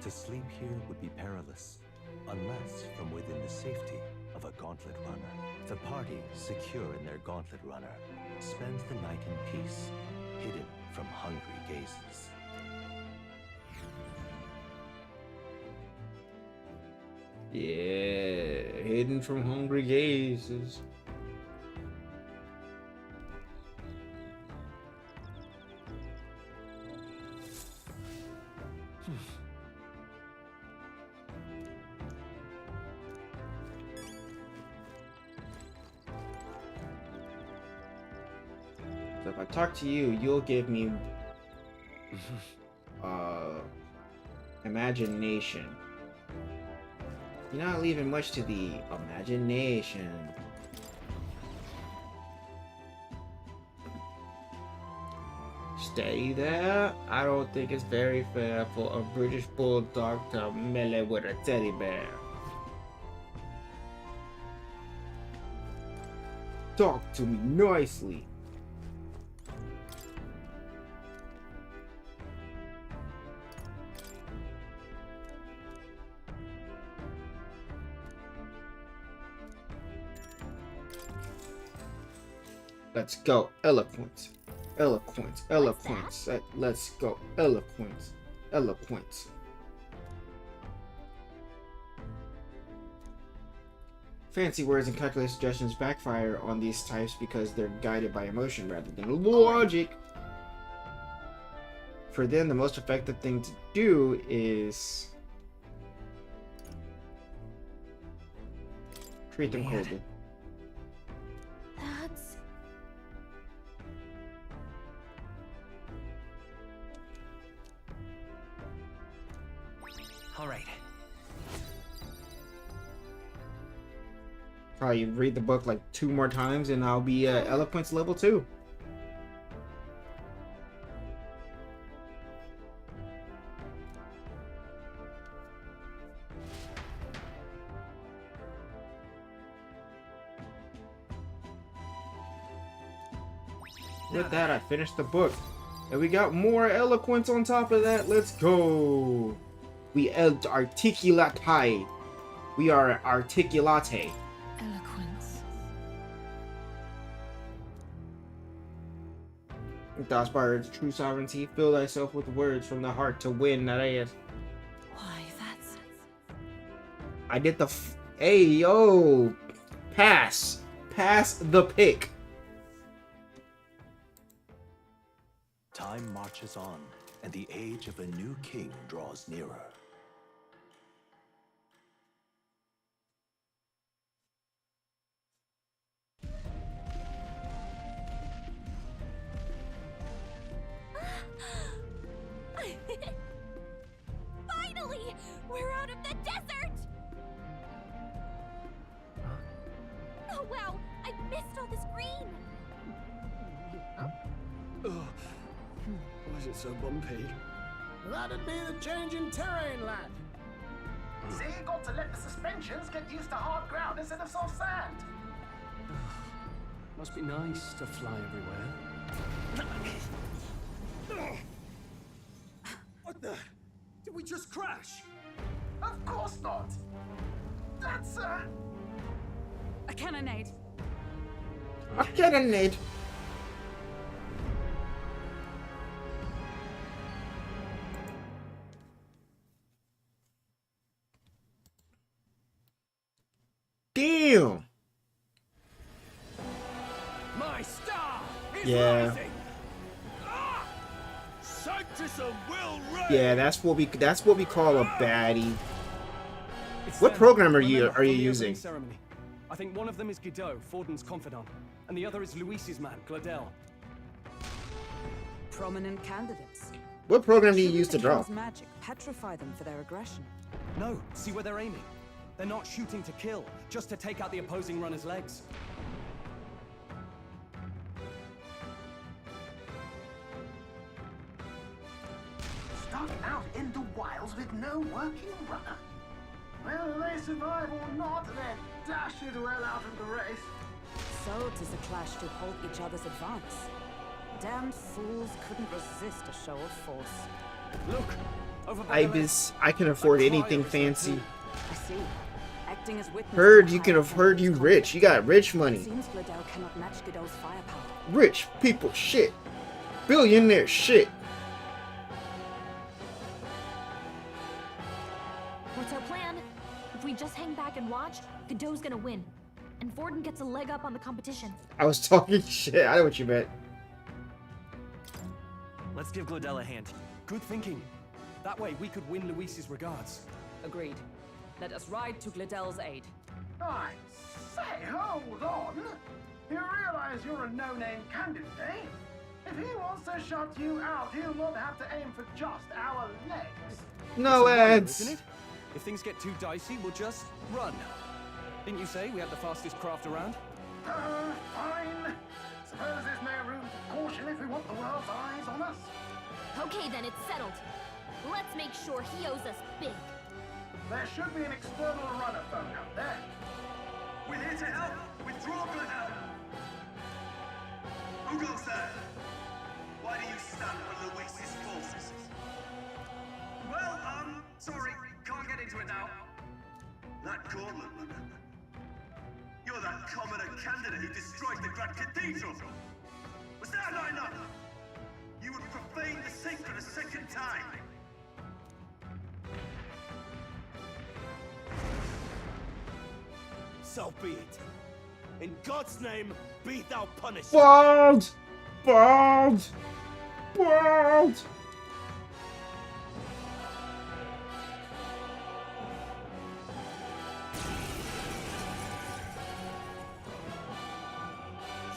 To sleep here would be perilous, unless from within the safety of a Gauntlet Runner. The party, secure in their Gauntlet Runner, spends the night in peace, hidden from hungry gazes. Yeah, hidden from hungry gazes. So if I talk to you, you'll give me imagination. You're not leaving much to the imagination. Stay there. I don't think it's very fair for a British bulldog to melee with a teddy bear. Talk to me nicely. Let's go. Eloquence. Eloquence. Eloquence. Let's go. Eloquence. Eloquence. Fancy words and calculated suggestions backfire on these types because they're guided by emotion rather than logic. For them, the most effective thing to do is treat them coldly. That's... All right. Probably read the book like 2 more times and I'll be eloquence level 2. With that, I finished the book. And we got more eloquence on top of that. Let's go. We articulate. We are articulate. Eloquence. Thou aspires to true sovereignty, fill thyself with words from the heart to win that ass. Why, that's... I did the hey, yo! Pass! Pass the pick! Time marches on, and the age of a new king draws nearer. Finally! We're out of the desert! Oh wow! I missed all this green! Was it so bumpy? That'd be the change in terrain, lad. See, you got to let the suspensions get used to hard ground instead of soft sand. Must be nice to fly everywhere. What the? Did we just crash? Of course not. That's a cannonade. A cannonade. Damn. My star is Yeah. rising. Ah! Sanctism will reign. Yeah, that's what we call a baddie. It's What them. program are Remember you from the using? opening ceremony. I think one of them is Guido, Forden's confidant, and the other is Luis's man, Gladel. Prominent candidates. What program do you Shouldn't use to the draw? king's magic petrify them for their aggression? No, see where they're aiming. They're not shooting to kill, just to take out the opposing runner's legs. stuck out in the wilds with no working runner. Whether they survive or not, they're dashed well out of the race. So 'tis a clash to halt each other's advance. Damned fools couldn't resist a show of force. Look, over by the left. I can afford anything fancy. I see. Acting as witness. Heard you can have heard you rich. You got rich money. Seems Gladel cannot match Godot's firepower. Rich people shit. Billionaire shit. What's our plan? If we just hang back and watch, Godot's gonna win. And Forden gets a leg up on the competition. I was talking shit. I know what you meant. Let's give Gladel a hand. Good thinking. That way we could win Luis's regards. Agreed. Let us ride to Gladel's aid. I say, hold on. You realize you're a no-name candidate, eh? If he wants to shut you out, he'll not have to aim for just our legs. No ads. Isn't it? If things get too dicey, we'll just run. Didn't you say we had the fastest craft around? Fine. Suppose there's no room for caution if we want the world's eyes on us. Okay then, it's settled. Let's make sure he owes us big. There should be an external runner phone out there. We're here to help. Withdraw Gladel. Who goes there? Why do you stand for Luis's forces? Well, sorry, can't get into it now. That gauntlet runner. You're that commoner candidate who destroyed the Grand Cathedral. Was that not enough? You would profane the sacred a second time. So be it. In God's name, be thou punished. Bald! Bald! Bald!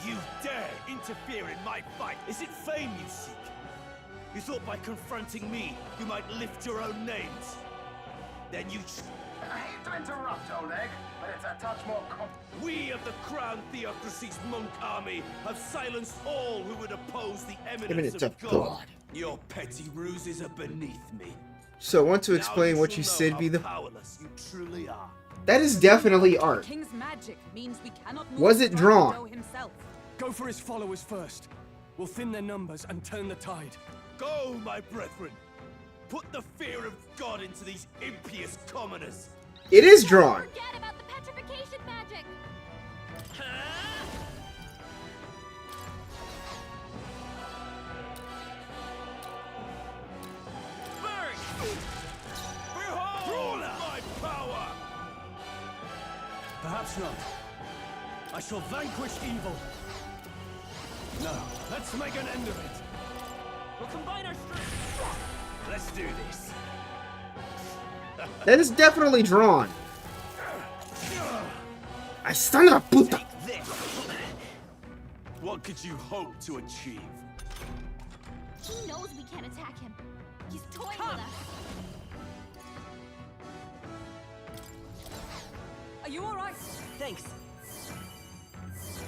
You dare interfere in my fight? Is it fame you seek? You thought by confronting me, you might lift your own names? Then you... I hate to interrupt, Oleg, but it's a touch more We of the Crown Theocracy's monk army have silenced all who would oppose the eminence of God. Your petty ruses are beneath me. So I want to Now explain what you shall said know be how the... powerless you truly are. That is definitely art. King's magic means we cannot move Was it from drawn? Godot himself. Go for his followers first. We'll thin their numbers and turn the tide. Go, my brethren. Put the fear of God into these impious commoners. It is drawn. Forget about the petrification magic. Behold my power! Perhaps not. I shall vanquish evil. No, let's make an end of it. We'll combine our strength. Let's do this. That is definitely drawn. I stand up, puta. What could you hope to achieve? He knows we can't attack him. He's toying with us. Are you alright? Thanks.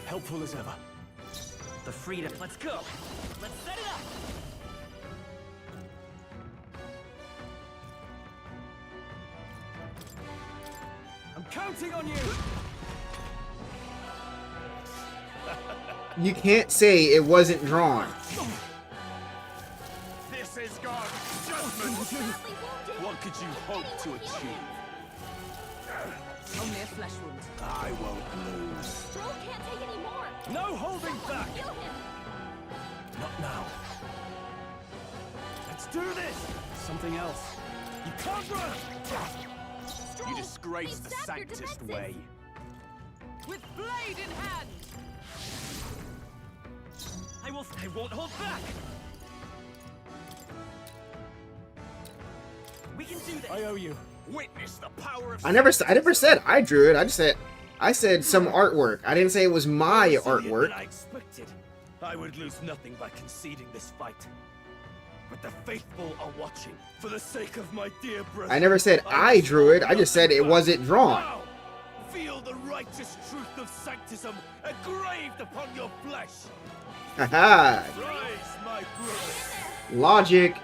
Helpful as ever. The freedom. Let's go. Let's set it up. I'm counting on you. You can't say it wasn't drawn. This is God's judgment. What could you hope to achieve? Only a flesh wound. I won't lose. Stroll can't take any more. No holding back. Kill him. Not now. Let's do this. Something else. You can't run. You disgrace the Sanctist way. With blade in hand. I won't hold back. We can do this. I owe you. Witness the power of. I never said I drew it. I said some artwork. I didn't say it was my artwork. I expected. I would lose nothing by conceding this fight. But the faithful are watching. For the sake of my dear brother. I never said I drew it. I just said it wasn't drawn. Now, feel the righteous truth of sanctism engraved upon your flesh. Haha. Rise, my brother. Logic.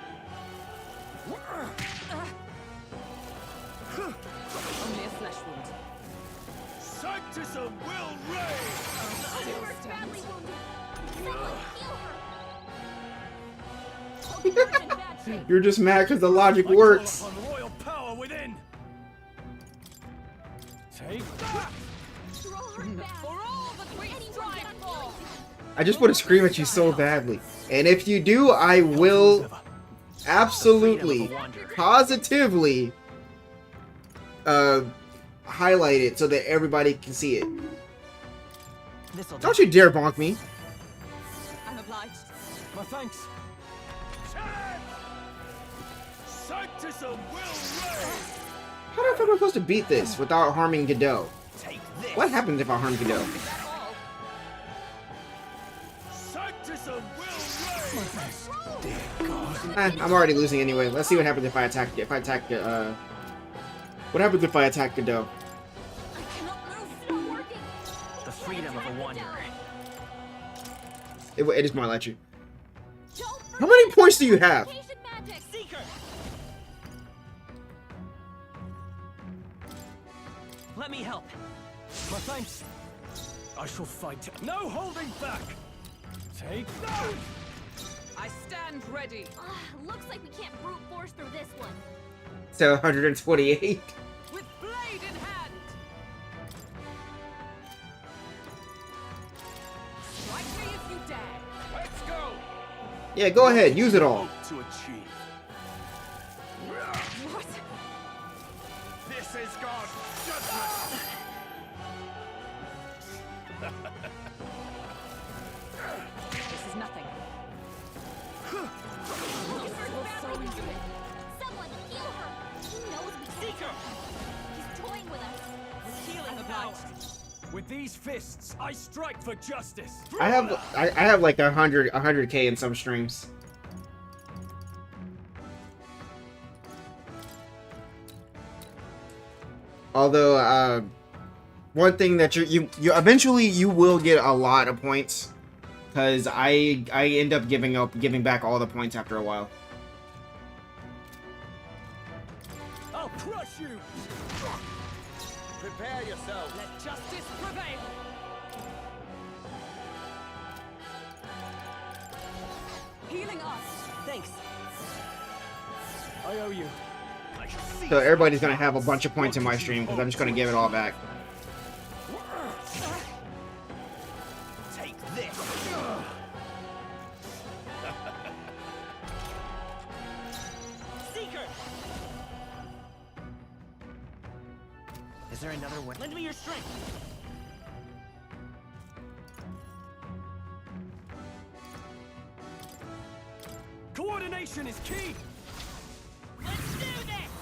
Only a flesh wound. Sanctism will reign. Silver's badly wounded. You're just mad because the logic works. On royal power within. Take that. For all the great strive for. I just want to scream at you so badly. And if you do, I will absolutely, positively highlight it so that everybody can see it. Don't you dare bonk me. I'm obliged. My thanks. Sanctism will reign. How the fuck am I supposed to beat this without harming Godot? What happens if I harm Godot? Sanctism will reign. I'm already losing anyway. Let's see what happens if I attack. What happens if I attack Godot? The freedom of a wanderer. It is more like you. How many points do you have? Let me help. My thanks. I shall fight. No holding back. Take that. I stand ready. Looks like we can't brute force through this one. So 128. With blade in hand. Strike me if you dare. Let's go. Yeah, go ahead. Use it all. To achieve. What? This is God's judgment. This is nothing. Someone heal her. He knows we can't. He's toying with us. Healing about. With these fists, I strike for justice. I have like 100k in some streams. Although, one thing that you eventually you will get a lot of points, because I end up giving back all the points after a while. I'll crush you. Prepare yourself. Let justice prevail. Healing us. Thanks. I owe you. So everybody's gonna have a bunch of points in my stream because I'm just gonna give it all back. Take this. Seeker. Is there another way? Lend me your strength. Coordination is key. Let's do this.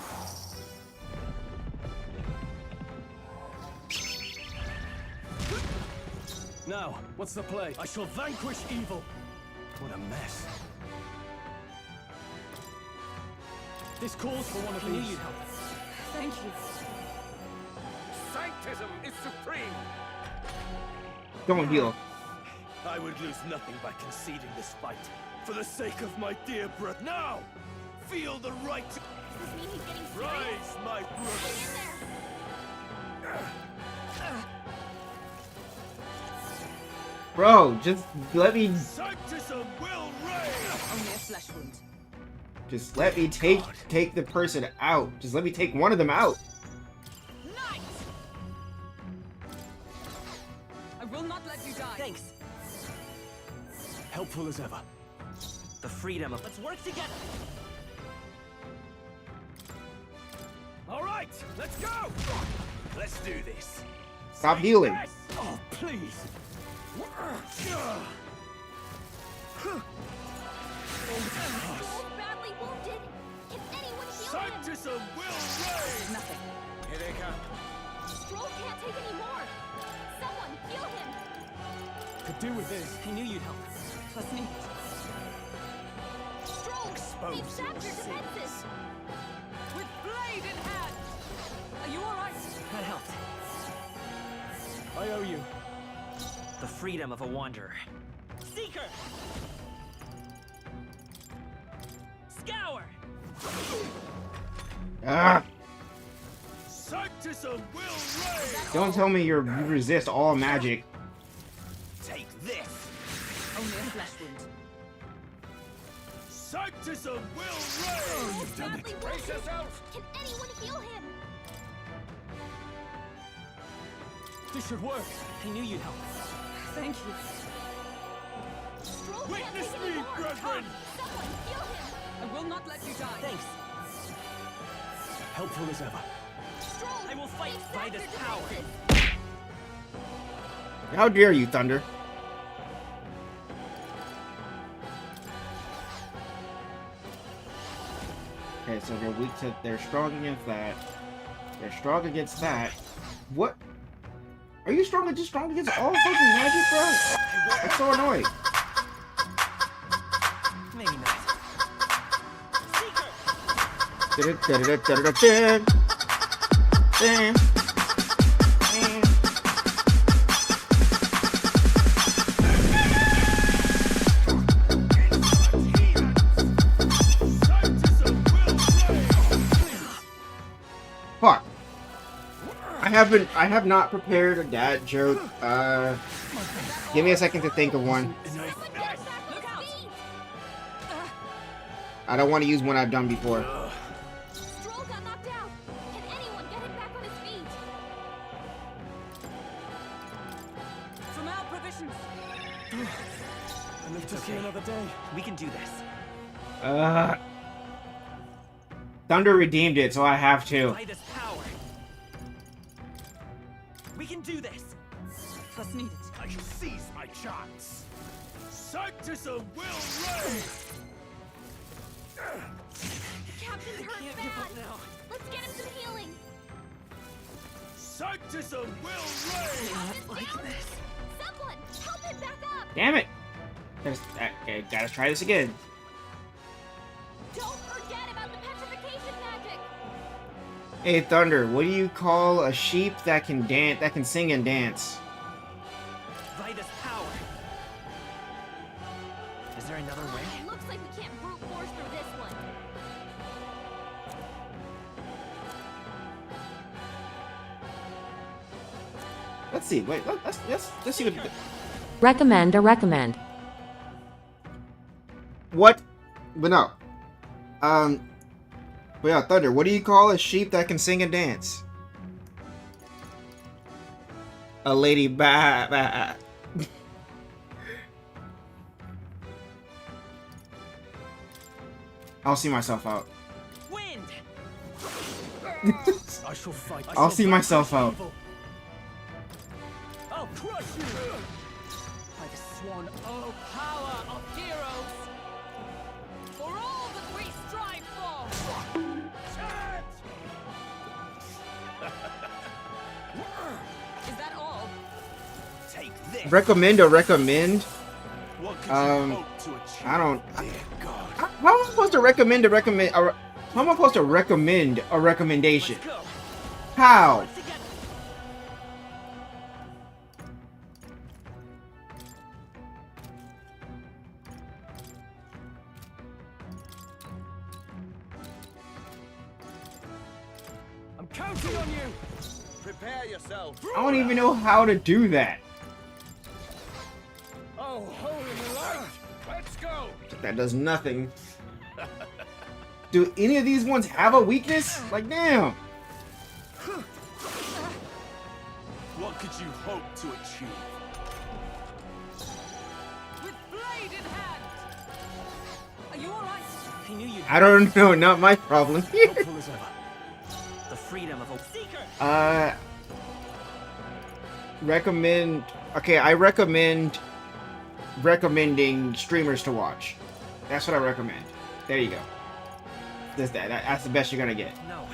Now, what's the play? I shall vanquish evil. What a mess. This calls for one of these. Thank you. Sanctism is supreme. Don't heal. I would lose nothing by conceding this fight. For the sake of my dear brother. Now, feel the right. Does this mean he's getting Rise, my brother. Bro, just let me. Sanctism will reign! Only a flesh wound. Just let me take the person out. Just let me take one of them out. I will not let you die. Thanks. Helpful as ever. The freedom of... Let's work together! Alright, let's go! Let's do this. Stop healing. Yes! Oh, please! Badly wounded. Can anyone heal him? Sanctism will reign! Nothing. Here they come. Stroll can't take any more. Someone heal him. Could do with this. I knew you'd help. Trust me. Stroll, they've sapped your defenses. With blade in hand. Are you all right? That helped. I owe you. The freedom of a wanderer. Seeker! Scour! Ah! Sanctism will reign! Don't tell me you resist all magic. Take this! Only a flesh wound. Sanctism will reign! You've done it. Brace yourself! Can anyone heal him? This should work. I knew you'd help. Thank you. Stroll can't Witness take me, any more. brethren! Someone heal him. I will not let you die. Thanks. Helpful as ever. Stroll, I will fight they've by sapped this your power. defenses. How dare you, Thunder? Okay, so they're weak to. They're strong against that. They're strong against that. What? Are you strong? Just strong against all fucking magic, bro? That's so annoying. Maybe not. Damn. Fuck. I have not prepared a dad joke. Give me a second to think of one. I don't want to use one I've done before. Stroll got knocked out. Can anyone get him back on his feet? From our provisions. I live to see another day. We can do this. Thunder redeemed it, so I have to. By this power. We can do this. Trust needed. I shall seize my chance. Sanctism will reign! Captain's hurt bad. Let's get him some healing. Sanctism will reign! Captain's down. Someone, help him back up. Damn it. Gotta try this again. Don't forget about the petrification magic. Hey Thunder, what do you call a sheep that can dance, that can sing and dance? By this power. Is there another way? It looks like we can't brute force through this one. Let's see. Wait, let's see what. Recommend. What? But no. But yeah, Thunder, what do you call a sheep that can sing and dance? A lady ba ba. I'll see myself out. Wind! I shall fight. I'll see myself out. I'll crush you! By the sworn power of heroes! For all that we strive for! Is that all? Take this! Recommend. What could you hope to achieve? I don't. Dear God. How am I supposed to recommend? How am I supposed to recommend a recommendation? How? I'm counting on you! Prepare yourself! I don't even know how to do that. No hole in the light. Let's go. That does nothing. Do any of these ones have a weakness? Like, damn. What could you hope to achieve? With blade in hand. Are you all right? I knew you'd I don't know, not my problem. helpful as ever. The freedom of a seeker. Recommend. Okay, I recommending streamers to watch. That's what I recommend. There you go. That's the best you're gonna get. No.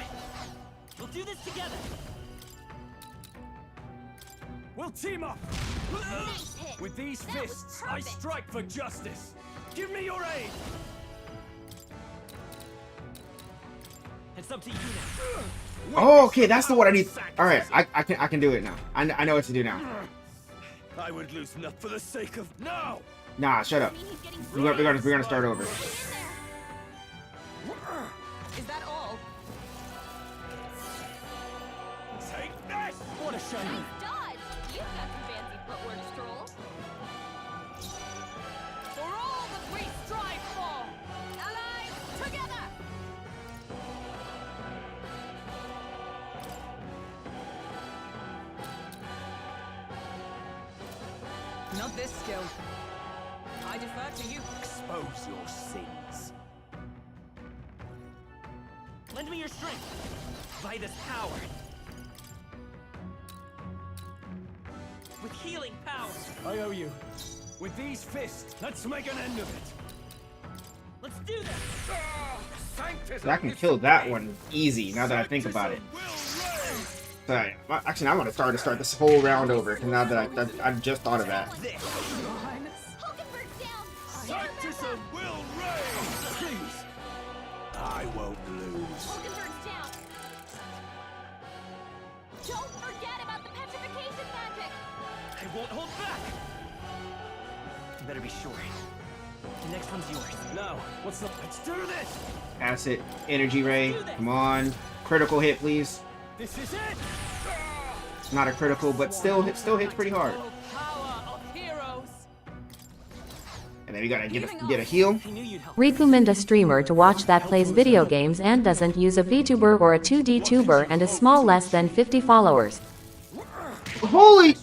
We'll do this together. We'll team up. With these fists, I strike for justice. Give me your aid. It's up to you now. Oh, okay, that's the one I need. All right, I can do it now. I know what to do now. I would lose nothing for the sake of no. Nah, shut up. We're gonna start over. Is that all? Take this. What a shame. Dodge! You've got some fancy footwork, Stroll. For all that we strive for, allies together! Not this skill. I defer to you. Expose your sins. Lend me your strength. By this power. With healing power. I owe you. With these fists, let's make an end of it. Let's do this. I can kill that one easy now that I think about it. So, actually, I'm gonna start this whole round over. Now that I just thought of that. Sanctism will reign. Please. I won't lose. Hulkenberg's down. Don't forget about the petrification magic. I won't hold back. You better be sure. The next one's yours. Now, let's do this. Acid, energy ray. Come on, critical hit, please. This is it. Not a critical, but still hits pretty hard. Power of heroes. And then we gotta get a heal. Recommend a streamer to watch that plays video games and doesn't use a VTuber or a 2D tuber and a small less than 50 followers. Holy!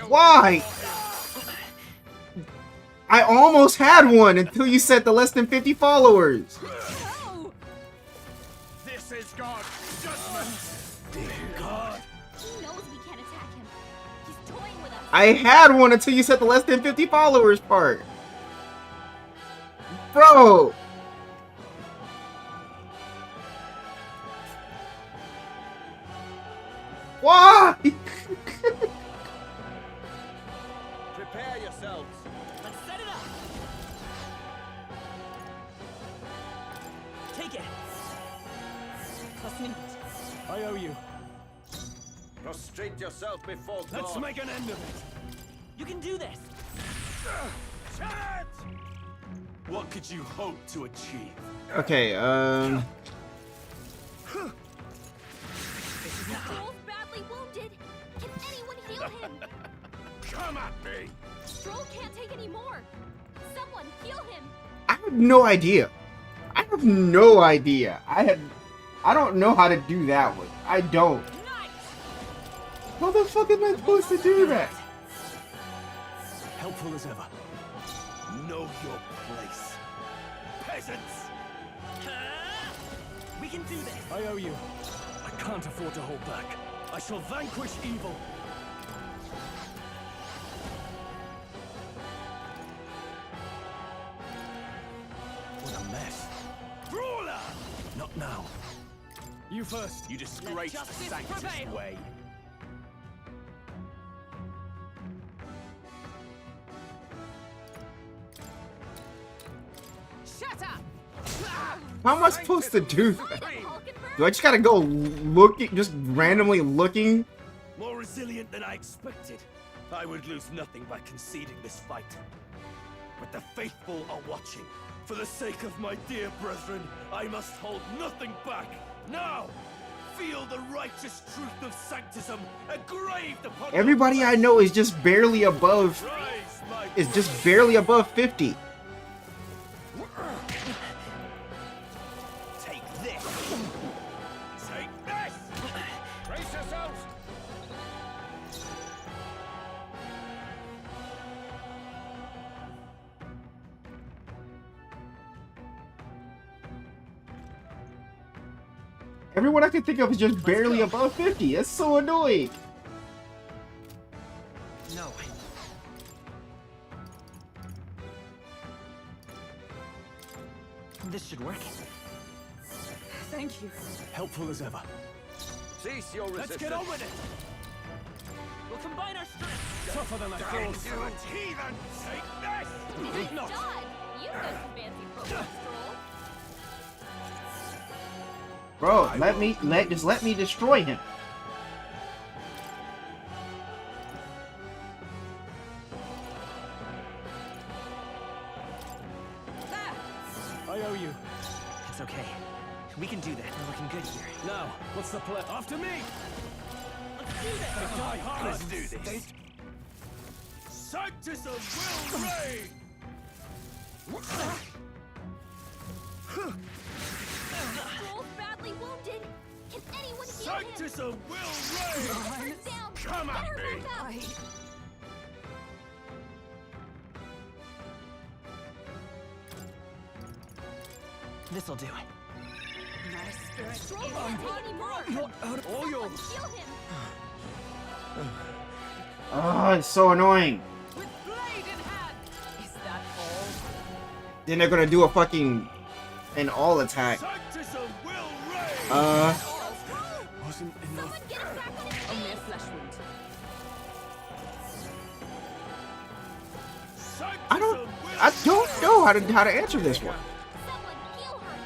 Why? I almost had one until you said the less than 50 followers. This is God's judgment. Dear God. He knows we can't attack him. He's toying with us. I had one until you said the less than 50 followers part. Bro! Why? Prepare yourselves. Let's set it up. Take it. Plus minute. I owe you. Prostrate yourself before God. Let's make an end of it. You can do this. Chance! What could you hope to achieve? Okay, Stroll's badly wounded. Can anyone heal him? Come at me. Stroll can't take any more. Someone heal him. I have no idea. I have no idea. I don't know how to do that one. I don't. How the fuck am I supposed to do that? Helpful as ever. Know your place. Peasants! We can do this. I owe you. I can't afford to hold back. I shall vanquish evil. What a mess. Brawler! Not now. You first. You disgrace the justice sanctist prevail. way. Shut up. How am I supposed to do that? Do I just gotta go looking, just randomly looking? More resilient than I expected. I would lose nothing by conceding this fight. But the faithful are watching. For the sake of my dear brethren, I must hold nothing back. Now! Feel the righteous truth of sanctism engraved upon Everybody I know is just barely above 50. Take this! Take this! Brace yourselves! Everyone I can think of is just barely above 50. That's so annoying. No. This should work. Thank you. Helpful as ever. Cease your resistance. Let's get on with it. We'll combine our strength. Tougher than I thought. Heathen! Take this! Nice dodge. You got some fancy footwork, Stroll. Bro, just let me destroy him. I owe you. It's okay. We can do that. We're looking good here. Now, what's the plan? After me! Let's do this. Die hard! Let's do this. Sanctism will reign! Stroll's badly wounded. Can anyone heal him? Sanctism will reign! Get her down. Come Get at her me! back up. This'll do it. Nice spirit. Stroll can't take any more. All yours. Heal him. Oh, it's so annoying. With blade in hand. Is that all? Then they're gonna do a fucking an all attack. Sanctism will reign! Wasn't enough. Get him back on his feet. Only a flesh wound. I don't know how to answer this one. Someone heal her.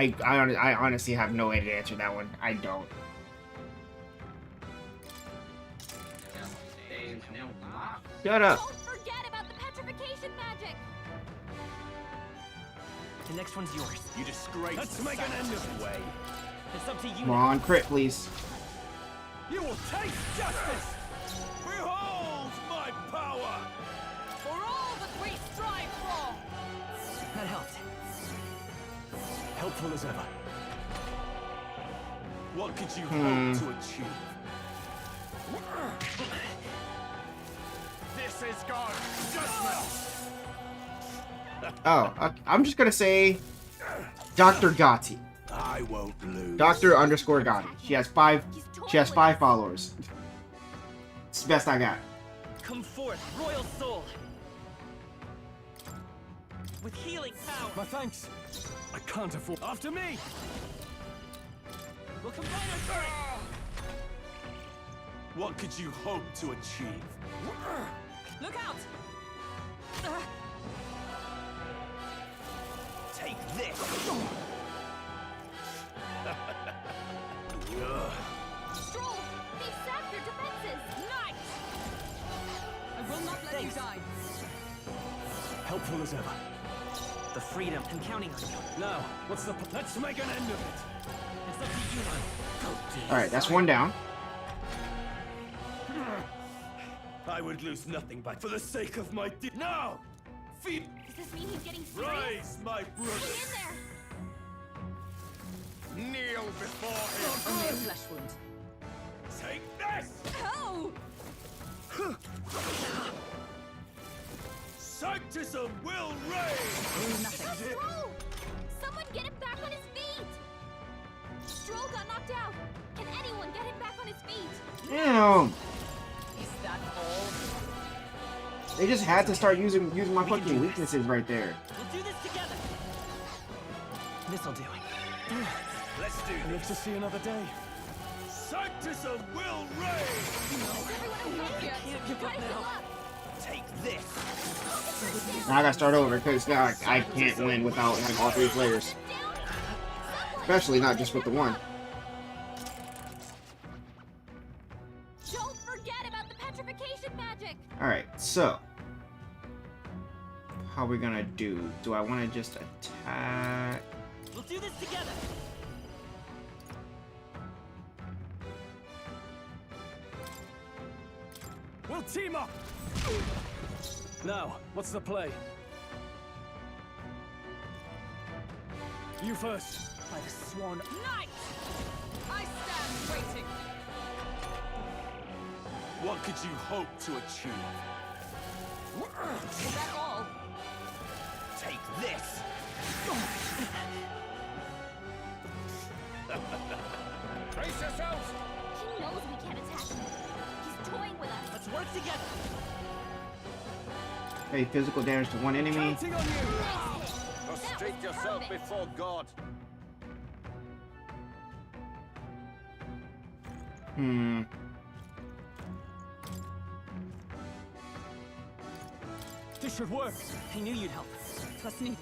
I honestly have no way to answer that one. I don't. Shut up. Don't forget about the petrification magic. The next one's yours. You disgrace Let's make an end of way. It's up to you. Come on, crit, please. You will taste justice! Behold my power! For all that we strive for. That helped. Helpful as ever. What could you hope to achieve? This is God's judgment! Oh, I'm just gonna say Dr. Gotti. I won't lose. Dr._Gotti. She has five followers. It's the best I got. Come forth, royal soul. With healing power. My thanks. I can't afford. After me! We'll combine our strength. What could you hope to achieve? Look out. Take this! Stroll, they've sapped your defenses. Nice. I will not let you die. Helpful as ever. The freedom. I'm counting on you. Now, what's the... Let's make an end of it. It's up to you, man. Alright, that's one down. I would lose nothing but for the sake of my now! Feed! Does this mean he's getting serious? Rise, my brother! Hang in there. Kneel before him! Only a flesh wound. Take this! Oh! Sanctism will reign! Stroll! Someone get him back on his feet! Stroll got knocked out. Can anyone get him back on his feet? Damn. Is that all? They just had to start using my fucking weaknesses right there. We'll do this together. This'll do it. Let's do Live to see another day. Sanctism will reign! Can't give up now. Take this! Now I gotta start over because now I can't win without having all three players. Especially not just with the one. Don't forget about the petrification magic. All right, so how are we gonna do? Do I want to just attack? We'll do this together. We'll team up! Now, what's the play? You first. By the sworn knight, I stand waiting. What could you hope to achieve? Is that all? Take this! Brace yourselves! He knows we can't attack him. He's toying with us. Let's work together. Okay, physical damage to one enemy. Counting on you. Prostrate yourself before God. This should work. I knew you'd help. Trust needed.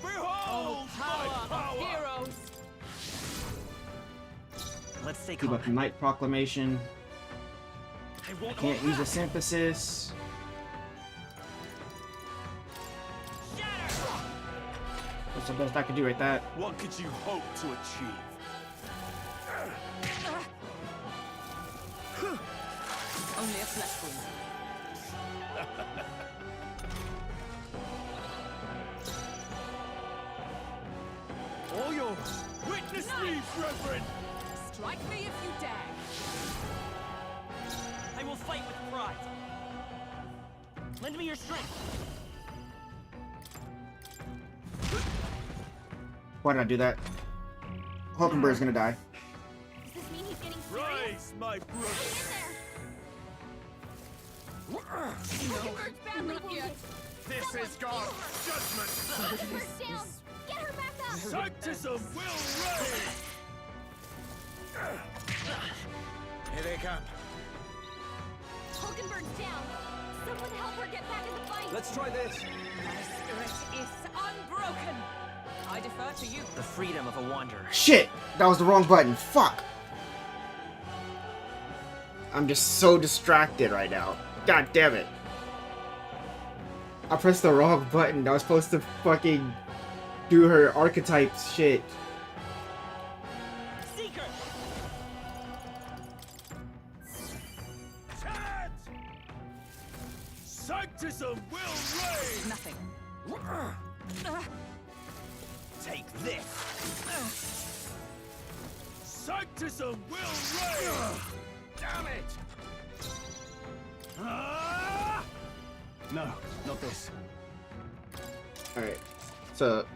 Behold Power of heroes. Let's stay Keep calm. up the Night Proclamation. I won't Can't use a synthesis. That's the best I could do right that. What could you hope to achieve? Only a flesh wound. All yours. Witness me, brethren. Strike me if you dare. I will fight with pride. Lend me your strength. Why did I do that? Hulkenberg's gonna die. Does this mean he's getting Rise, my brother. Hulkenberg's badly wounded. This is God's judgment. Hulkenberg's down. Get her back up. Sanctism will reign. Here they come. Hulkenberg's down. Someone help her get back in the fight. Let's try this. My spirit is unbroken. I defer to you. The freedom of a wanderer. Shit! That was the wrong button. Fuck! I'm just so distracted right now. God damn it. I pressed the wrong button. I was supposed to fucking do her archetype shit. Seeker. Chant! Sanctism will reign. Nothing. Take this. Sanctism will reign. Damn it! No, not this. Alright. So,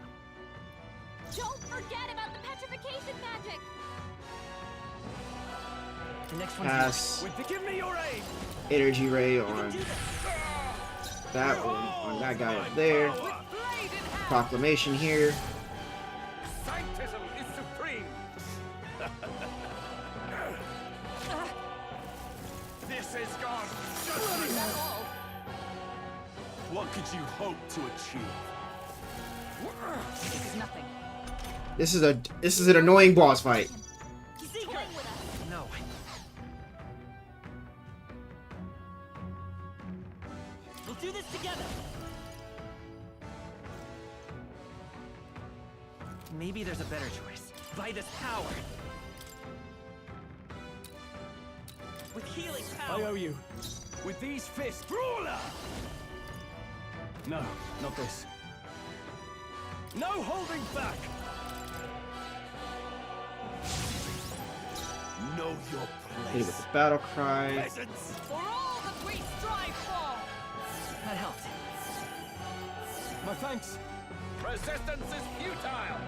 Don't forget about the petrification magic. The next one's pass Give me your aid. energy ray on that one, on that guy up there. Proclamation here. Sanctism is supreme. This is God's judgment. What could you hope to achieve? This is nothing. This is an annoying boss fight. Seeker. No. We'll do this together. Maybe there's a better choice. By this power. With healing power. I owe you. With these fists. Brawler! No, not this. No holding back! Know your Hit place. it with the battle cry. Peasants. For all that we strive for. That helped. My thanks. Resistance is futile.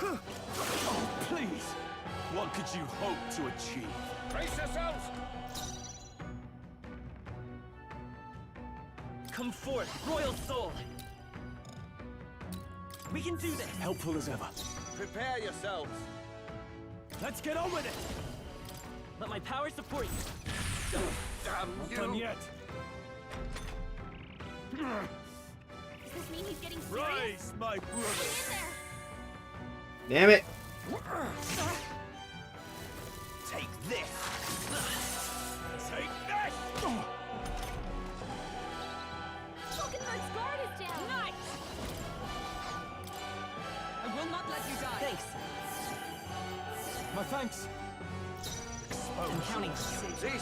Oh, please. What could you hope to achieve? Brace yourselves. Come forth, royal soul. We can do this. Helpful as ever. Prepare yourselves. Let's get on with it. Let my power support you. Damn Not you. done yet. Does this mean he's getting serious? Rise, my brother. Get in there. Damn it. Take this. Take this. Falkenberg's guard is down. Nice. I will not let you die. Thanks. My thanks. I'm counting on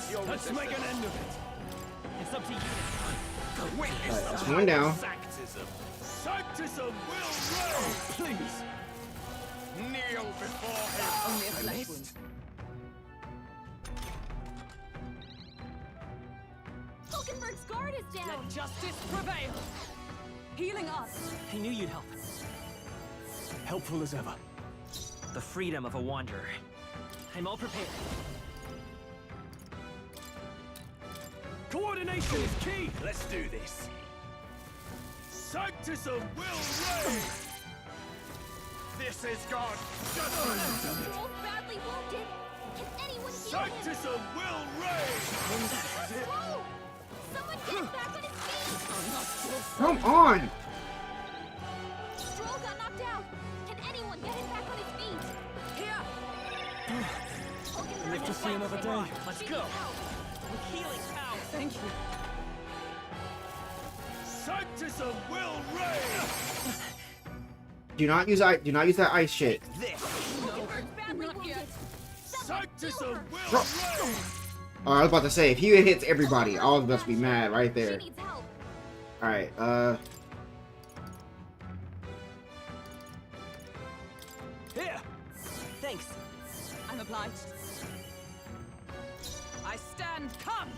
you. Let's make an end of it. It's up to you. Witness Alright, that's the one down. Sanctism. Sanctism will reign. Please. Kneel before him. Only a flesh wound. Falkenberg's guard is down. Let justice prevail. Healing us. I knew you'd help. Helpful as ever. The freedom of a wanderer. I'm all prepared. Coordination is key. Let's do this. Sanctism will reign. This is God's judgment. Troll's badly wounded. Can anyone heal him? Sanctism will reign. Troll! Someone get him back on his feet. Come on. Stroll got knocked out. Can anyone get him back on his feet? Here. Live to see another day. Let's go. With healing power. Thank you. Sanctism will reign. Do not use that ice shit. This. Falkenberg's badly wounded. Sanctism will Bro. reign. Oh, I was about to say, if he hits everybody, all of us be mad right She there. needs help. Alright, Here. Thanks. I'm obliged. I stand. Come.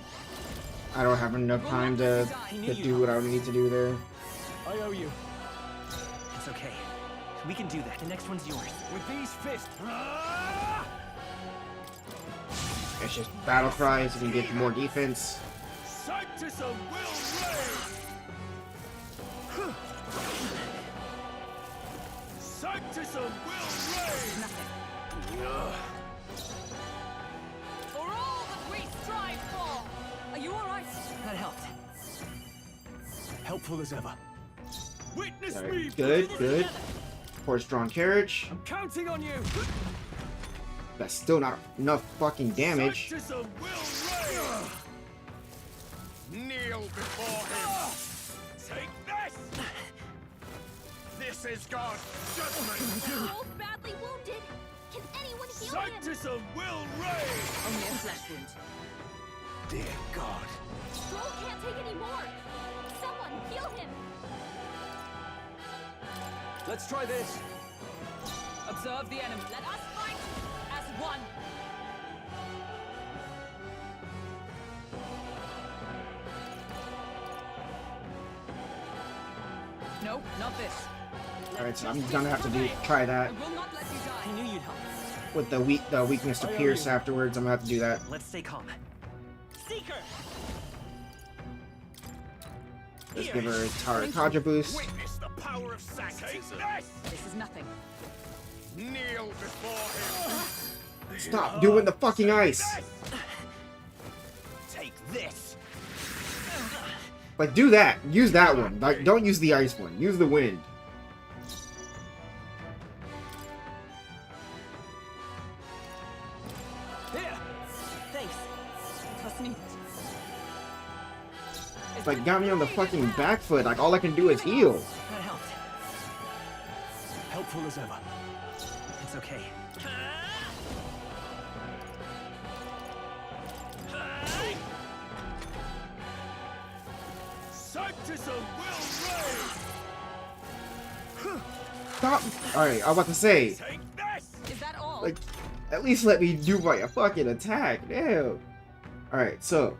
I don't have enough time to do what I need to do there. I owe you. It's okay. We can do that. The next one's yours. With these fists. It's just battle cries, you can get more defense. Sanctism will reign. Sanctism will reign. For all that we strive for. Are you all right? That helped. Helpful as ever. Witness Alright, me. good, good. Horse-drawn carriage. I'm counting on you. That's still not enough fucking damage. Sanctism will reign. Kneel before him. Take this. This is God's judgment. Troll's badly wounded. Can anyone heal him? Sanctism will reign. Only a flesh wound. Dear God. Troll can't take any more. Someone heal him. Let's try this. Observe the enemy. Let us fight as one. No, not this. Alright, so I'm gonna have to try that. I will not let you die. I knew you'd help. With the weakness to pierce afterwards, I'm gonna have to do that. Let's stay calm. Seeker! Let's give her a Tarakaja boost. Witness the power of Sanctism. This is nothing. Kneel before him. Stop doing the fucking ice! Take this. Like, do that. Use that one. Like, don't use the ice one. Use the wind. Here. Thanks. Trust me. It's like, got me on the fucking back foot. Like, all I can do is heal. That helped. Helpful as ever. It's okay. Sanctism will reign. Stop. Alright, I was about to say. Take this. Is that all? Like, at least let me do my fucking attack. Damn. Alright, so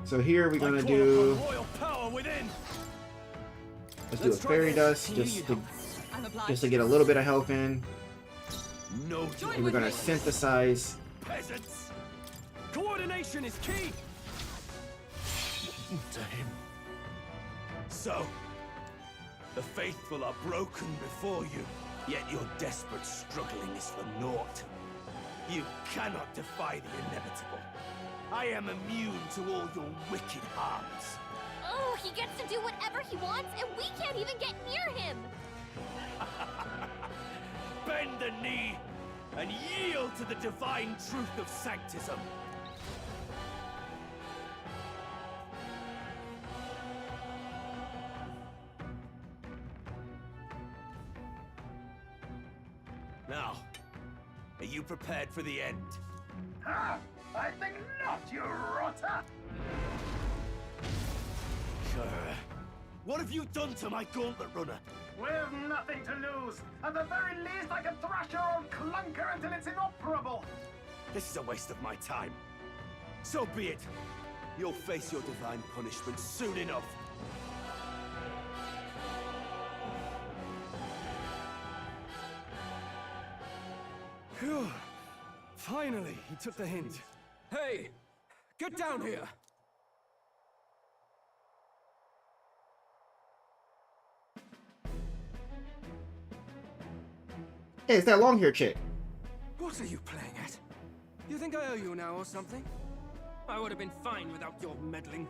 here we're gonna do. Royal power within. Let's do a fairy dust just to get a little bit of health in. No. And we're gonna synthesize. Peasants. Coordination is key. To him. So, the faithful are broken before you, yet your desperate struggling is for naught. You cannot defy the inevitable. I am immune to all your wicked harms. Oh, he gets to do whatever he wants, and we can't even get near him. Bend the and yield to the divine truth of sanctism. Now, are you prepared for the end? Ah, I think not, you rotter! What have you done to my gauntlet runner? We've nothing to lose. At the very least, I can thrash your old clunker until it's inoperable. This is a waste of my time. So be it. You'll face your divine punishment soon enough. Phew. Finally, he took the hint. Hey, get down here! Hey, it's that long hair chick. What are you playing at? You think I owe you now or something? I would have been fine without your meddling.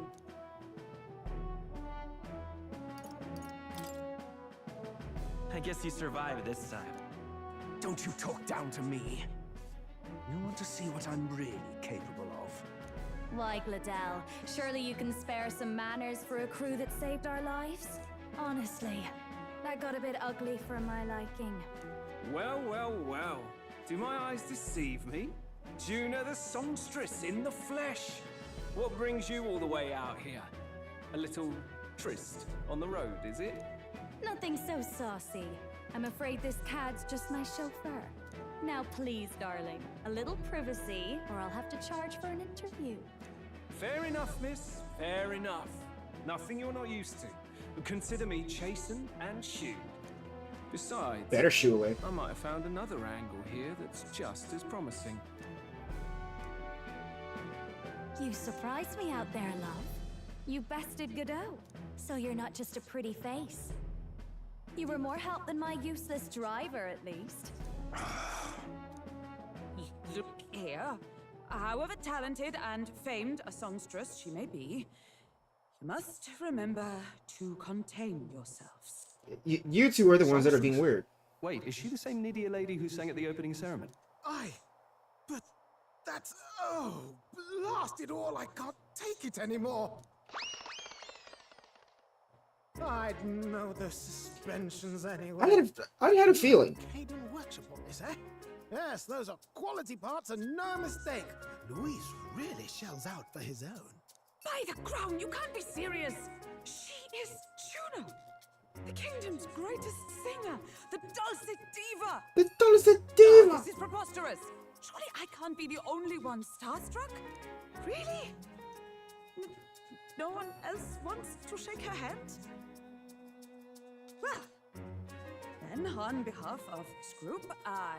I guess you survived this time. Don't you talk down to me. You want to see what I'm really capable of? Why, Gladell, surely you can spare some manners for a crew that saved our lives? Honestly, that got a bit ugly for my liking. Well, well, well. Do my eyes deceive me? Juna the songstress in the flesh. What brings you all the way out here? A little tryst on the road, is it? Nothing so saucy. I'm afraid this cad's just my chauffeur. Now please, darling, a little privacy, or I'll have to charge for an interview. Fair enough, miss. Fair enough. Nothing you're not used to. But consider me chastened and shooed. Besides, Better shoo away. I might have found another angle here that's just as promising. You surprised me out there, love. You bested Godot. So you're not just a pretty face. You were more help than my useless driver, at least. Look here. However talented and famed a songstress she may be, you must remember to contain yourselves. You two are the ones that are being weird. Wait, is she the same Nydia lady who sang at the opening ceremony? But that's... Oh, blast it all, I can't take it anymore. I'd know the suspensions anyway. I had a feeling. Hayden workshop on this, eh? Yes, those are quality parts and no mistake. Luis really shells out for his own. By the crown, you can't be serious! She is Juno! The kingdom's greatest singer! The dulcet diva! The dulcet diva! Oh, this is preposterous! Surely I can't be the only one starstruck? Really? No one else wants to shake her hand? Well, then on behalf of Scroop, I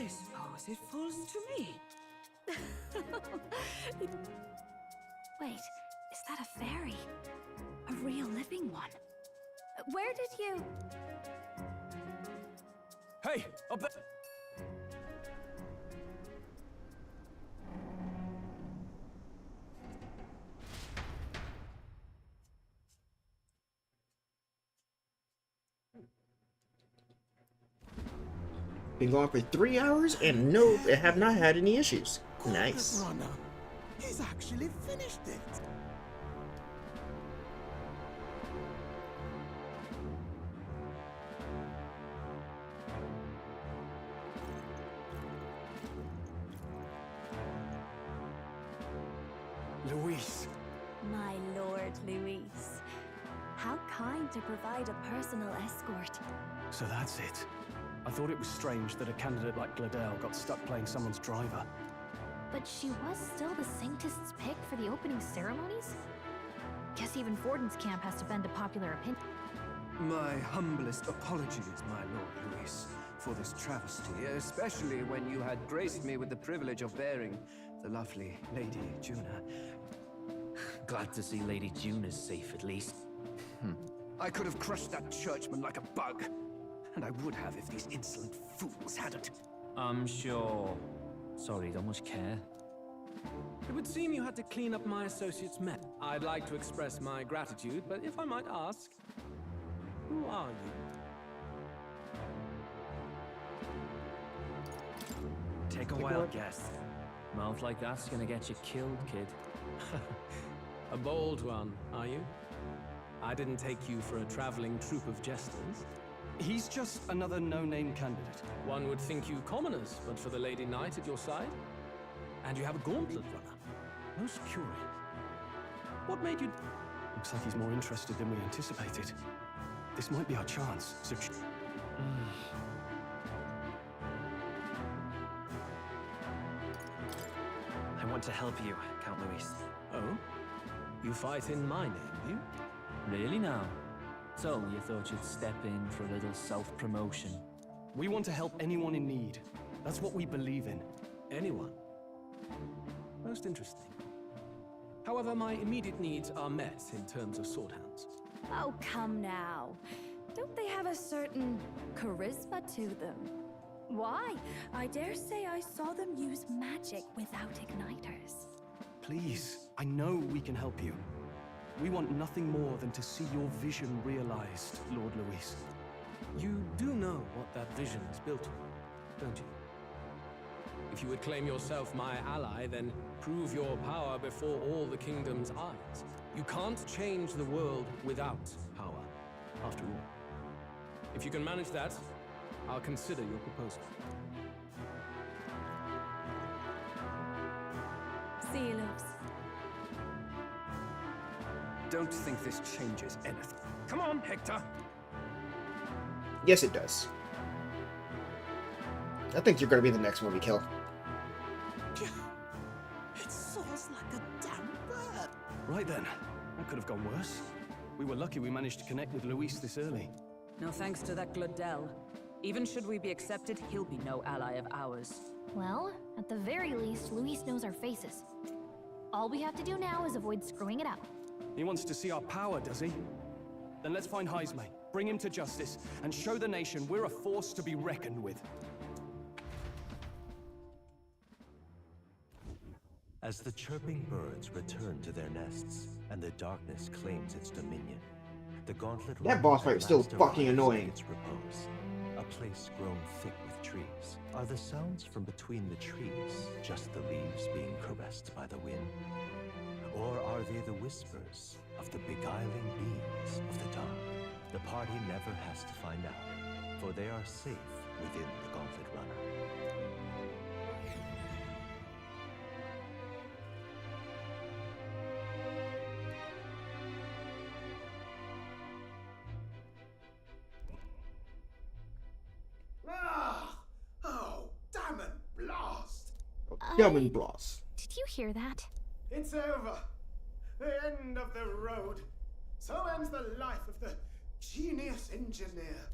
suppose it falls to me. Wait, is that a fairy? A real living one? Where did you... Hey, up there! Been going for 3 hours and no, have not had any issues. Nice. Runner. He's actually finished it. Luis. My lord, Luis. How kind to provide a personal escort. So that's it. I thought it was strange that a candidate like Gladell got stuck playing someone's driver. But she was still the Sanctist's pick for the opening ceremonies? Guess even Forden's camp has to bend to popular opinion. My humblest apologies, my Lord Luis, for this travesty, especially when you had graced me with the privilege of bearing the lovely Lady Juna. Glad to see Lady Juna's safe at least. I could have crushed that churchman like a bug. And I would have if these insolent fools hadn't. I'm sure. Sorry, don't much care. It would seem you had to clean up my associate's mess. I'd like to express my gratitude, but if I might ask, who are you? Take a wild guess. Mouth like that's gonna get you killed, kid. A bold one, are you? I didn't take you for a traveling troupe of jesters. He's just another no-name candidate. One would think you commoners, but for the Lady Knight at your side. And you have a gauntlet runner. Most curious. What made you... Looks like he's more interested than we anticipated. This might be our chance, so... I want to help you, Count Luis. Oh? You fight in my name, do you? Really now? So, you thought you'd step in for a little self-promotion? We want to help anyone in need. That's what we believe in. Anyone? Most interesting. However, my immediate needs are met in terms of sword hands. Oh, come now. Don't they have a certain charisma to them? Why? I dare say I saw them use magic without igniters. Please, I know we can help you. We want nothing more than to see your vision realized, Lord Luis. You do know what that vision is built on, don't you? If you would claim yourself my ally, then prove your power before all the kingdom's eyes. You can't change the world without power, after all. If you can manage that, I'll consider your proposal. See you, loves. Don't think this changes anything. Come on, Hector! Yes, it does. I think you're gonna be the next one we kill. It soars like a damn bird. Right then. That could have gone worse. We were lucky we managed to connect with Luis this early. No thanks to that Glodell. Even should we be accepted, he'll be no ally of ours. Well, at the very least, Luis knows our faces. All we have to do now is avoid screwing it up. He wants to see our power, does he? Then let's find Heisme, bring him to justice, and show the nation we're a force to be reckoned with. As the chirping birds return to their nests and the darkness claims its dominion, the gauntlet That boss fight was still fucking annoying. its repose. A place grown thick with trees. Are the sounds from between the trees just the leaves being caressed by the wind? Or are they the whispers of the beguiling beings of the dark? The party never has to find out, for they are safe within the Gauntlet Runner. Ah! Oh, damn it, blast! Diamond Blast. Did you hear that? It's over. The end of the road. So ends the life of the genius engineer.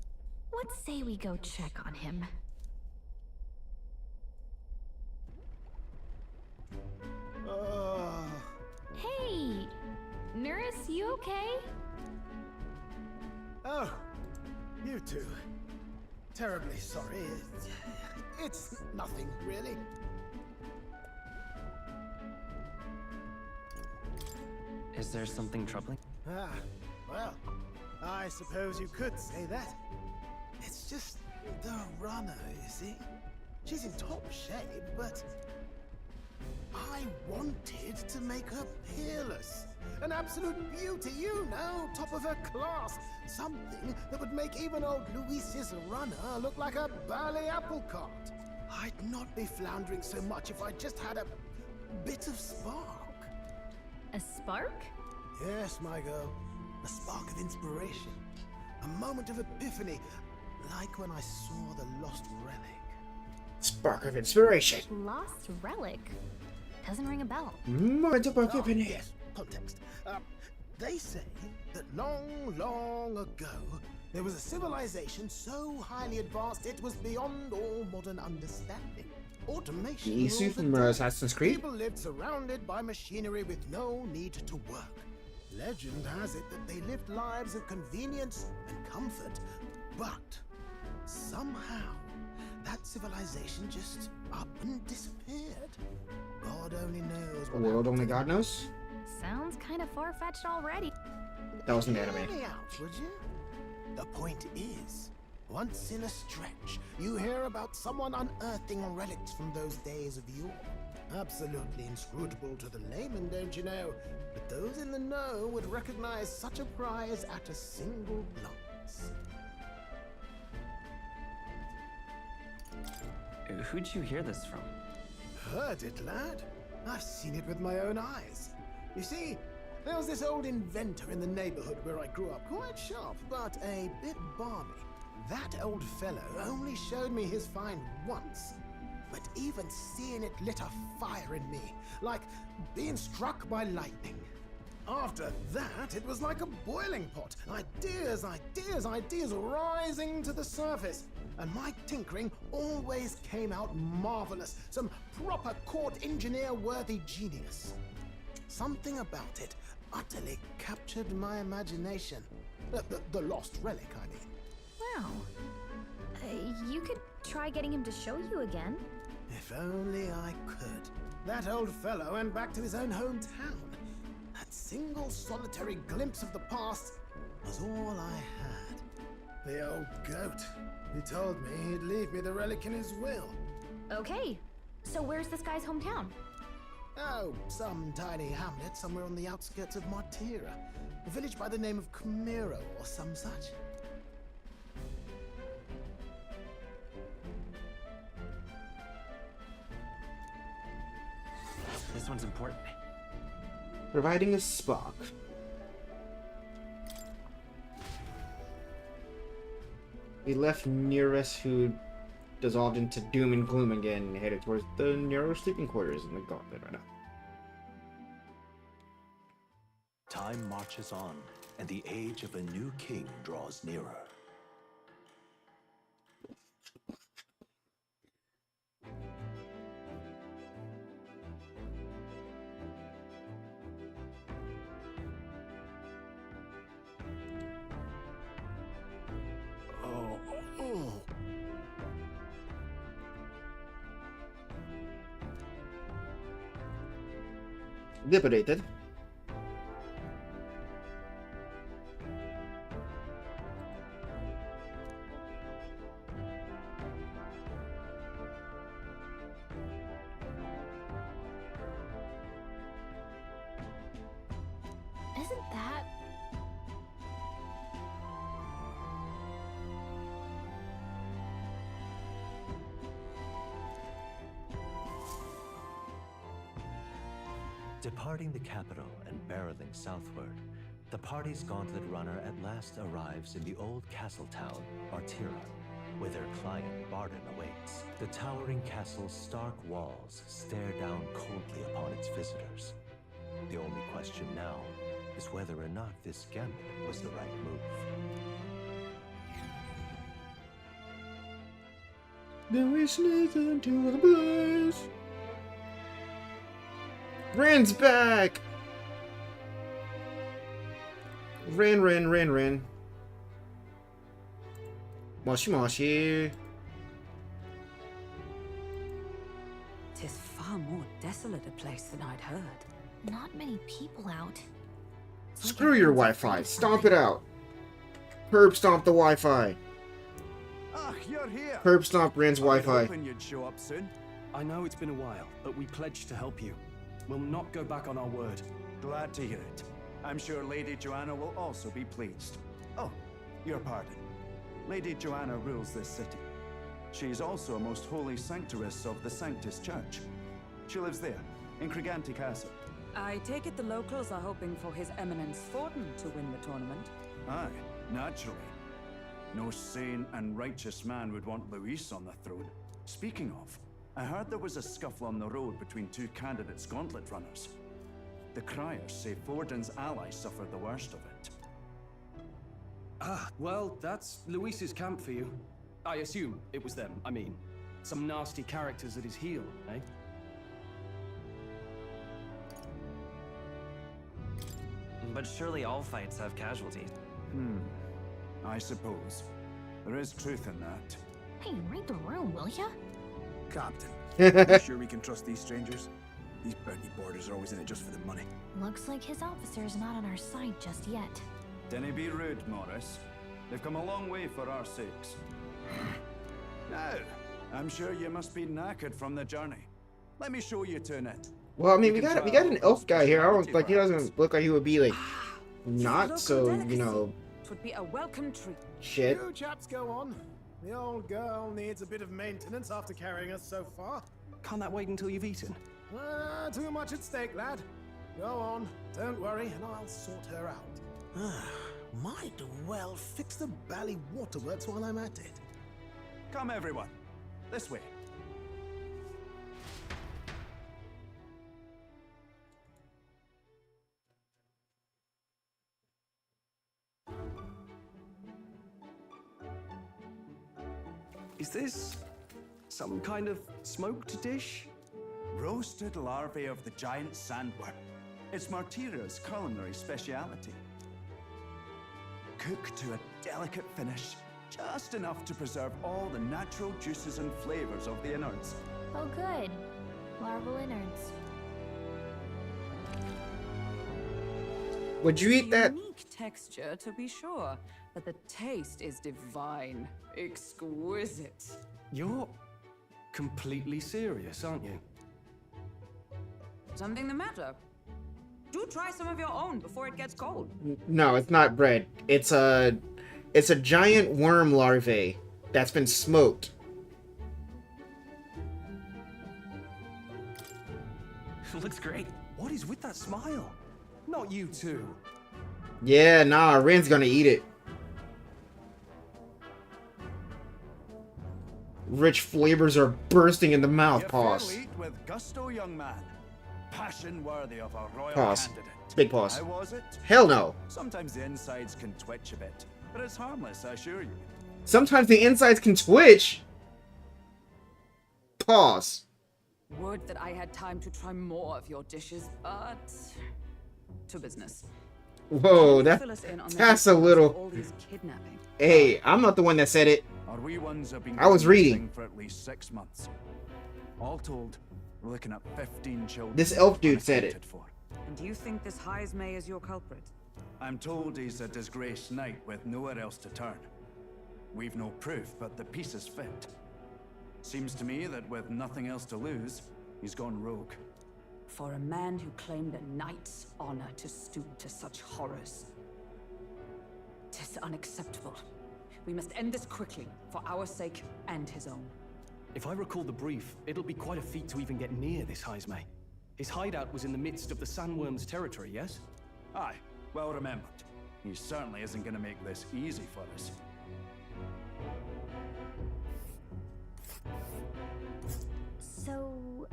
Let's say we go check on him. Hey! Nurse, you okay? Oh, you two. Terribly sorry. It's nothing, really. Is there something troubling? Ah, well, I suppose you could say that. It's just the runner, you see? She's in top shape, but I wanted to make her peerless. An absolute beauty, you know, top of her class. Something that would make even old Luis's runner look like a bally apple cart. I'd not be floundering so much if I just had a bit of spark. A spark? Yes, my girl. A spark of inspiration. A moment of epiphany, like when I saw the lost relic. Spark of inspiration. Lost relic? Doesn't ring a bell. Moment of epiphany. Yes, context. They say that long, long ago, there was a civilization so highly advanced it was beyond all modern understanding. Automation. Isu ruled the from day. Assassin's Creed. People lived surrounded by machinery with no need to work. Legend has it that they lived lives of convenience and comfort, but somehow that civilization just up and disappeared. God only knows The what world happened only to God them. knows. Sounds kind of far-fetched already. That was an Hear anime. me out, would you? The point is, Once in a stretch, you hear about someone unearthing relics from those days of yore. Absolutely inscrutable to the layman, don't you know? But those in the know would recognize such a prize at a single glance. Who'd you hear this from? Heard it, lad. I've seen it with my own eyes. You see, there was this old inventor in the neighborhood where I grew up, quite sharp, but a bit balmy. That old fellow only showed me his find once, but even seeing it lit a fire in me, like being struck by lightning. After that, it was like a boiling pot. Ideas, ideas, ideas rising to the surface. And my tinkering always came out marvelous. Some proper court engineer-worthy genius. Something about it utterly captured my imagination. The lost relic, I mean. Wow. You could try getting him to show you again. If only I could. That old fellow went back to his own hometown. That single solitary glimpse of the past was all I had. The old goat. He told me he'd leave me the relic in his will. Okay, so where's this guy's hometown? Oh, some tiny hamlet somewhere on the outskirts of Martira. A village by the name of Camiro or some such. This one's important. Providing a spark. We left Nearest, who dissolved into doom and gloom again, and headed towards the narrow sleeping quarters in the gauntlet right now. Time marches on, and the age of a new king draws nearer. Liberated. Isn't that... Departing the capital and barreling southward, the party's gauntlet runner at last arrives in the old castle town, Martira, where their client Barden awaits. The towering castle's stark walls stare down coldly upon its visitors. The only question now is whether or not this gambit was the right move. Then we sneak into the place. Ren's back! Ren. Moshi. Tis far more desolate a place than I'd heard. Not many people out. Screw your Wi-Fi. Stomp it out. Herb stomp the Wi-Fi. Ah, you're here. Herb stomp Ren's Wi-Fi. Hoping you'd show up soon. I know it's been a while, but we pledged to help you. We'll not go back on our word. Glad to hear it. I'm sure Lady Joanna will also be pleased. Oh, your pardon. Lady Joanna rules this city. She's also a most holy sanctuaress of the Sanctus Church. She lives there, in Criganti Castle. I take it the locals are hoping for His Eminence Thornton to win the tournament. Aye, naturally. No sane and righteous man would want Luis on the throne. Speaking of, I heard there was a scuffle on the road between two candidates' gauntlet runners. The criers say Forden's allies suffered the worst of it. Ah, well, that's Luis's camp for you. I assume it was them. I mean, some nasty characters at his heel, eh? But surely all fights have casualties. I suppose. There is truth in that. Hey, read the room, will ya? Captain, you sure we can trust these strangers? These bounty boarders are always in it just for the money. Looks like his officer's not on our side just yet. Dinna be rude, Morris. They've come a long way for our sakes. Now, I'm sure you must be knackered from the journey. Let me show you to it. Well, I mean, we got an elf guy here. I don't like. He doesn't look like he would be like not so, you know. Would be a welcome treat. Shit. You chaps go on. The old girl needs a bit of maintenance after carrying us so far. Can't that wait until you've eaten? Too much at stake, lad. Go on, don't worry, and I'll sort her out. Might well fix the bally waterworks while I'm at it. Come, everyone. This way. Is this some kind of smoked dish? Roasted larvae of the giant sandworm. It's Martira's culinary speciality. Cooked to a delicate finish, just enough to preserve all the natural juices and flavors of the innards. Oh, good. Larval innards. Would you eat that? Unique texture, to be sure, but the taste is divine, exquisite. You're completely serious, aren't you? Something the matter? Do try some of your own before it gets cold. No, it's not bread. It's a giant worm larvae that's been smoked. Looks great. What is with that smile? Not you two. Yeah, nah, Ren's gonna eat it. Rich flavors are bursting in the mouth. You Pause. fairly eat with gusto, young man. Passion worthy of a royal Pause. candidate. Big pause. How was it? Hell no. Sometimes the insides can twitch a bit, but it's harmless, I assure you. Sometimes the insides can twitch. Pause. Would that I had time to try more of your dishes, but to business. Whoa, Fill us in on the that's a details of little. all these kidnapping. Hey, I'm not the one that said it. Our wee ones have been I was going reading. missing for at least 6 months. All told, we're looking at 15 children. This elf dude said it. unaccounted for. And do you think this Heismay is your culprit? I'm told he's a disgraced knight with nowhere else to turn. We've no proof, but the pieces fit. Seems to me that with nothing else to lose, he's gone rogue. For a man who claimed a knight's honor to stoop to such horrors. 'Tis unacceptable. We must end this quickly, for our sake and his own. If I recall the brief, it'll be quite a feat to even get near this Heismay. His hideout was in the midst of the Sandworm's territory, yes? Aye, well remembered. He certainly isn't going to make this easy for us. So,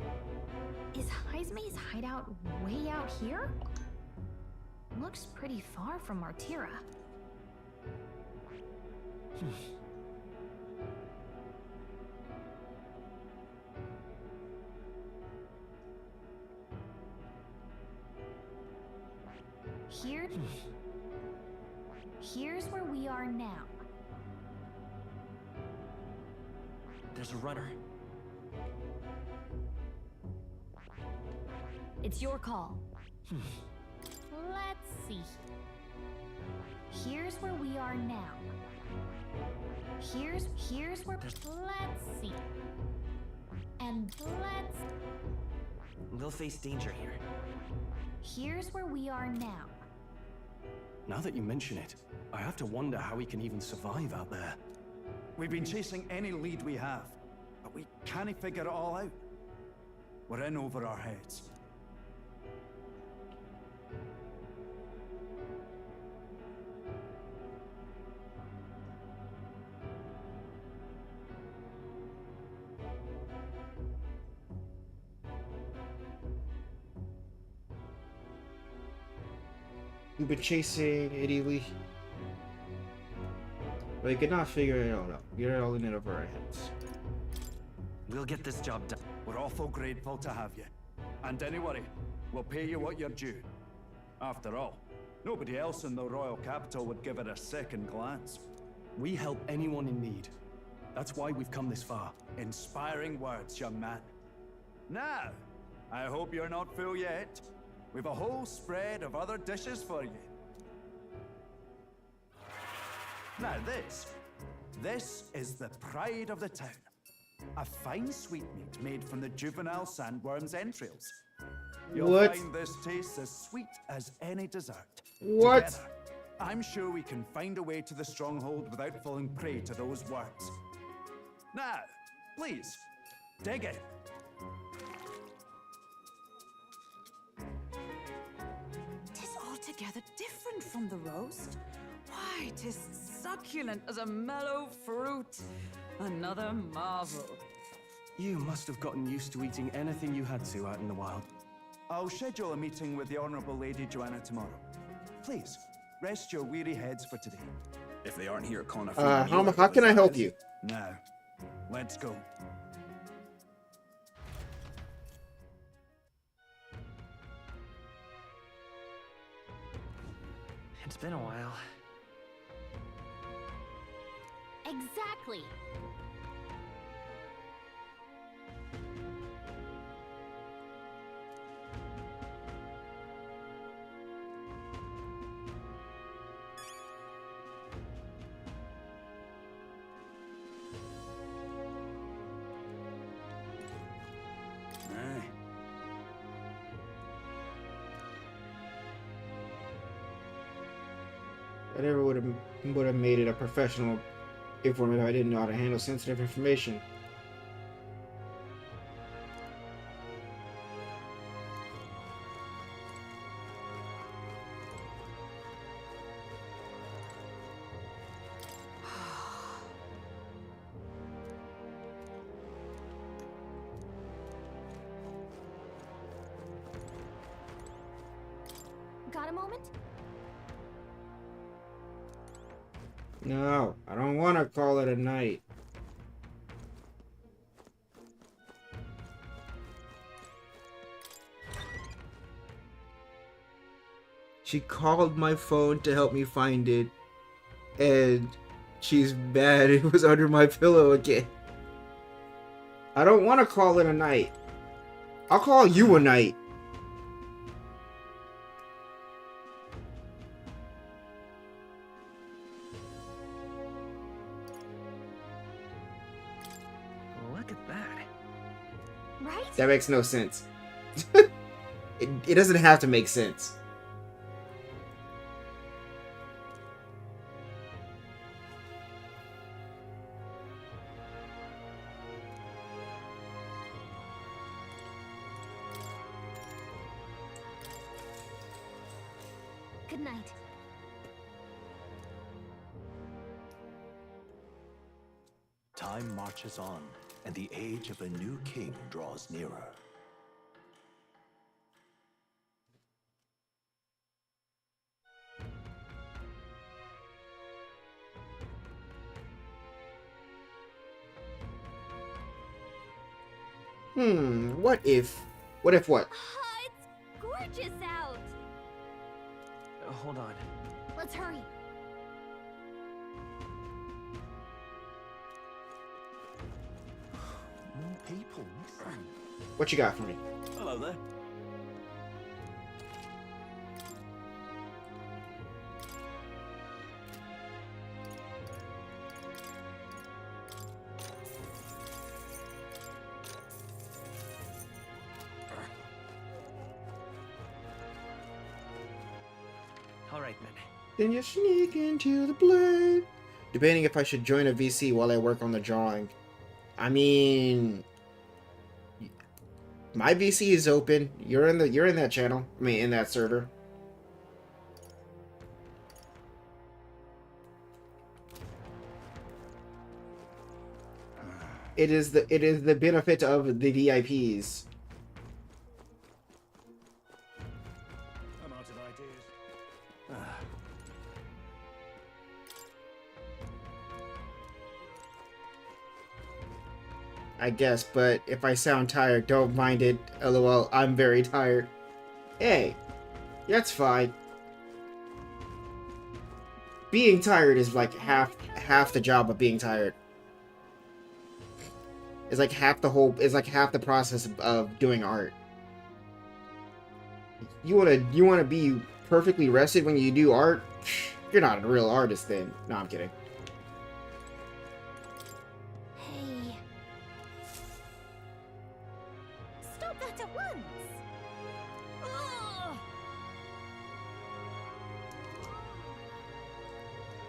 is Heismay's hideout way out here? Looks pretty far from Martira. Here's where we are now. There's a runner. It's your call. Let's see. Here's where we are now. Here's where. Let's see. And let's. They'll face danger here. Here's where we are now. Now that you mention it, I have to wonder how he can even survive out there. We've been chasing any lead we have, but we can't figure it all out. We're in over our heads. We've been chasing Italy. We could not figure it all out. We're all in it over our heads. We'll get this job done. We're awful grateful to have you. And don't worry, we'll pay you what you're due. After all, nobody else in the royal capital would give it a second glance. We help anyone in need. That's why we've come this far. Inspiring words, young man. Now, I hope you're not full yet. We've a whole spread of other dishes for you. Now this is the pride of the town. A fine sweetmeat made from the juvenile sandworm's entrails. You'll What? find this taste as sweet as any dessert. What? Together, I'm sure we can find a way to the stronghold without falling prey to those worms. Now, please, dig in. Tis altogether different from the roast. Why, tis succulent as a mellow fruit. Another marvel. You must have gotten used to eating anything you had to out in the wild. I'll schedule a meeting with the Honourable Lady Joanna tomorrow. Please, rest your weary heads for today. If they aren't here, calling a how can I help you? Now, let's go. It's been a while. Exactly. Aye. I never would have made it a professional informant if I didn't know how to handle sensitive information. Got a moment? No, I don't want to call it a night. She called my phone to help me find it, and she's mad it was under my pillow again. I don't want to call it a night. I'll call you a night. Look at that. Right? That makes no sense. It doesn't have to make sense. Good night. Time marches on, and the age of a new king draws nearer. What if? What if what? It's gorgeous out. Hold on. Let's hurry. More people missing. What you got for me? Hello there. All right, then. Then you sneak into the blade. Debating if I should join a VC while I work on the drawing. I mean, my VC is open. You're in that channel. I mean, in that server. It is the benefit of the VIPs. I'm out of ideas. I guess, but if I sound tired, don't mind it. LOL, I'm very tired. Hey, that's fine. Being tired is like half the job of being tired. It's like half the process of doing art. You wanna be perfectly rested when you do art? You're not a real artist then. No, I'm kidding. that at once. Ugh.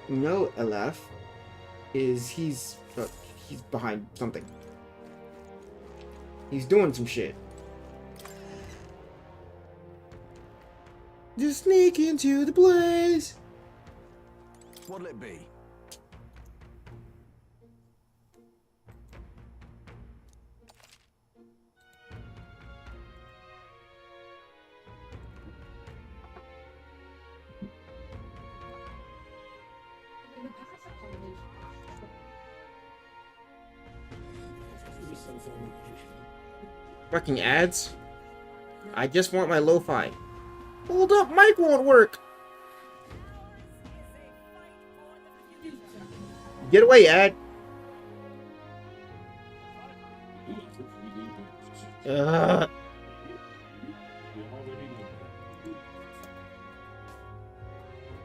You know, LF is he's behind something. He's doing some shit. Just sneak into the place. What'll it be? Fucking ads. I just want my lo-fi. Hold up, mic won't work. Get away, ad.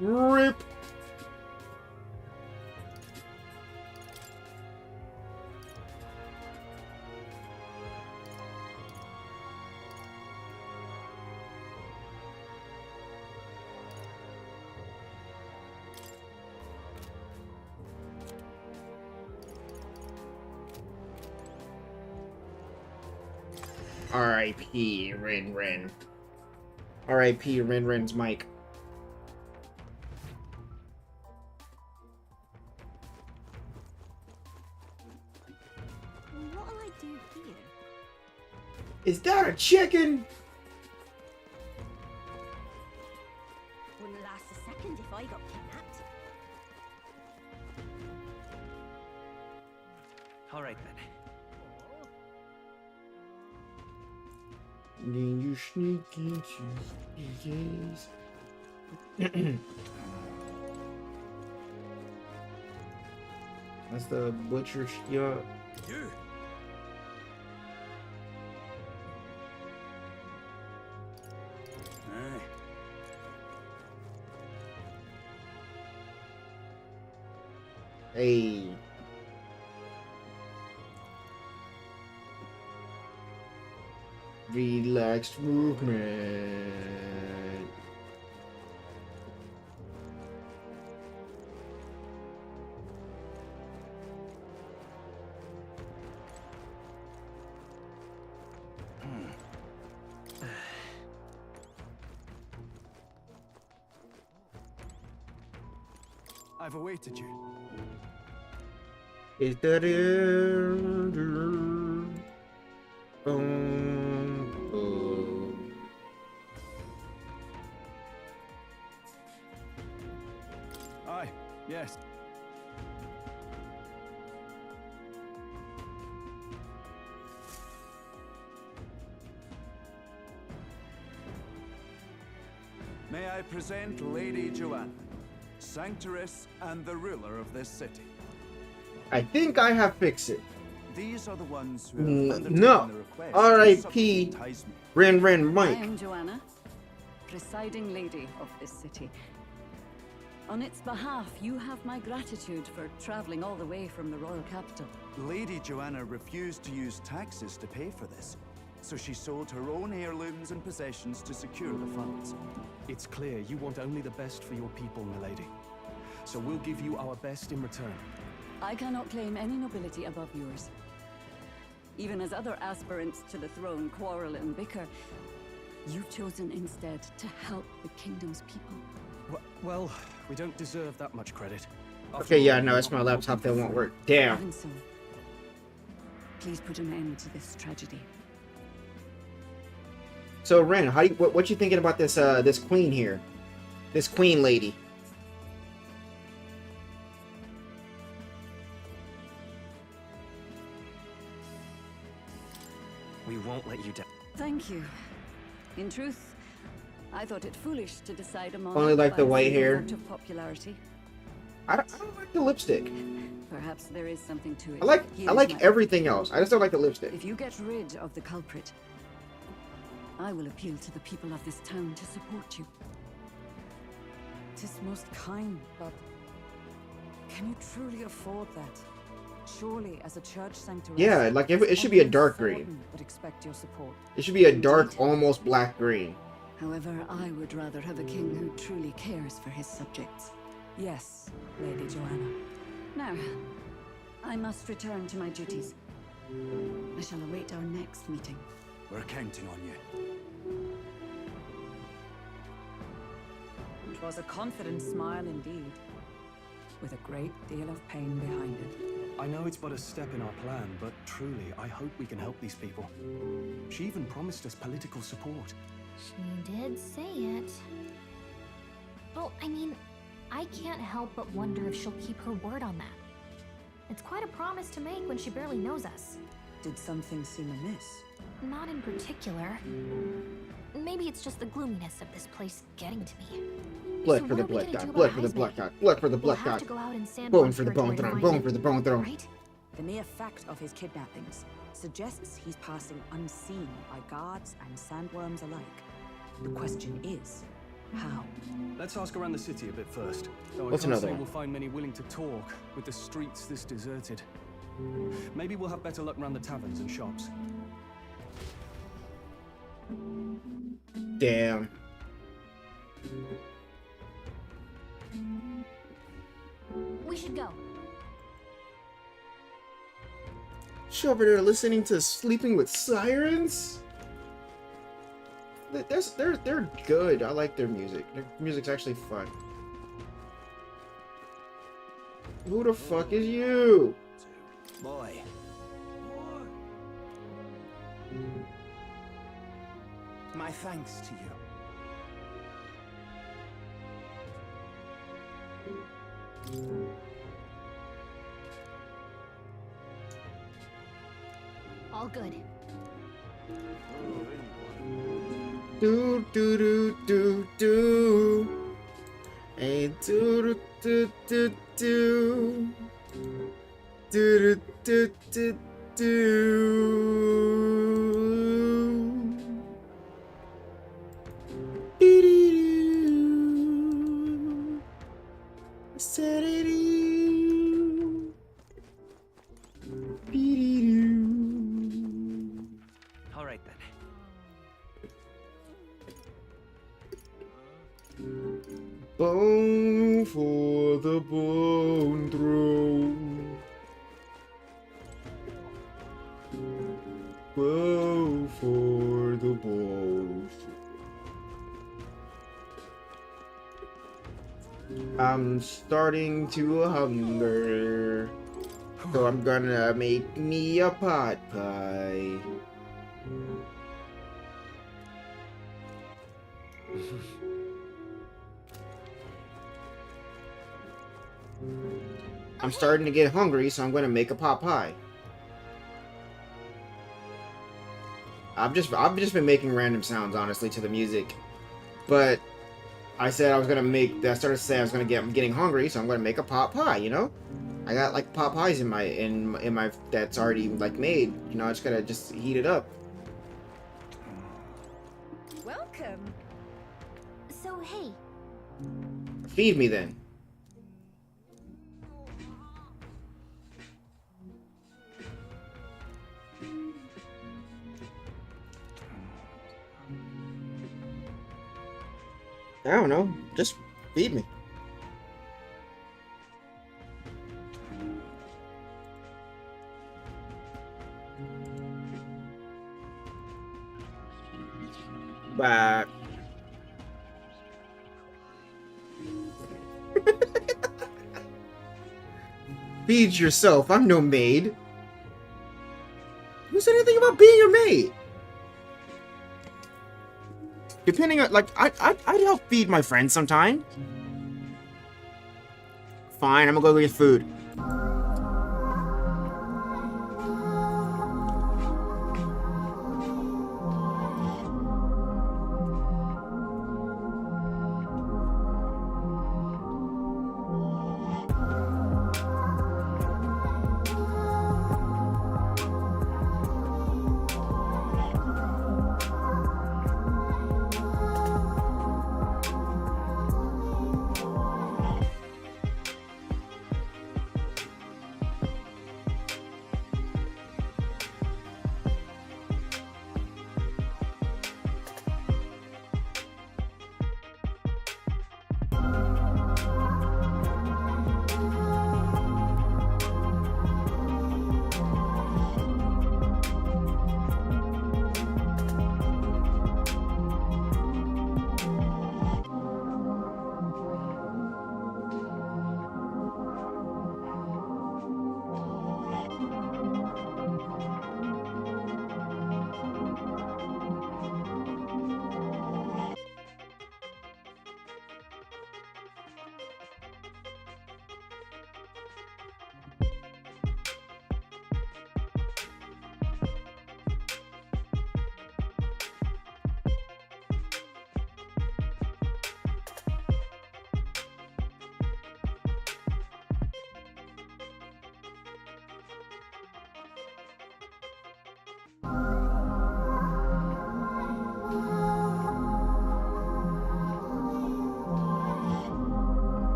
Rip. R.I.P. Rin Rin. R.I.P. Rin Rin's mic. What'll I do here? Is that a chicken? Wouldn't last a second if I got kidnapped. All right then. Then you sneak into the That's the butcher shop. You. Hey. Relaxed movement. I've awaited you. Is that it? Aye, yes. May I present Lady Joanna, Sanctoress and the ruler of this city. I think I have fixed it. These are the ones who have undertaken No. the request. R.I.P. Rin Rin Mike. I am Joanna, presiding lady of this city. On its behalf, you have my gratitude for traveling all the way from the royal capital. Lady Joanna refused to use taxes to pay for this, so she sold her own heirlooms and possessions to secure the funds. It's clear you want only the best for your people, milady. So we'll give you our best in return. I cannot claim any nobility above yours. Even as other aspirants to the throne quarrel and bicker, you've chosen instead to help the kingdom's people. Well, we don't deserve that much credit. Okay, yeah, no, it's my laptop that won't work. Damn. Even so, please put an end to this tragedy. So Ren, how do you, what you thinking about this this queen here? This queen lady. We won't let you down. Thank you. In truth, I thought it foolish to decide among Only like the white hair. of popularity. I don't like the lipstick. Perhaps there is something to it. I like Here's my everything else. I just don't like the lipstick. If you get rid of the culprit, I will appeal to the people of this town to support you. 'Tis most kind, but can you truly afford that? Surely, as a church sanctuary, Yeah, like it should be a dark green. would expect your support. It should be a dark, almost black green. However, I would rather have a king who truly cares for his subjects. Yes, Lady Joanna. Now, I must return to my duties. I shall await our next meeting. We're counting on you. It was a confident smile indeed, with a great deal of pain behind it. I know it's but a step in our plan, but truly, I hope we can help these people. She even promised us political support. She did say it. Well, I mean, I can't help but wonder if she'll keep her word on that. It's quite a promise to make when she barely knows us. Did something seem amiss? Not in particular. Maybe it's just the gloominess of this place getting to me. Blood So for the what are we blood gonna god. do Blood about for the Heisman? blood god. Blood for the We'll blood have god. to go out and sand Bone on for the bone territory to throne. find Bone him, for the bone throne. right? The mere fact of his kidnappings suggests he's passing unseen by guards and sandworms alike. The question is, how? Let's ask around the city a bit first. Though I What's can't another say one? we'll find many willing to talk with the streets this deserted. Maybe we'll have better luck around the taverns and shops. Damn. We should go. She over there listening to Sleeping with Sirens? They're good. I like their music. Their music's actually fun. Who the fuck is you? Boy. My thanks to you. All good. Do do do do do. Hey do do do do. Do do do do do. Dee-dee-doo. Sa-dee-dee. Dee-dee-doo. All right then. Bone for the bone throne. Bow for the bow. I'm starting to hunger, so I'm gonna make me a pot pie. I'm starting to get hungry, so I'm gonna make a pot pie. I've just been making random sounds, honestly, to the music, but I said I was gonna make. I started to say I was gonna I'm getting hungry, so I'm gonna make a pot pie. You know, I got like pot pies in my that's already like made. You know, I just gotta heat it up. Welcome. So, hey, Feed me then. I don't know. Just feed me. Bye. Feed yourself. I'm no maid. Who said anything about being your maid? Depending on, like, I'd help feed my friends sometime. Fine, I'm gonna go get food.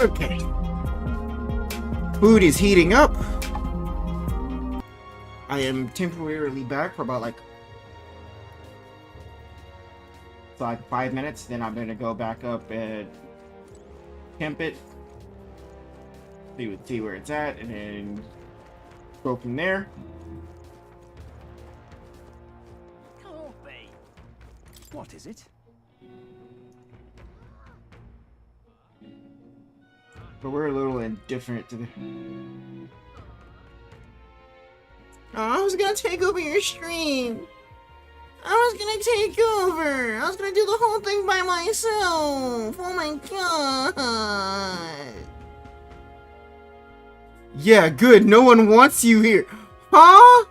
Okay. Food is heating up. I am temporarily back for about like 5 minutes. Then I'm gonna go back up and temp it. See where it's at, and then go from there. What is it? But we're a little indifferent to the... Oh, I was gonna take over your stream. I was gonna take over. I was gonna do the whole thing by myself. Oh my god. Yeah, good. No one wants you here. Huh?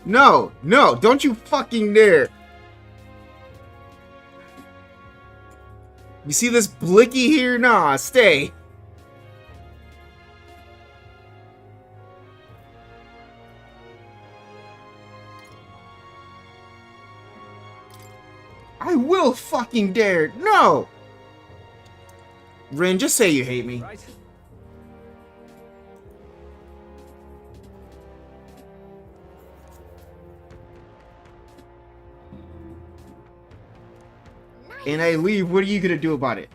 No, no, don't you fucking dare. You see this blicky here? Nah, stay. I will fucking dare. No. Rin, just say you hate me. Right. And I leave, what are you gonna do about it?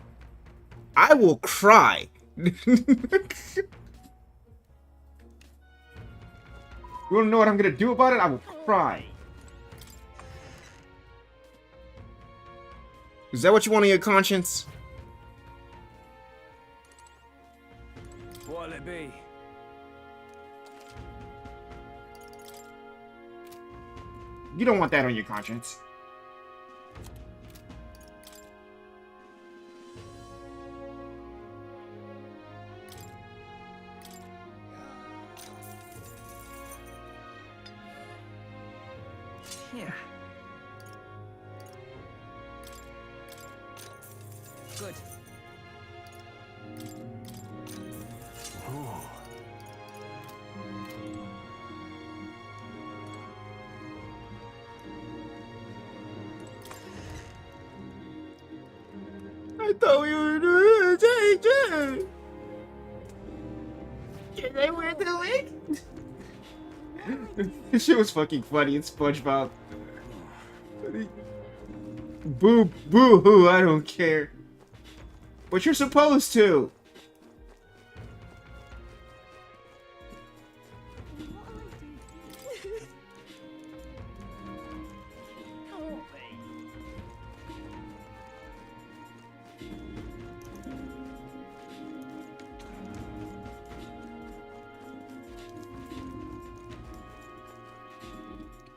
I will cry. You wanna know what I'm gonna do about it? I will cry. Is that what you want on your conscience? What'll it be? You don't want that on your conscience. Yeah. Good. I thought we were doing it. Can I wear the wig? This shit was fucking funny in SpongeBob. Boo, boo hoo, I don't care. But you're supposed to.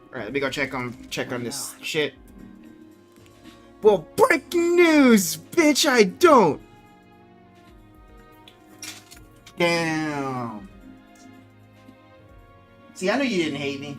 Alright, let me go check on this shit. Well, breaking news, bitch, I don't. Damn. See, I know you didn't hate me.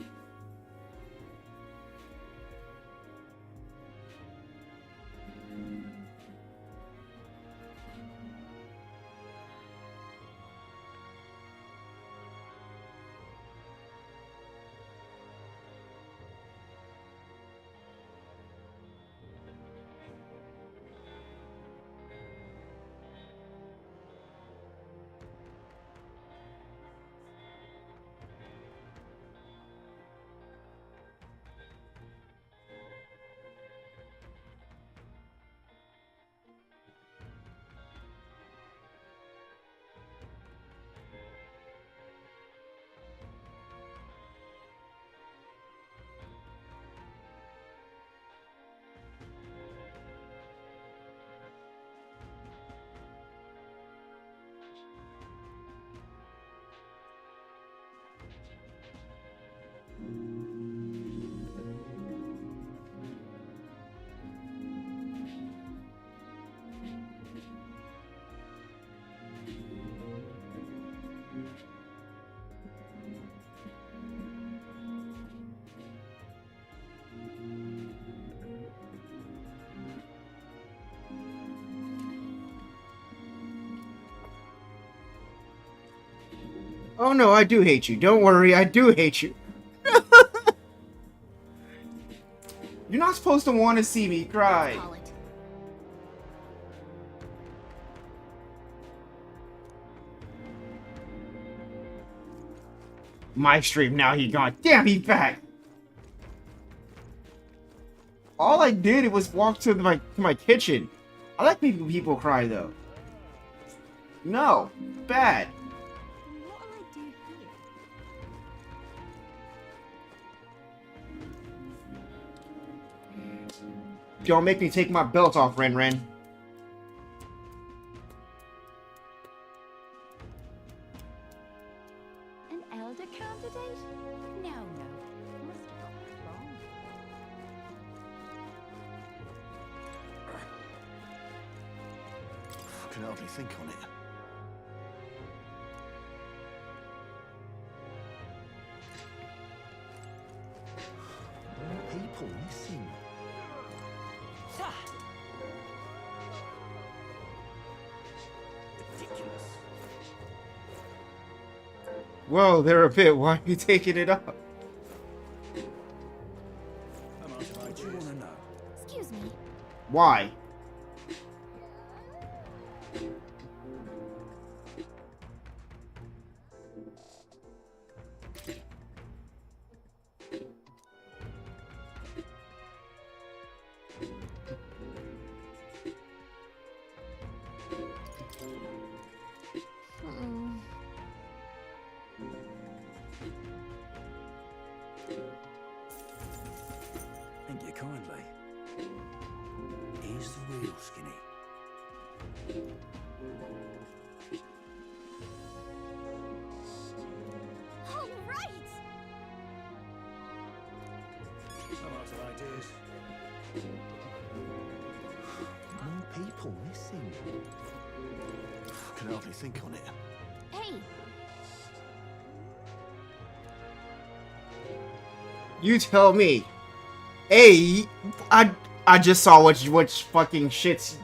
Oh no, I do hate you. Don't worry, I do hate you. You're not supposed to want to see me cry. Call it. My stream, now he gone. Damn, he back. All I did was walk to my kitchen. I like making people cry though. No, bad. What'll I do here? Don't make me take my belt off, Ren Ren. An elder candidate? No, no. Must have got that wrong. I can hardly think on it. People missing. Ridiculous. Whoa, they're a bit. Why are you taking it up? What do you want to know? Excuse me. Why? Thank you kindly. Here's the real skinny. All right. I'm out of ideas. More people missing. I can hardly think on it. Hey, You tell me. Hey, I just saw which fucking shits.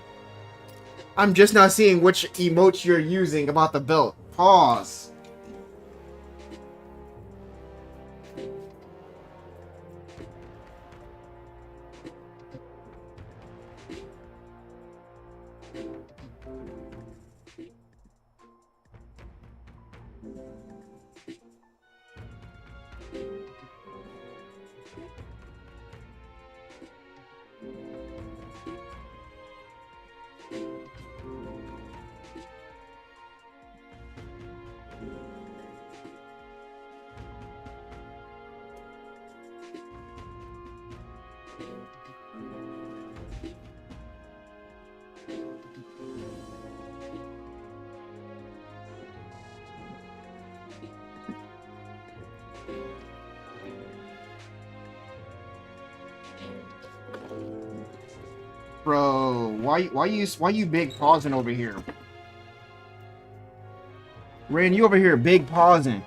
I'm just not seeing which emotes you're using about the belt. Pause. Bro, why you big pausing over here? Ren, you over here big pausing.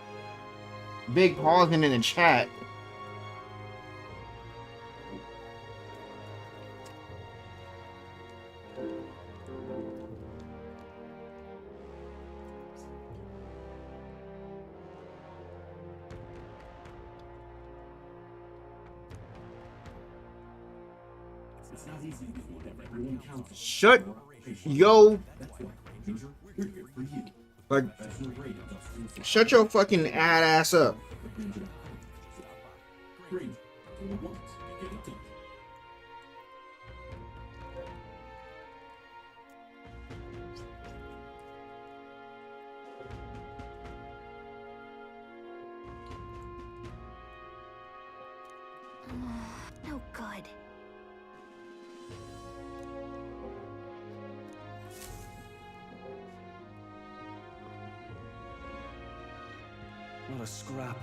Big pausing in the chat. Shut yo. Like, shut your fucking ass up. no good. Not a scrap.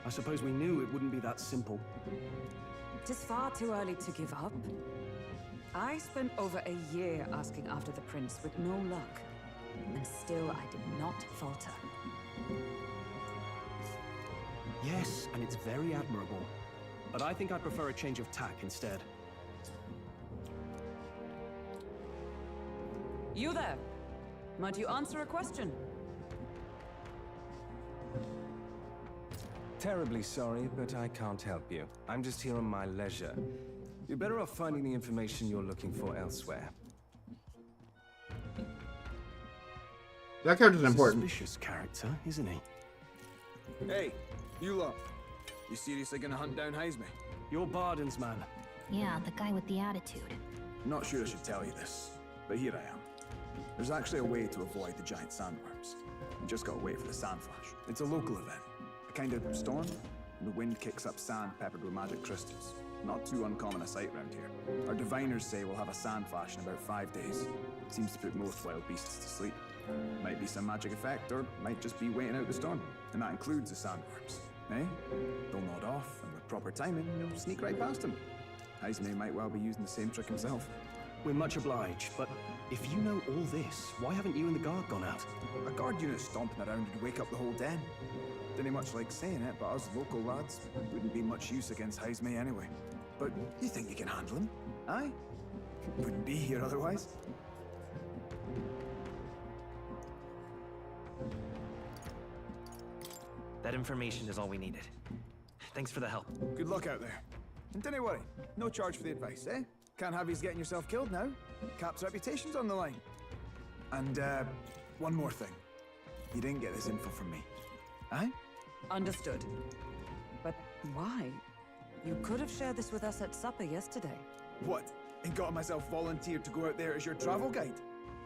I suppose we knew it wouldn't be that simple. It is far too early to give up. I spent over a year asking after the prince with no luck. And still I did not falter. Yes, and it's very admirable. But I think I prefer a change of tack instead. You there! Might you answer a question? Terribly sorry, but I can't help you. I'm just here on my leisure. You're better off finding the information you're looking for elsewhere. That character's important. Suspicious character, isn't he? Hey, you lot. You seriously gonna hunt down Heisme? You're Barden's man. Yeah, the guy with the attitude. Not sure I should tell you this, but here I am. There's actually a way to avoid the giant sandworms. You just gotta wait for the sand flash. It's a local event. A kind of storm. The wind kicks up sand peppered with magic crystals. Not too uncommon a sight around here. Our diviners say we'll have a sand flash in about 5 days. Seems to put most wild beasts to sleep. Might be some magic effect, or might just be waiting out the storm. And that includes the sandworms. Eh? They'll nod off, and with proper timing, you'll sneak right past them. Heisme might well be using the same trick himself. We're much obliged, but if you know all this, why haven't you and the guard gone out? A guard unit stomping around would wake up the whole den. Didn't much like saying it, but us local lads wouldn't be much use against Heisme anyway. But you think you can handle him? Aye? Wouldn't be here otherwise. That information is all we needed. Thanks for the help. Good luck out there. And don't worry, no charge for the advice, eh? Can't have you getting yourself killed now. Cap's reputation's on the line. And, one more thing. You didn't get this info from me. Aye? Understood. But why? You could have shared this with us at supper yesterday. What? And got myself volunteered to go out there as your travel guide?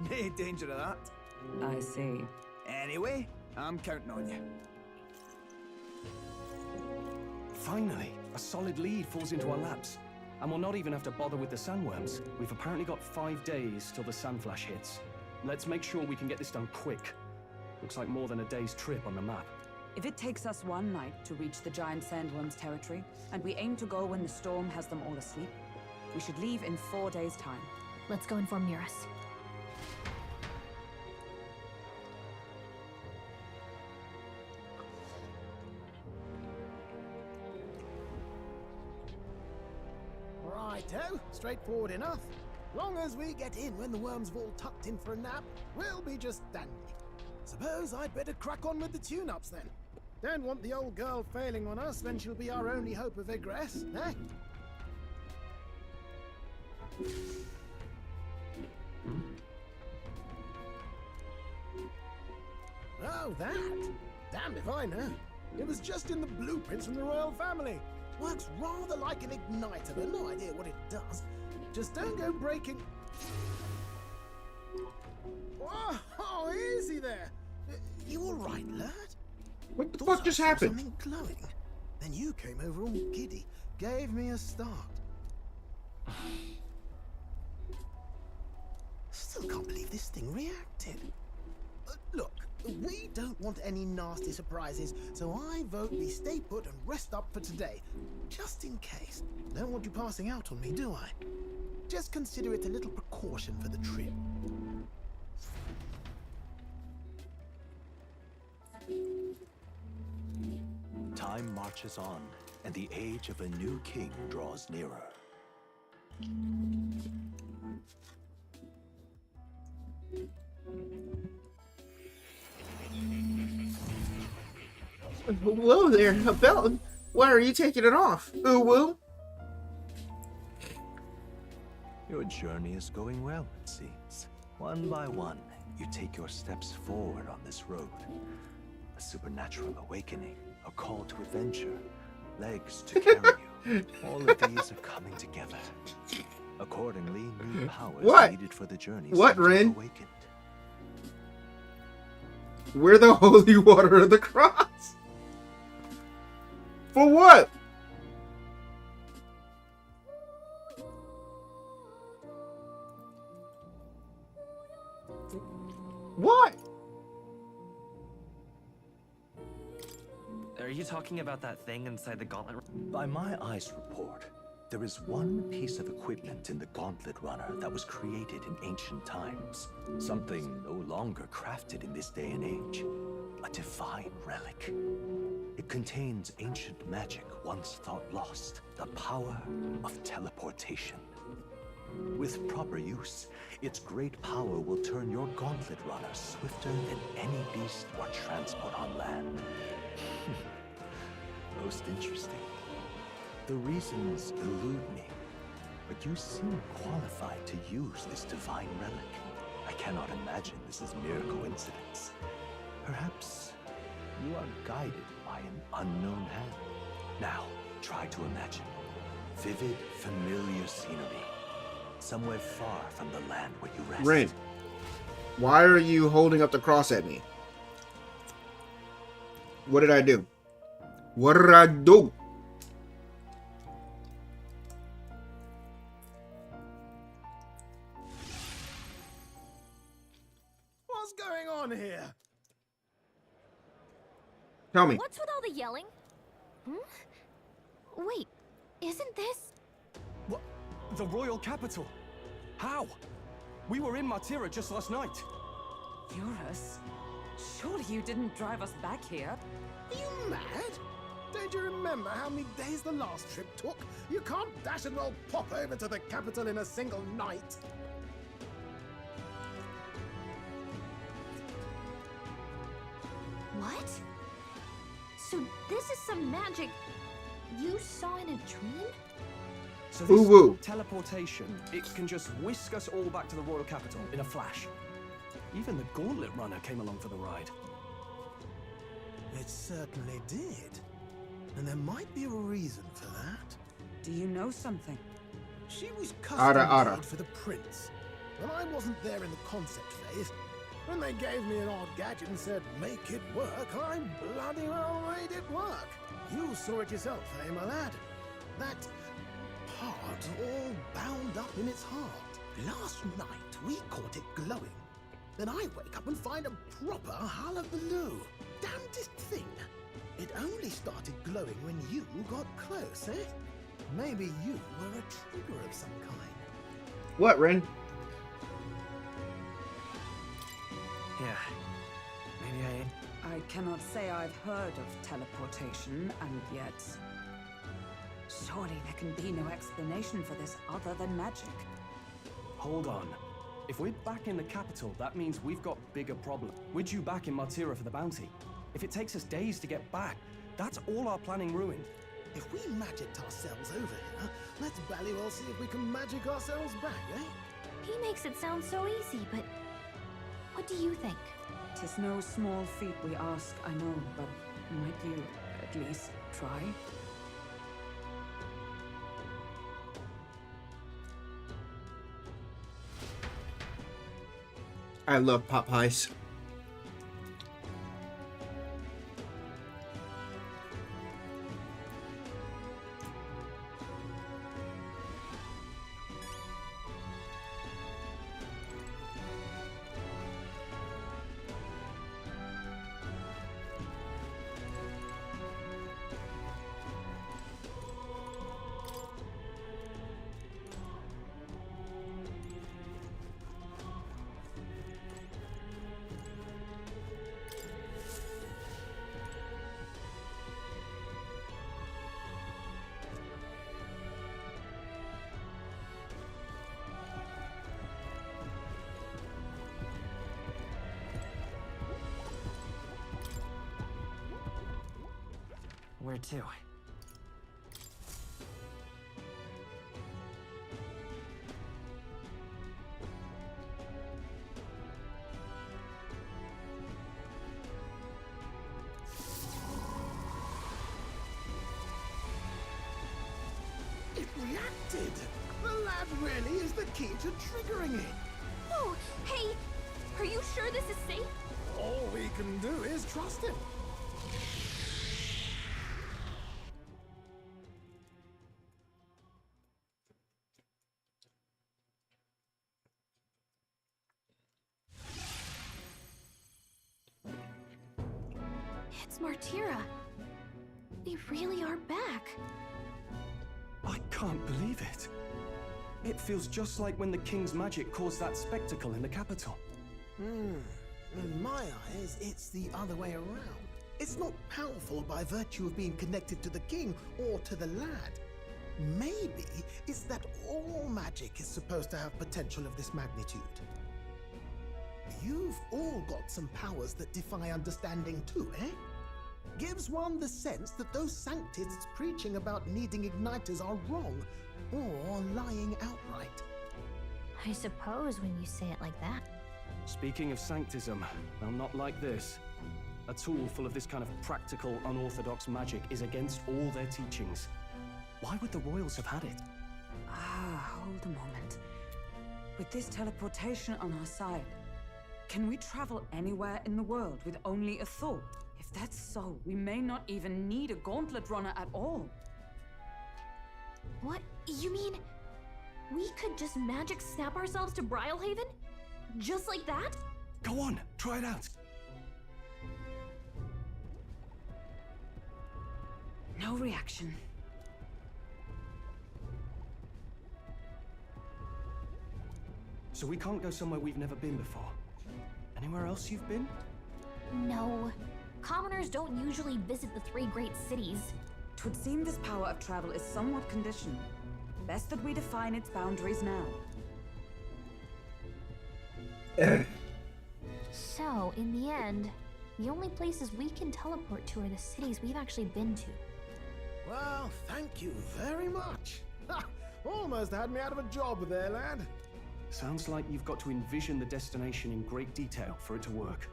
Nae danger of that. I see. Anyway, I'm counting on you. Finally, a solid lead falls into our laps. And we'll not even have to bother with the sandworms. We've apparently got 5 days till the sandflash hits. Let's make sure we can get this done quick. Looks like more than a day's trip on the map. If it takes us one night to reach the giant sandworm's territory, and we aim to go when the storm has them all asleep, we should leave in 4 days' time. Let's go inform Miras. Righto, straightforward enough. Long as we get in when the worms have all tucked in for a nap, we'll be just dandy. Suppose I'd better crack on with the tune-ups then. Don't want the old girl failing on us when she'll be our only hope of egress, eh? Oh, that? Damned if I know. It was just in the blueprints from the royal family. Works rather like an igniter, but no idea what it does. Just don't go breaking... Oh, easy there. You all right, lad? What the fuck just happened? Something glowing. Then you came over all giddy, gave me a start. Still can't believe this thing reacted. Look, we don't want any nasty surprises, so I vote we stay put and rest up for today. Just in case. Don't want you passing out on me, do I? Just consider it a little precaution for the trip. Time marches on, and the age of a new king draws nearer. Whoa there, a belt. Why are you taking it off? Ooh, woo. Your journey is going well, it seems. One by one, you take your steps forward on this road. A supernatural awakening, a call to adventure, legs to carry you. All of these are coming together. Accordingly, new powers needed for the journey. What, Rin? Awakened. We're the holy water of the cross. For what? What? Are you talking about that thing inside the gauntlet? By my eyes report, there is one piece of equipment in the Gauntlet Runner that was created in ancient times. Something no longer crafted in this day and age. A divine relic. It contains ancient magic once thought lost. The power of teleportation. With proper use, its great power will turn your Gauntlet Runner swifter than any beast or transport on land. Most interesting. The reasons elude me. but you seem qualified to use this divine relic. I cannot imagine this is mere coincidence. Perhaps you are guided by an unknown hand. Now, try to imagine vivid, familiar scenery, somewhere far from the land where you rest. Ren, why are you holding up the cross at me? What did I do? What did I do? What's going on here? Tell me. What's with all the yelling? Wait, isn't this... What? The royal capital? How? We were in Martira just last night. Eurus? Surely you didn't drive us back here? Are you mad? Don't you remember how many days the last trip took? You can't dash and well pop over to the capital in a single night. What? So this is some magic you saw in a dream? So this teleportation, it can just whisk us all back to the royal capital in a flash. Even the gauntlet runner came along for the ride. It certainly did. And there might be a reason for that. Do you know something? She was custom Ara. made for the prince. When I wasn't there in the concept phase, when they gave me an odd gadget and said, make it work, I bloody well made it work. You saw it yourself, eh, my lad? That part all bound up in its heart. Last night, we caught it glowing. Then I wake up and find a proper hullabaloo. Damnedest thing. It only started glowing when you got close, eh? Maybe you were a trigger of some kind. What, Ren? Yeah. Maybe I am. I cannot say I've heard of teleportation, and yet... Surely there can be no explanation for this other than magic. Hold on. If we're back in the capital, that means we've got bigger problems. We're due back in Martira for the bounty. If it takes us days to get back, that's all our planning ruined. If we magicked ourselves over here, let's bally well see if we can magic ourselves back, eh? He makes it sound so easy, but what do you think? 'Tis no small feat we ask, I know, but might you at least try? I love pot pies. Where to? It reacted! The lad really is the key to triggering it. Oh, hey, are you sure this is safe? All we can do is trust him. It's Martira. We really are back. I can't believe it. It feels just like when the king's magic caused that spectacle in the capital. In my eyes, it's the other way around. It's not powerful by virtue of being connected to the king or to the lad. Maybe it's that all magic is supposed to have potential of this magnitude. You've all got some powers that defy understanding too, eh? Gives one the sense that those sanctists preaching about needing igniters are wrong, or lying outright. I suppose when you say it like that. Speaking of sanctism, well, not like this. A tool full of this kind of practical, unorthodox magic is against all their teachings. Why would the royals have had it? Hold a moment. With this teleportation on our side, can we travel anywhere in the world with only a thought? If that's so, we may not even need a gauntlet runner at all. What? You mean we could just magic snap ourselves to Brylehaven? Just like that? Go on, try it out. No reaction. So we can't go somewhere we've never been before. Anywhere else you've been? No. Commoners don't usually visit the 3 great cities. 'Twould seem this power of travel is somewhat conditional. Best that we define its boundaries now. So, in the end, the only places we can teleport to are the cities we've actually been to. Well, thank you very much. Ha! Almost had me out of a job there, lad. Sounds like you've got to envision the destination in great detail for it to work.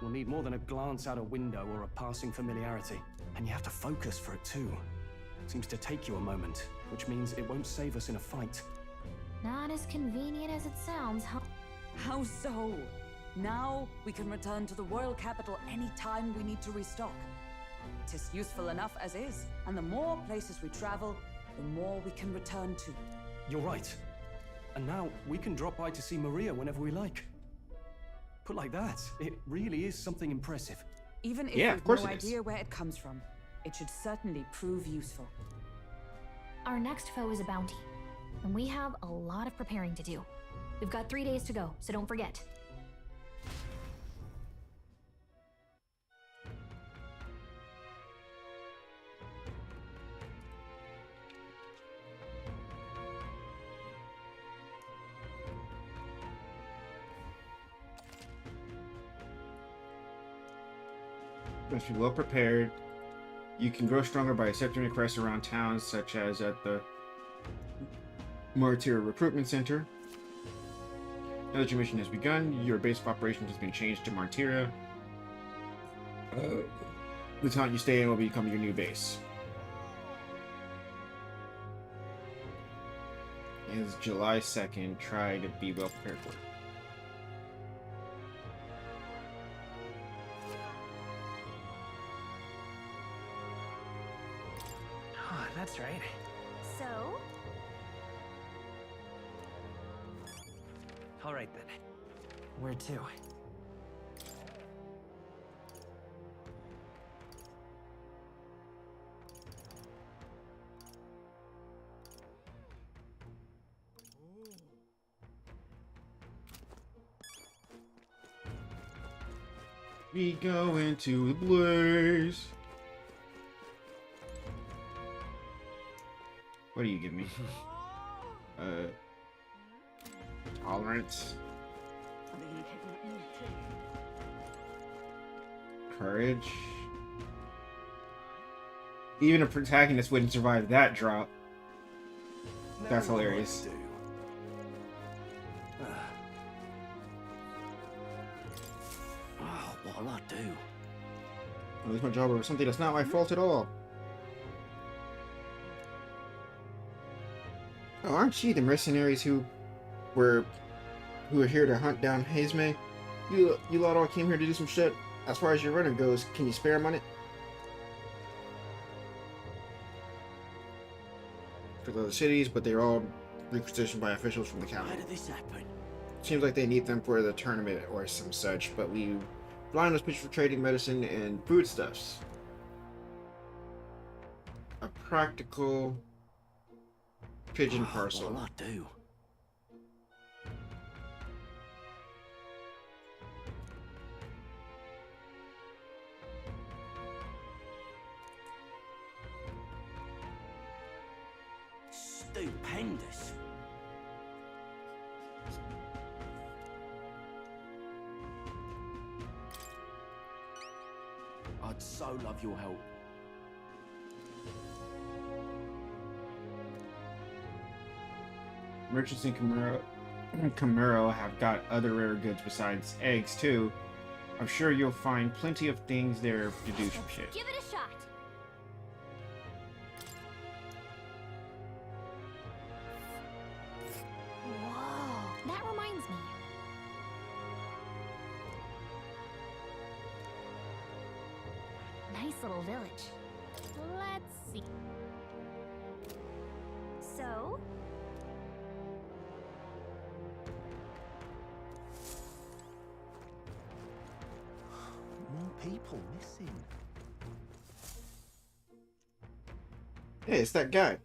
You'll need more than a glance out a window or a passing familiarity. And you have to focus for it too. Seems to take you a moment, which means it won't save us in a fight. Not as convenient as it sounds, huh? How so? Now we can return to the royal capital any time we need to restock. Tis useful enough as is, and the more places we travel, the more we can return to. You're right. And now we can drop by to see Maria whenever we like. Put like that, it really is something impressive. Even if of we've course no it is. idea where it comes from, it should certainly prove useful. Our next foe is a bounty, and we have a lot of preparing to do. We've got 3 days to go, so don't forget. Must be well prepared. You can grow stronger by accepting requests around towns, such as at the Martyr Recruitment Center. Now that your mission has begun, your base of operations has been changed to Martyria. The town you stay in will become your new base. It is July 2nd. Try to be well prepared for it. Oh, that's right. So? All right then. Where to? We go into the blaze. What do you give me? Tolerance. Courage. Even a protagonist wouldn't survive that drop. That's hilarious. Oh, what'll I do? I lose my job over something that's not my fault at all. Oh, aren't you the mercenaries who are here to hunt down Hazme? You lot all came here to do some shit. As far as your runner goes, can you spare him on it? For the other cities, but they're all requisitioned by officials from the county. How did this happen? Seems like they need them for the tournament or some such, but we blind was pitched for trading medicine and foodstuffs. A practical pigeon parcel. What'll I do? Stupendous. I'd so love your help. Merchants in Camaro have got other rare goods besides eggs, too. I'm sure you'll find plenty of things there to do some shit. Give it a shot. Whoa, that reminds me. Nice little village. Let's see. So? More people missing. Hey, it's that guy.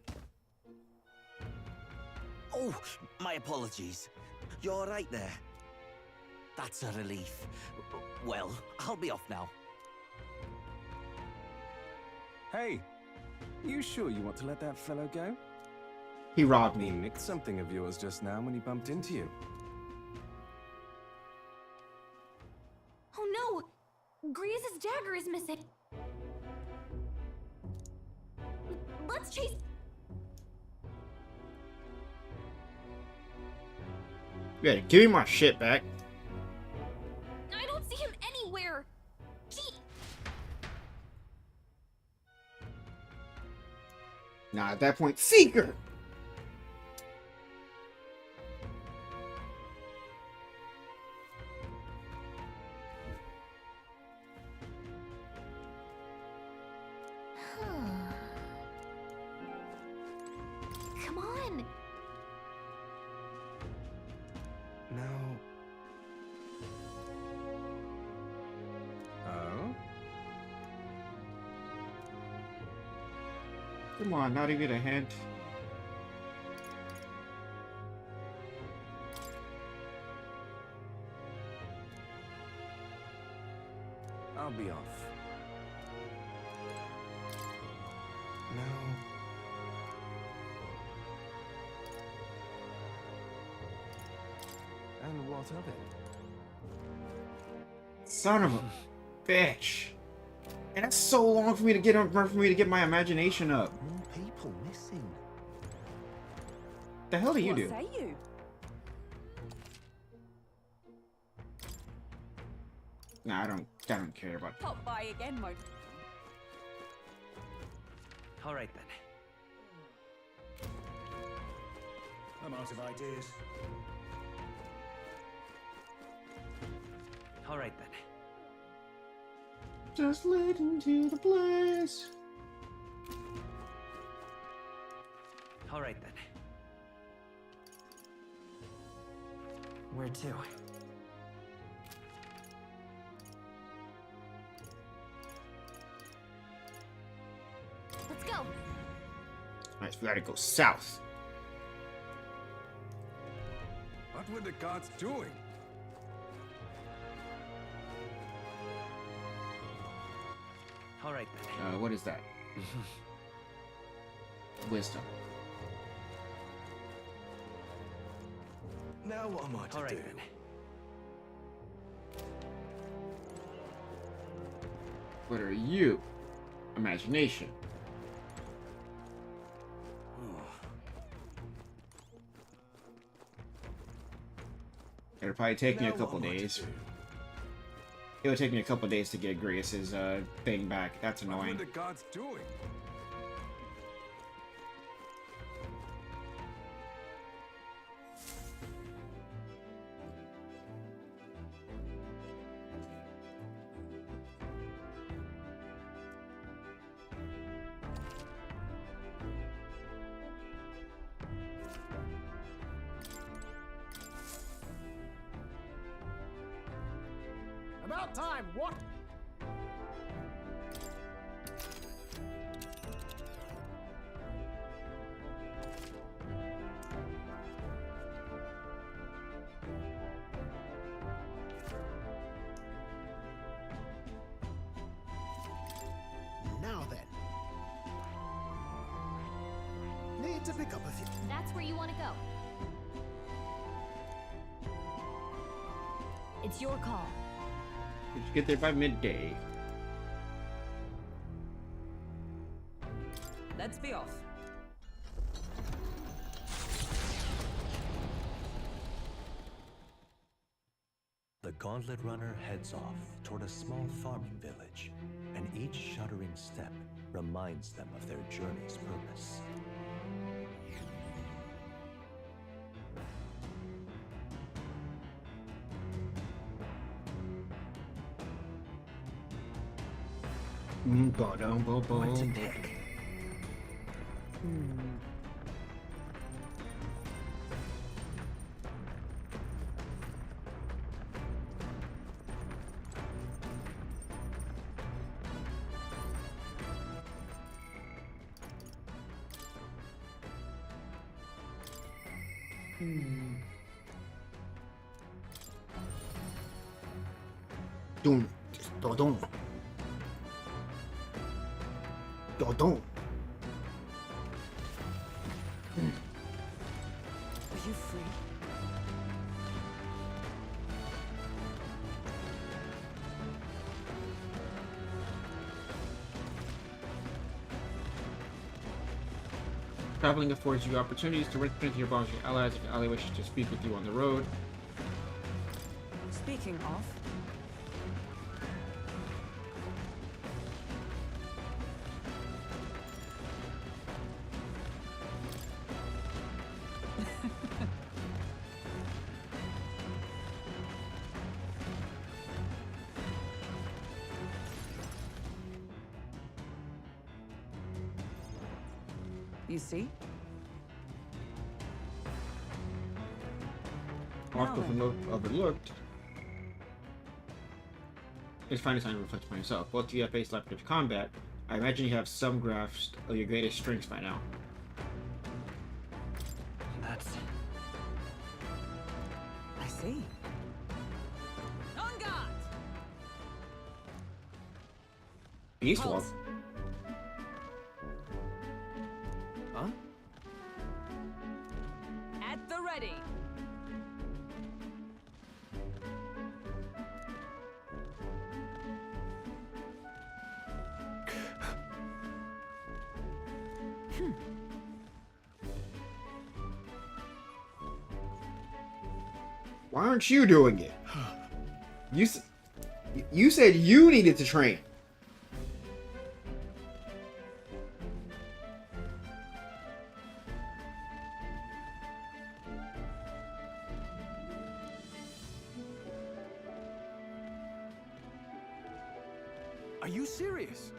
Oh, my apologies. You all right there? That's a relief. Well, I'll be off now. Hey, you sure you want to let that fellow go? He robbed me. He nicked something of yours just now when he bumped into you. Oh no! Griez's dagger is missing. Let's chase. Yeah, give me my shit back. I don't see him anywhere. Gee. Nah, at that point, Seeker! Come on. Now... Oh? Come on, not even a hint. I'll be off. Now... And what of it? Son of a bitch. And that's so long for me to get my imagination up. More people missing. The hell do you What do? say you? Nah, I don't care about that. Pop by again, my. All right then. I'm out of ideas. All right then. Just let into the place. All right then. Where to? Let's go. Alright, we gotta go south. What were the gods doing? All right then. What is that? Wisdom. Now what am I to All right do? then. What are you? Imagination. It'll probably take me a couple days. It'll take me a couple days to get Grace's thing back. That's What annoying. were the gods doing? About time, what? Now then. Need to pick up a few. That's where you want to go. It's your call. Did you get there by midday? Let's be off. The Gauntlet Runner heads off toward a small farming village, and each shuddering step reminds them of their journey's purpose. What to pick? Dun, dodon. Dodon. Are you free? Traveling affords you opportunities to represent your bonds with your allies if your ally wishes to speak with you on the road. Speaking of, you see? Often overlooked. It's fine to reflect upon yourself. Both of you have faced collaborative combat. I imagine you have some grasp of your greatest strengths by now. That's... I see. On guard! Beastwalk. Huh? At the ready. Why aren't you doing it? You said you needed to train. Are you serious?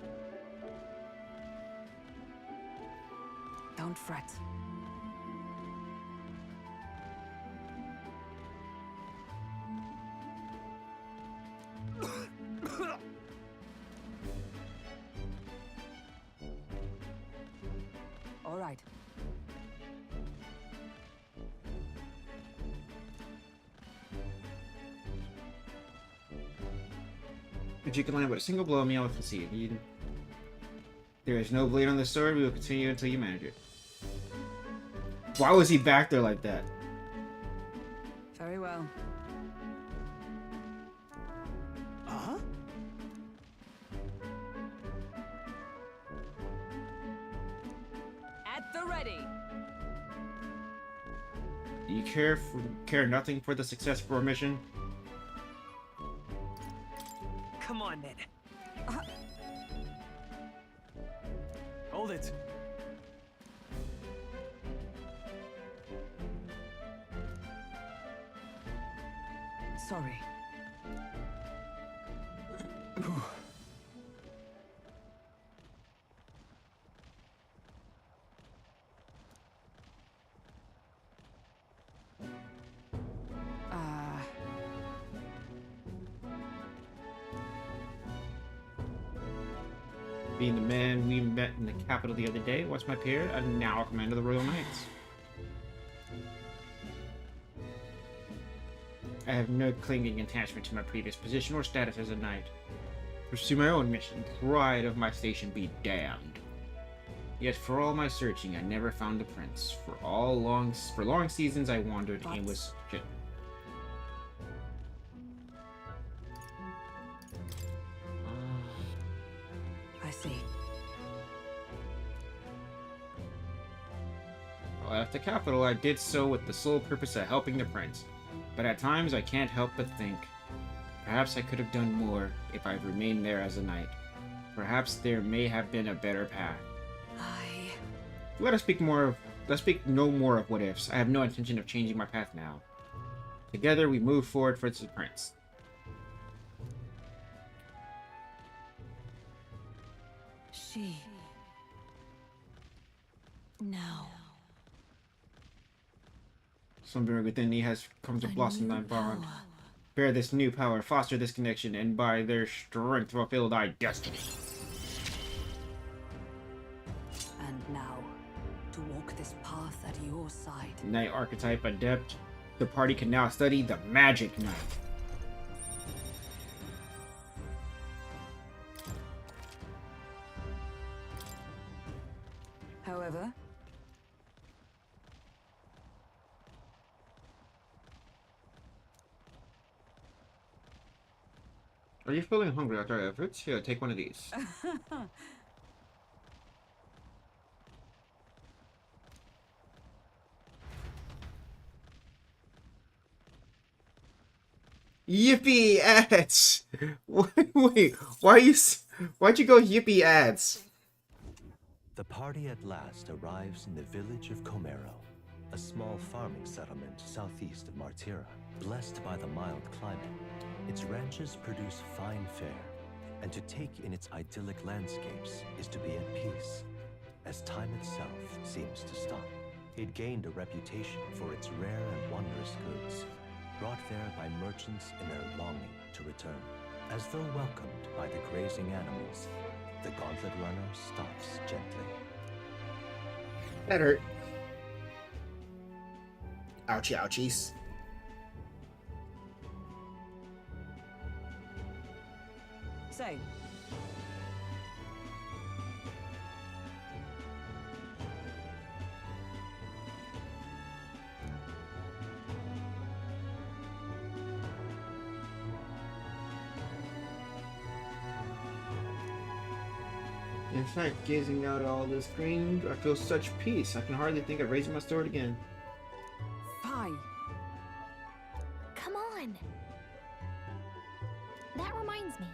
Don't fret. All right. But you can land with a single blow, me off the sea. There is no blade on the sword. We will continue until you manage it. Why was he back there like that? Very well. Uh-huh. At the ready. Do you care nothing for the success of our mission? Come on, then. Hold it. Sorry. Being the man we met in the capital the other day, what's my peer? And now a commander of the Royal Knights. I have no clinging attachment to my previous position or status as a knight. Pursue my own mission, pride of my station be damned. Yet for all my searching, I never found the prince. For long seasons, I wandered aimless. Shit. I see. left the capital, I did so with the sole purpose of helping the prince. But at times, I can't help but think. Perhaps I could have done more if I'd remained there as a knight. Perhaps there may have been a better path. Let's speak no more of what ifs. I have no intention of changing my path now. Together, we move forward for the prince. She... now... Somewhere within me has come to blossom thy bond. Bear this new power, foster this connection, and by their strength fulfill thy destiny. And now, to walk this path at your side. Knight archetype adept. The party can now study the Magic Knight. However... Are you feeling hungry after our efforts? Here, take one of these. Yippee ads! Wait, why'd you go yippee ads? The party at last arrives in the village of Comero, a small farming settlement southeast of Martira. Blessed by the mild climate, its ranches produce fine fare, and to take in its idyllic landscapes is to be at peace, as time itself seems to stop. It gained a reputation for its rare and wondrous goods, brought there by merchants in their longing to return. As though welcomed by the grazing animals, the Gauntlet Runner stops gently. That hurt. Ouchie ouchies. Say. In fact, gazing out at all this green, I feel such peace. I can hardly think of raising my sword again. Fine. Come on. That reminds me.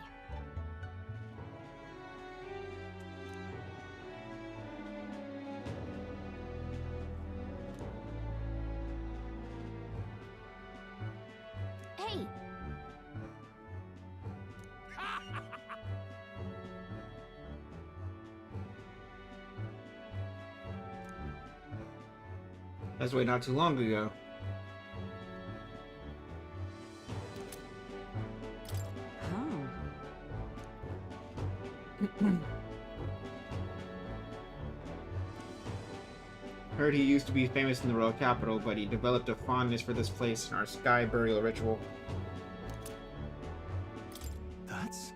Hey. That's way not too long ago. Heard he used to be famous in the royal capital, but he developed a fondness for this place in our sky burial ritual. That's...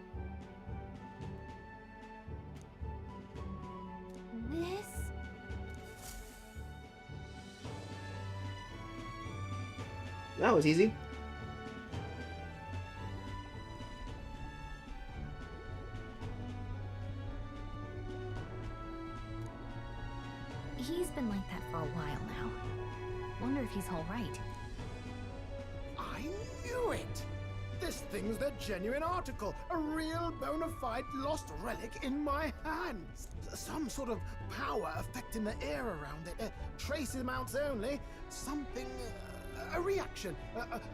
This... That was easy. He's been like that for a while now. Wonder if he's all right. I knew it! This thing's the genuine article. A real bona fide lost relic in my hands. Some sort of power affecting the air around it. Trace amounts only. Something... a reaction.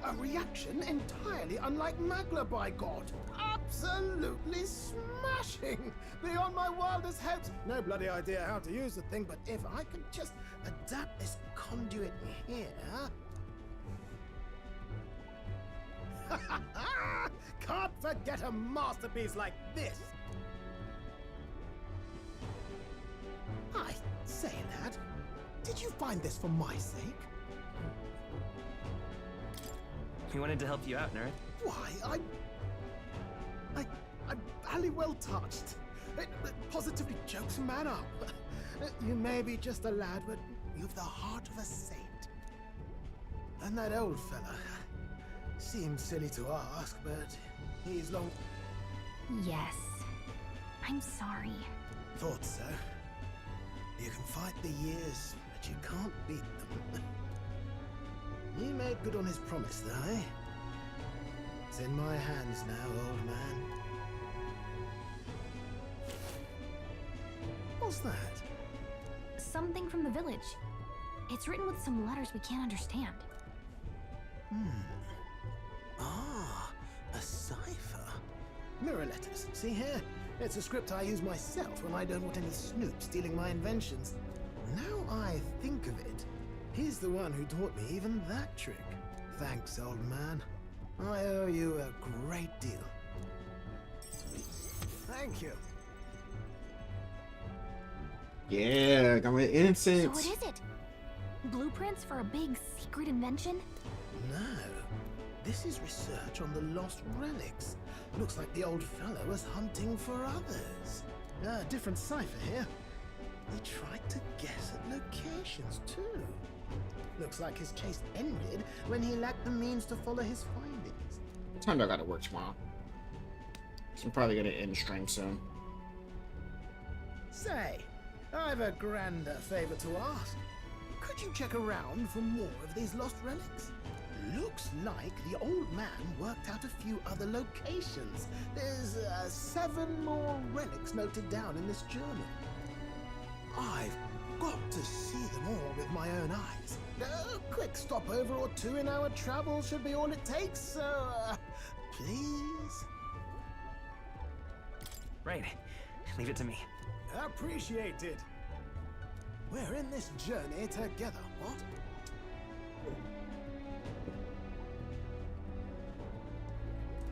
A reaction entirely unlike Magla, by God. Absolutely smashing! Beyond my wildest hopes. No bloody idea how to use the thing, but if I can just adapt this conduit here... Can't forget a masterpiece like this! I say, lad, did you find this for my sake? He wanted to help you out, nerd. Why, I'm barely well touched. It positively jokes a man up. You may be just a lad, but you've the heart of a saint. And that old fella seems silly to ask, but he's long... Yes. I'm sorry. Thought so. You can fight the years, but you can't beat them. He made good on his promise, though, eh? It's in my hands now, old man. What's that? Something from the village. It's written with some letters we can't understand. Ah, a cipher. Mirror letters. See here? It's a script I use myself when I don't want any snoop stealing my inventions. Now I think of it, he's the one who taught me even that trick. Thanks, old man. I owe you a great deal. Thank you. Yeah, got my So innocence. what is it? Blueprints for a big secret invention? No. This is research on the lost relics. Looks like the old fellow was hunting for others. Different cipher here. He tried to guess at locations, too. Looks like his chase ended when he lacked the means to follow his findings. What time do I gotta work tomorrow? So I'm probably gonna end stream soon. Say, I've a grander favor to ask. Could you check around for more of these lost relics? Looks like the old man worked out a few other locations. There's 7 more relics noted down in this journal. I've got to see them all with my own eyes. A quick stopover or 2 in our travel should be all it takes, so please? Right. Leave it to me. Appreciated. We're in this journey together, what?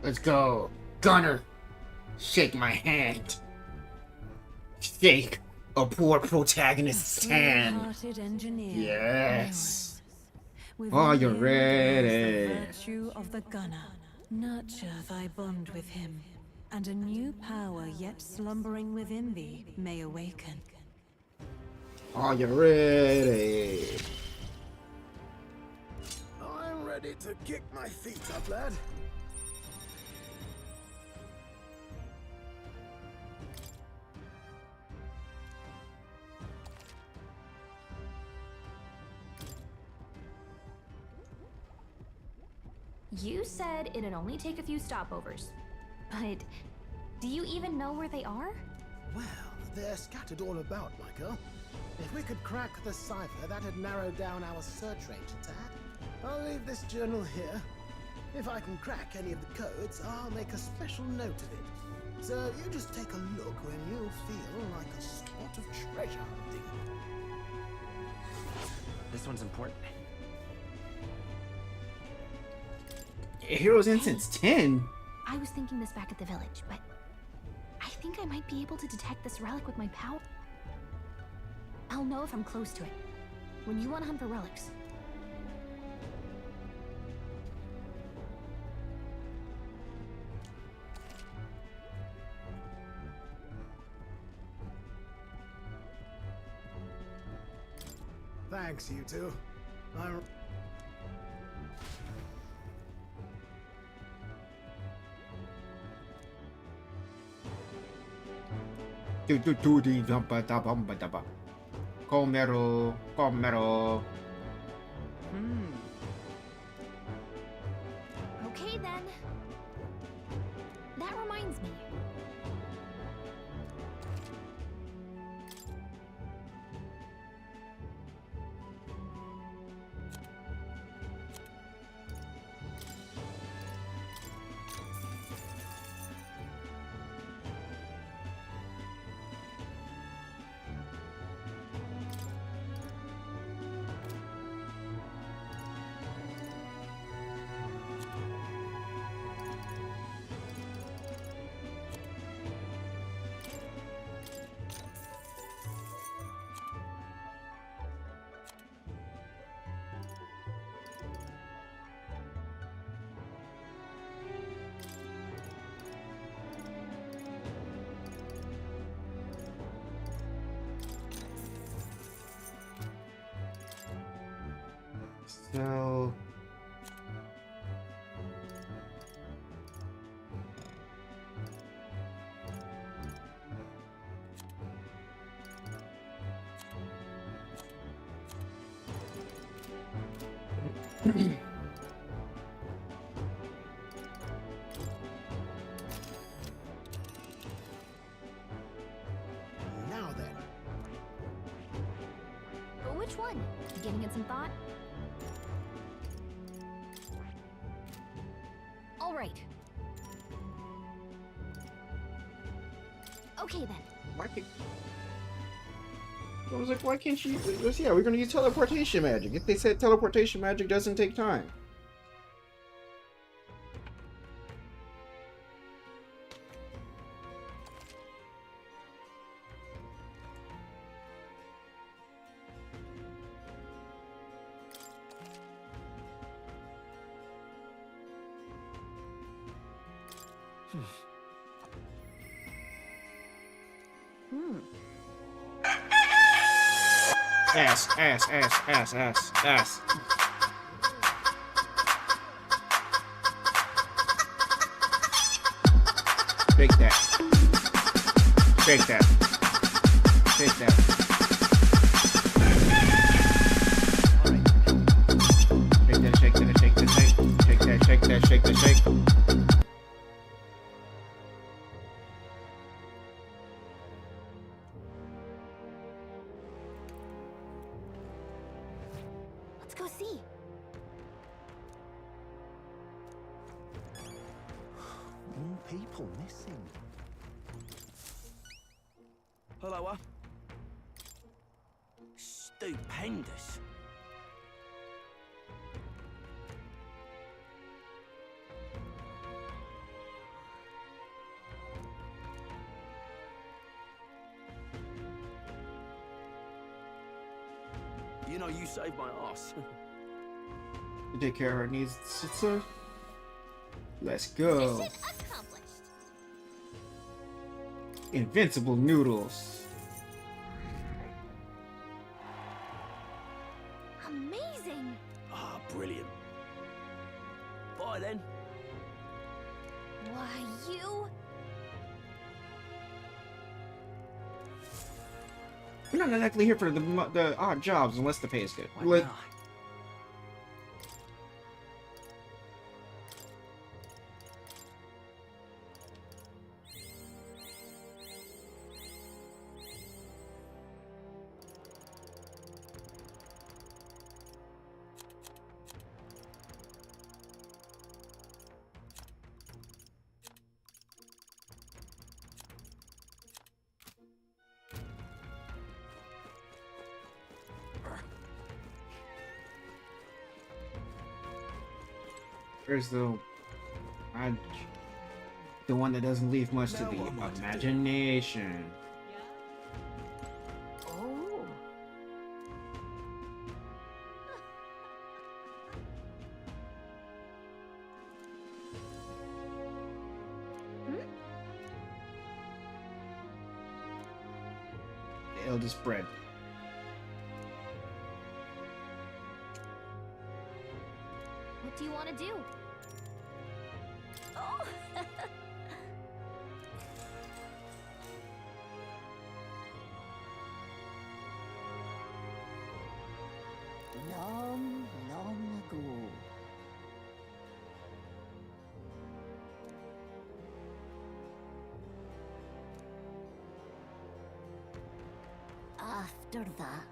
Let's go. Gunner, shake my hand. Shake a poor protagonist's hand. Hearted engineer. Yes. With Are you him ready? dwells the virtue of the gunner. Nurture thy bond with him, and a new power yet slumbering within thee may awaken. Are you ready? I'm ready to kick my feet up, lad. You said it'd only take a few stopovers. But do you even know where they are? Well, they're scattered all about, my girl. If we could crack the cipher, that'd narrow down our search range a tad. I'll leave this journal here. If I can crack any of the codes, I'll make a special note of it. So you just take a look when you feel like a spot of treasure hunting. This one's important. Heroes in since 10? I was thinking this back at the village, but I think I might be able to detect this relic with my power. I'll know if I'm close to it. When you want to hunt for relics. Thanks, you two. Di dumpa da bumba da ba. Comero, comero. Okay then. That reminds me. So... Now then. But which one? Giving it some thought? All right. Okay then. Why can't... I was like, why can't she... Yeah, we're gonna use teleportation magic. If they said teleportation magic doesn't take time. Ass. Shake that. Shake that. Shake that. Shake that, shake that, shake that, shake. Shake that, shake that, shake that, shake. Let's go see. More people missing. Hello, stupendous. You know, you saved my ass. You take care of her needs, sister. Let's go. Mission accomplished. Invincible noodles. Amazing. Ah, brilliant. Bye then. Why, you? We're not exactly here for the odd jobs unless the pay is good. Why not? There's the one that doesn't leave much to the imagination. Oh. The eldest bread. What do you want to do? Oh. Long, long ago. After that,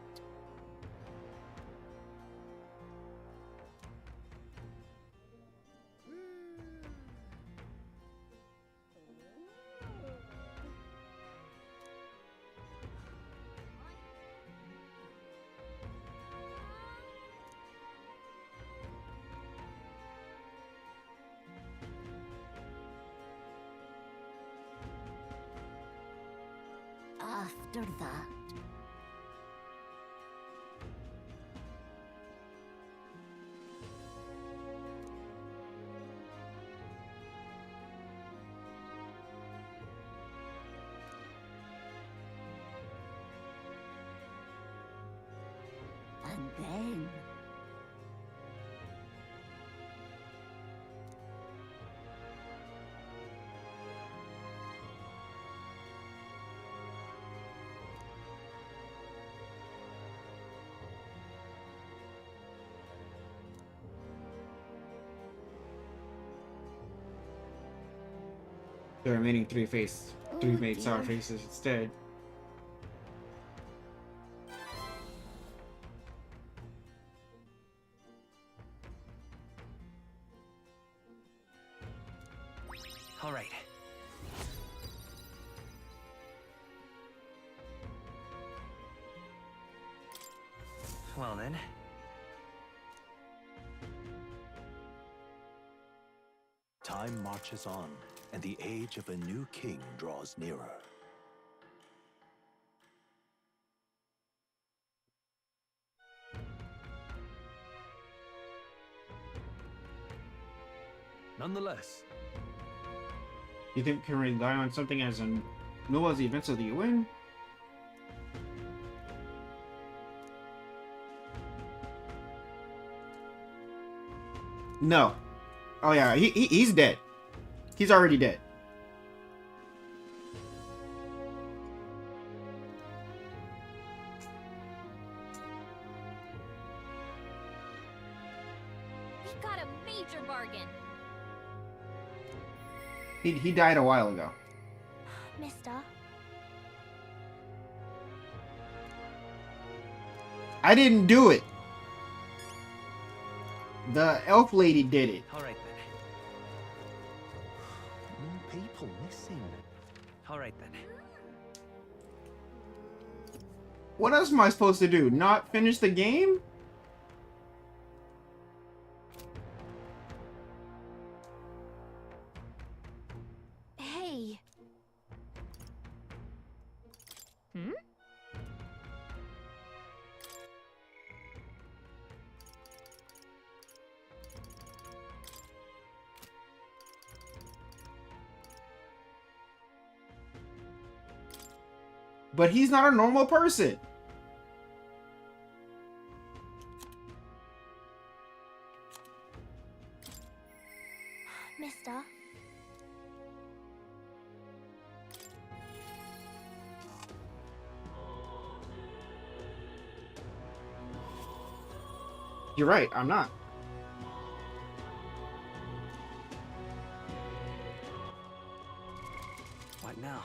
after that. And then The remaining three made sour faces instead. All right. Well then. Time marches on, and the age of a new king draws nearer. Nonetheless, You think we can rely on something as null as the events of the UN? No. Oh yeah, he's dead. He's already dead. We got a major bargain. He died a while ago. Mister. I didn't do it. The elf lady did it. All right then. More people missing. All right then. What else am I supposed to do? Not finish the game? Hey. Hmm? But he's not a normal person. Mister. You're right, I'm not. What now?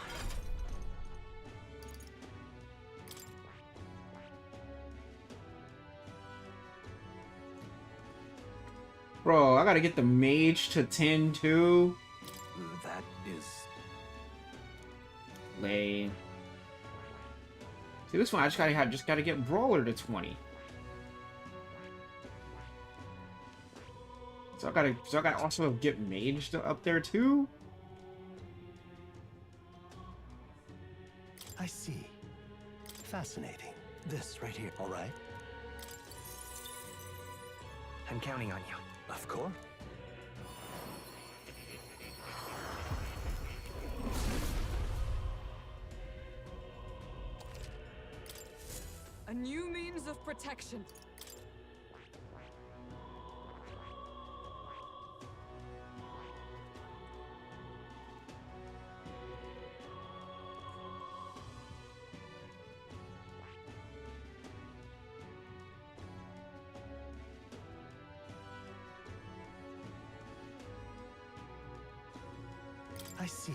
Bro, I gotta get the mage to 10 too. That is... Lame. See, this one I just gotta get Brawler to 20. So I gotta also get Mage up there too. I see. Fascinating. This right here, all right? I'm counting on you. Of course. A new means of protection. I see.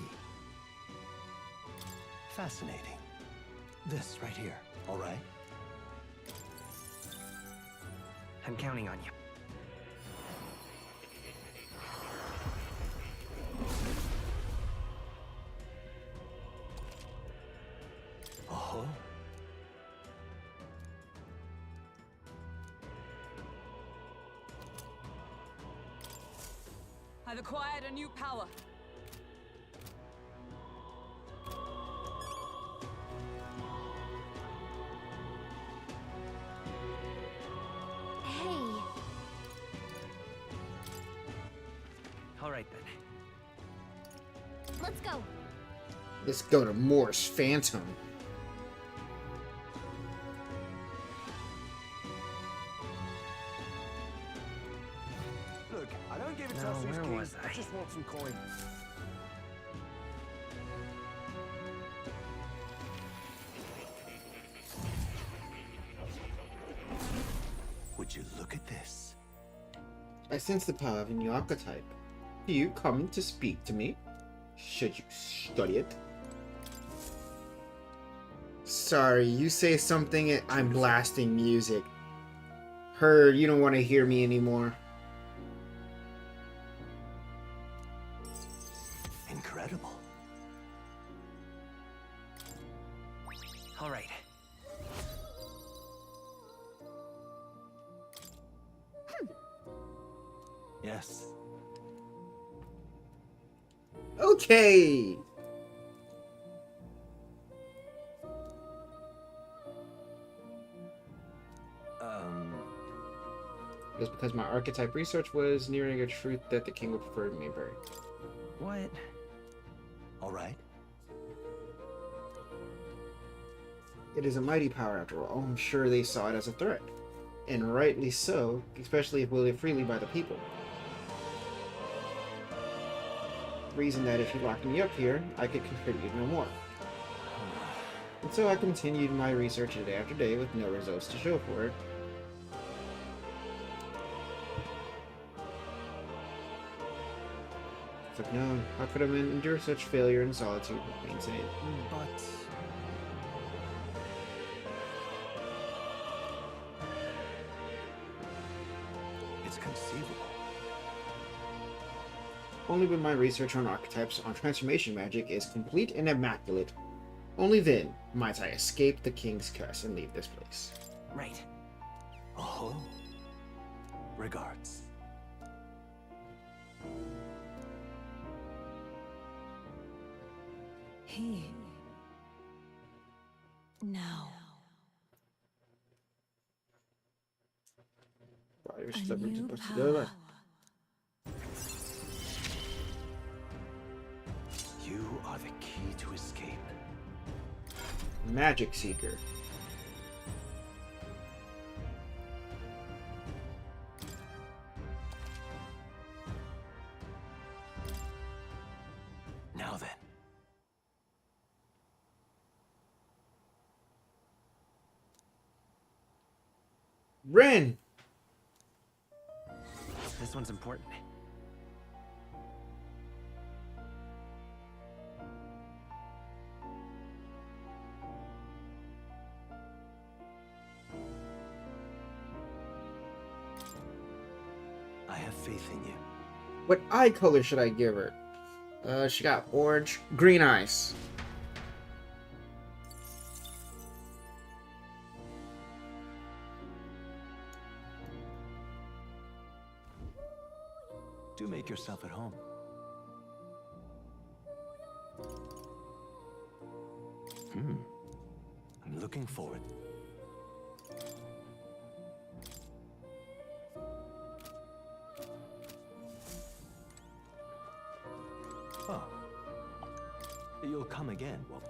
Fascinating. This right here, all right? I'm counting on you. Uh-huh. I've acquired a new power. Hey. All right then. Let's go. Let's go to Morse Phantom. Look, I don't give it to Now, us who's where king. was I? Just want some coin. Would you look at this? I sense the power of a new archetype. Do you come to speak to me? Should you study it? Sorry, you say something and I'm blasting music. Heard, you don't want to hear me anymore. Incredible. All right. Yes. Okay. Just because my archetype research was nearing a truth that the king would prefer me bury. What? All right. It is a mighty power after all. I'm sure they saw it as a threat. And rightly so, especially if wielded freely by the people. Reason that if you locked me up here, I could contribute no more. And so I continued my research day after day with no results to show for it. It's like, no, how could a man endure such failure and solitude? Insane. But... it's conceivable. Only when my research on archetypes on transformation magic is complete and immaculate, only then might I escape the king's curse and leave this place. Right. Oh. Regards. He... now... A new power. You are the key to escape. Magic Seeker. Now then. Ren! This one's important. I have faith in you. What eye color should I give her? She got orange, green eyes. Do make yourself at home. I'm looking forward. Oh. You'll come again, well.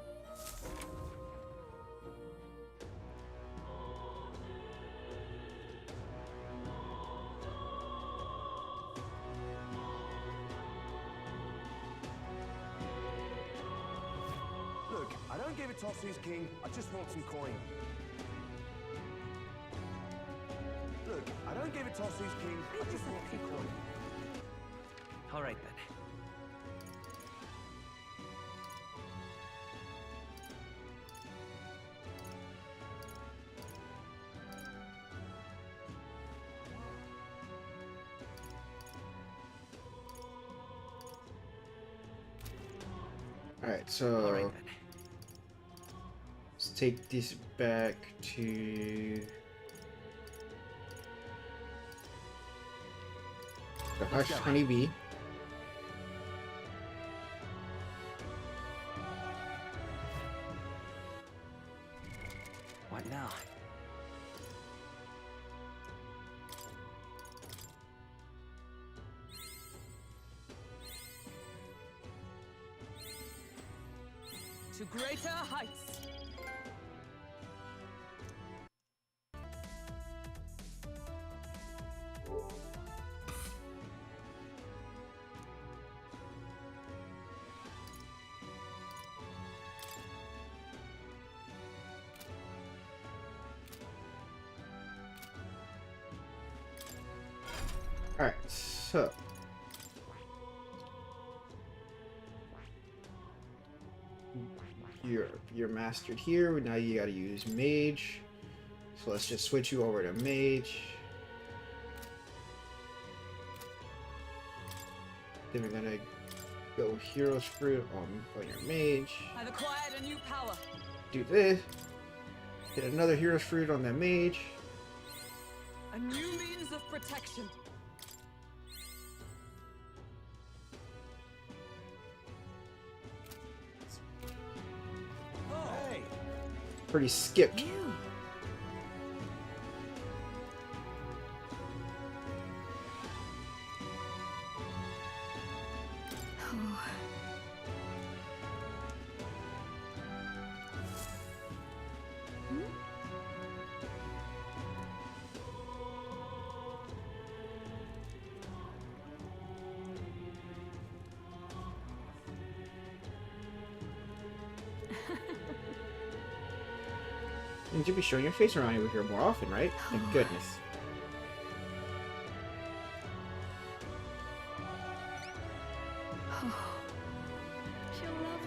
Look, I don't give a toss who's king, I just want some coin. Look, I don't give a toss who's king, I just want some coin. All right, then. Alright, so let's take this back to the Hush Honeybee. What now? To greater heights. Alright, so you're mastered here. Now you gotta use mage. So let's just switch you over to mage. Then we're gonna go hero's fruit on your mage. I've acquired a new power. Do this. Get another hero's fruit on that mage. A new means of protection. Hey! Pretty skipped. You should be showing your face around here more often, right? Thank goodness. She'll love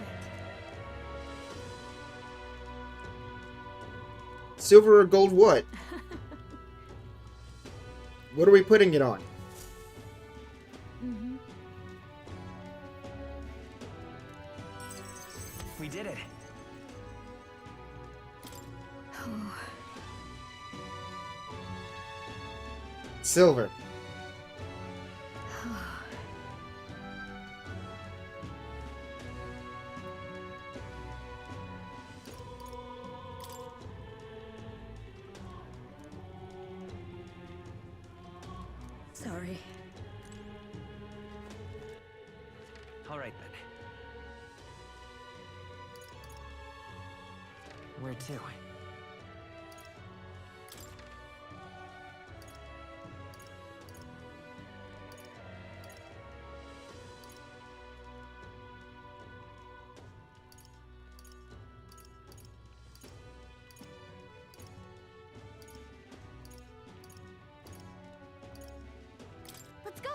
it. Silver or gold what? What are we putting it on? We did it. Silver. Sorry. All right then. Where to? Let's go.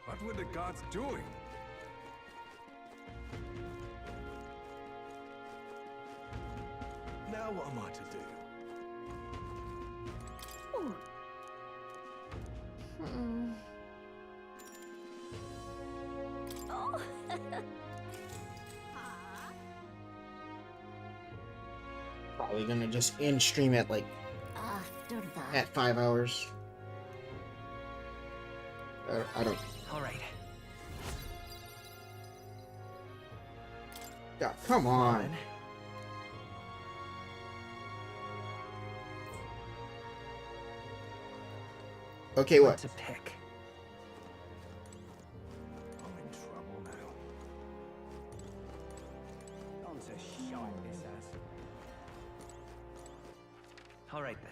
What were the guards doing? Now what am I to do? Oh. Probably gonna just end stream at like After that. at 5 hours. I don't. All right. God, come on. Okay, what? To pick. I'm in trouble now. On to shite this ass. All right then.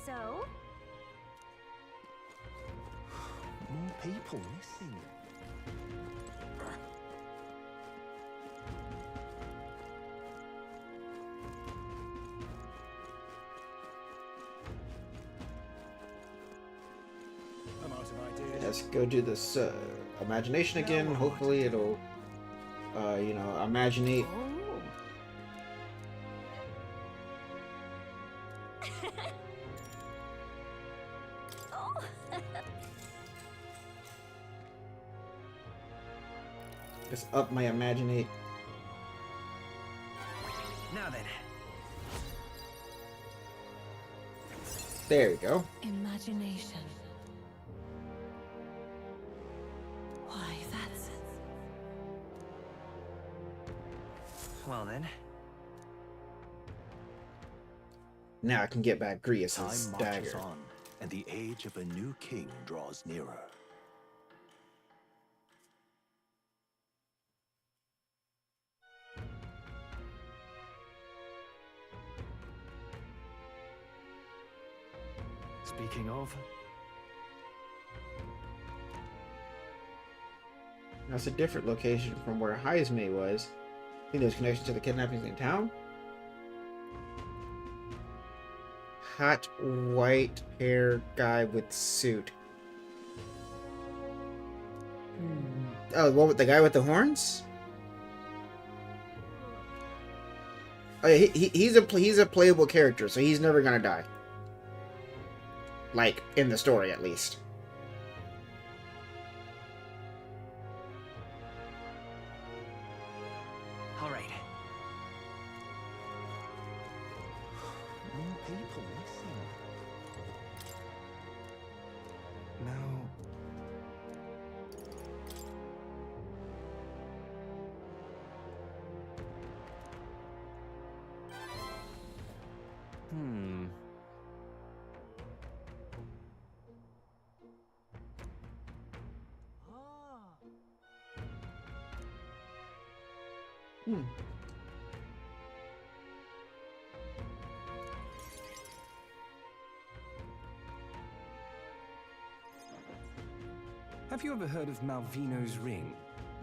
So? More people missing. I'm out of ideas. Let's go do this imagination again. Hopefully it'll, you know, imaginate. Just up my imaginate. Now then. There we go. Imagination. Why, that's... Well then. Now I can get back Grius's Time marches dagger. on, and the age of a new king draws nearer. Speaking of, That's a different location from where Heismay was. I think there's connection to the kidnappings in town. Hot white hair guy with suit. Oh, what with the guy with the horns? Oh yeah, he's a playable character, so he's never gonna die. Like in the story, at least. All right. More people missing. now... Have you ever heard of Malvino's ring?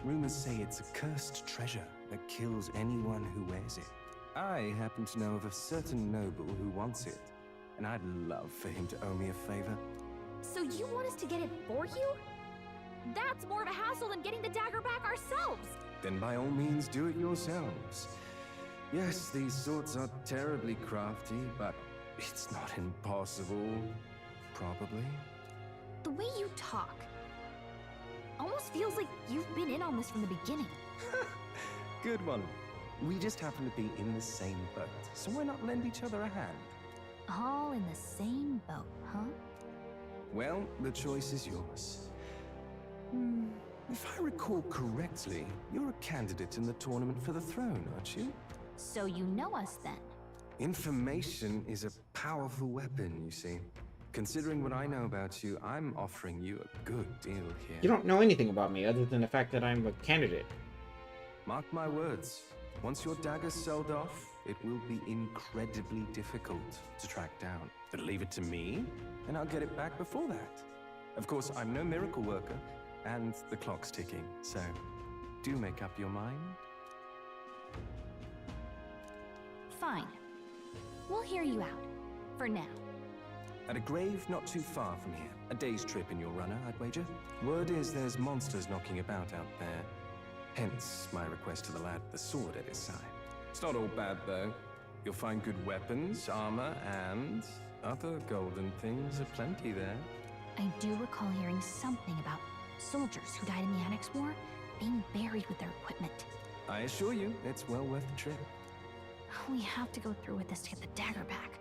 Rumors say it's a cursed treasure that kills anyone who wears it. I happen to know of a certain noble who wants it, and I'd love for him to owe me a favor. So you want us to get it for you? That's more of a hassle than getting the dagger back ourselves! Then by all means do it yourselves. Yes, these swords are terribly crafty, but it's not impossible. Probably. The way you talk almost feels like you've been in on this from the beginning. Good one. We just happen to be in the same boat, so why not lend each other a hand? All in the same boat, huh? Well, the choice is yours. If I recall correctly, you're a candidate in the tournament for the throne, aren't you? So you know us then? Information is a powerful weapon, you see. Considering what I know about you, I'm offering you a good deal here. You don't know anything about me other than the fact that I'm a candidate. Mark my words. Once your dagger's sold off, it will be incredibly difficult to track down. But leave it to me, and I'll get it back before that. Of course, I'm no miracle worker, and the clock's ticking, so do make up your mind. Fine. We'll hear you out. For now. At a grave not too far from here. A day's trip in your runner, I'd wager. Word is there's monsters knocking about out there. Hence my request to the lad with the sword at his side. It's not all bad, though. You'll find good weapons, armor, and other golden things aplenty there. I do recall hearing something about soldiers who died in the Annex War being buried with their equipment. I assure you, it's well worth the trip. We have to go through with this to get the dagger back.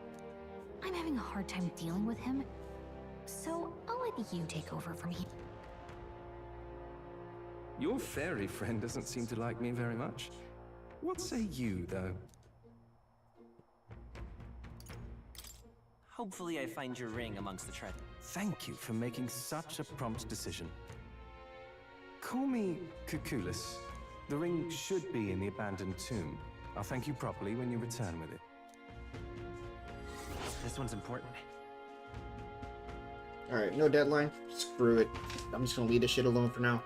I'm having a hard time dealing with him, so I'll let you take over from here. Your fairy friend doesn't seem to like me very much. What say you, though? Hopefully I find your ring amongst the treasure. Thank you for making such a prompt decision. Call me Cuculus. The ring should be in the abandoned tomb. I'll thank you properly when you return with it. This one's important. Alright, no deadline. Screw it. I'm just gonna leave this shit alone for now.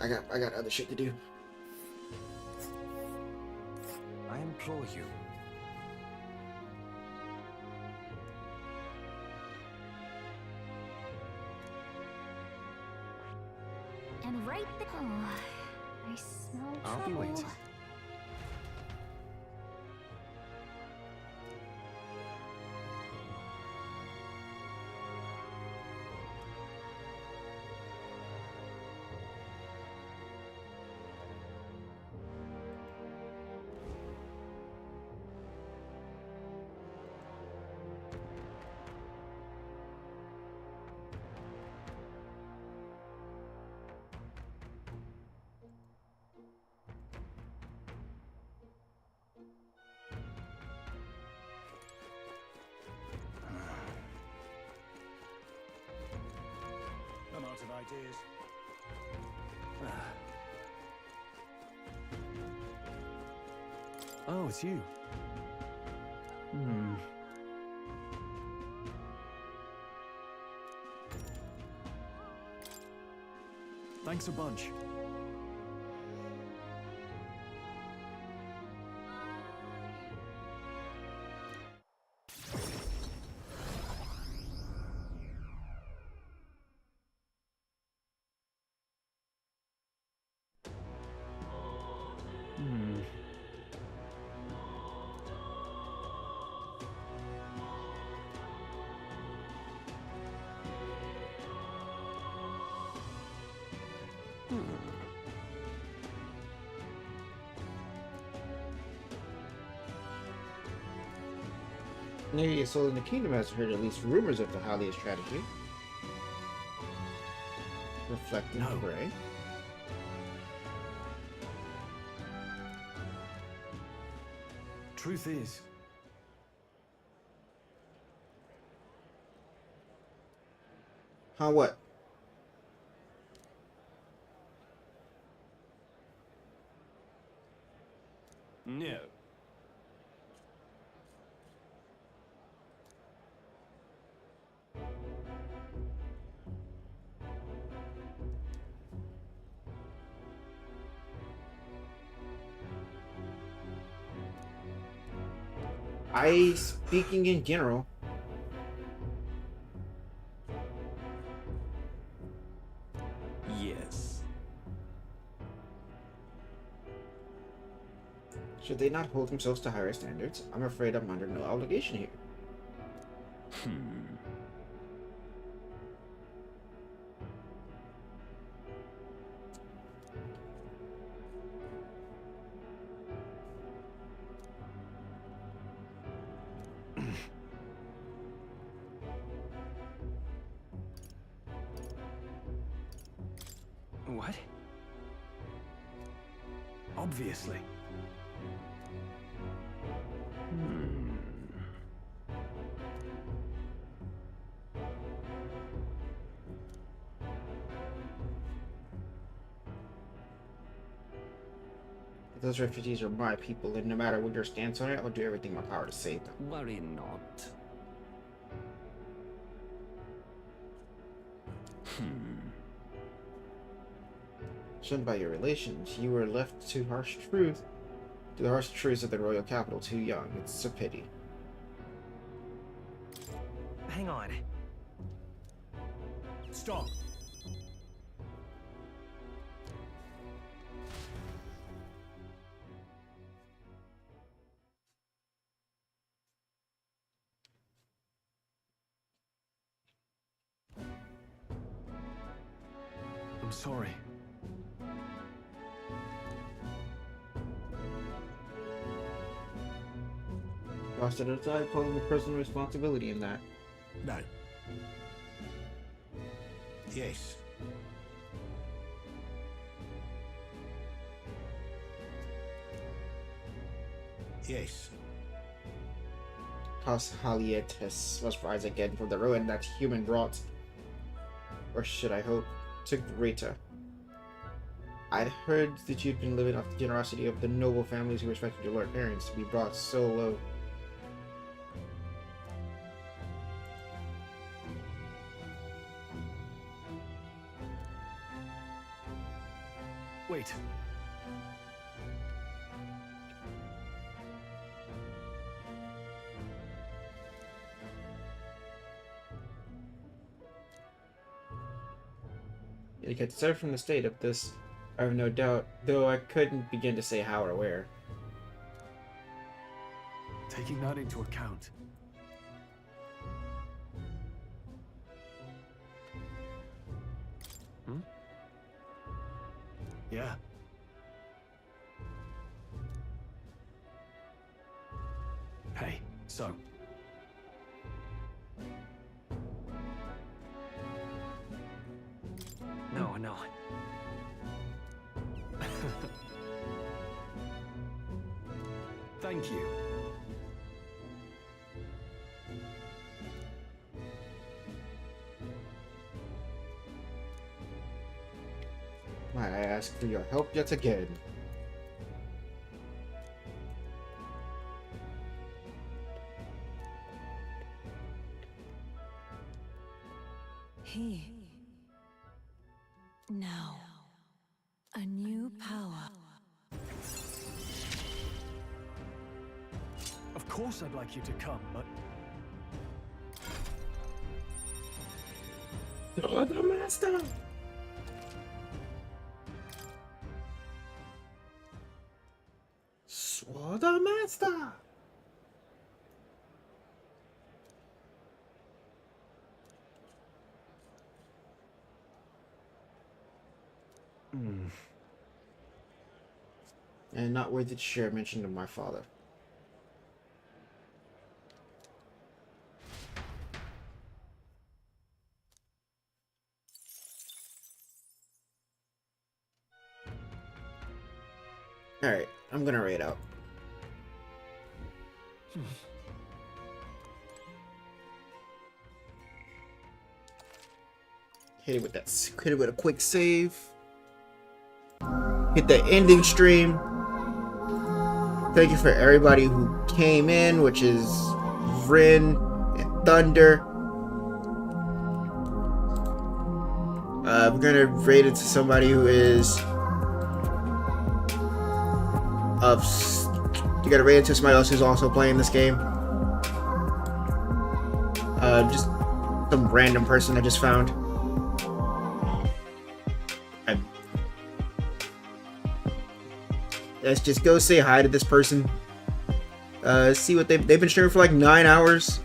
I got other shit to do. I implore you. And right there. Oh, I smell trouble. I'll be waiting. I'm out of ideas. Oh, it's you. Thanks a bunch. Maybe a soul in the kingdom has heard at least rumors of the Halia's strategy. Reflecting Gray. Truth is, Huh, what? No. Speaking in general. Yes. Should they not hold themselves to higher standards? I'm afraid I'm under no obligation here. what? Obviously. Those refugees are my people, and no matter what your stance on it, I'll do everything in my power to save them. Worry not. Shunned by your relations, you were left to the harsh truths of the royal capital too young. It's a pity. Hang on. Stop. I'm sorry. Lost at a time, calling the personal responsibility in that. No. Yes. Yes. Cause Halietes must rise again from the ruin that human brought. Or should I hope, to greater. I'd heard that you'd been living off the generosity of the noble families who respected your lord parents to be brought so low. Wait. You get served from the state of this, I have no doubt, though I couldn't begin to say how or where. Taking that into account. Yeah. Hey, so. No, no. Thank you. Might I ask for your help yet again? He. Now. course I'd like you to come, but... The master! Sword master! And not worthy to share mention of my father. Alright, I'm gonna raid out. Hit it with that. Hit it with a quick save. Hit the ending stream. Thank you for everybody who came in, which is Rin and Thunder. We're gonna raid it to somebody who is you gotta rate it to somebody else who's also playing this game. Just some random person I just found. Let's just go say hi to this person. See what they've been streaming for like 9 hours.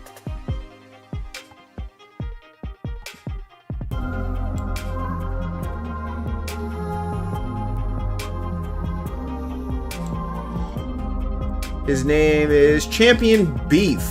His name is Champion Beef.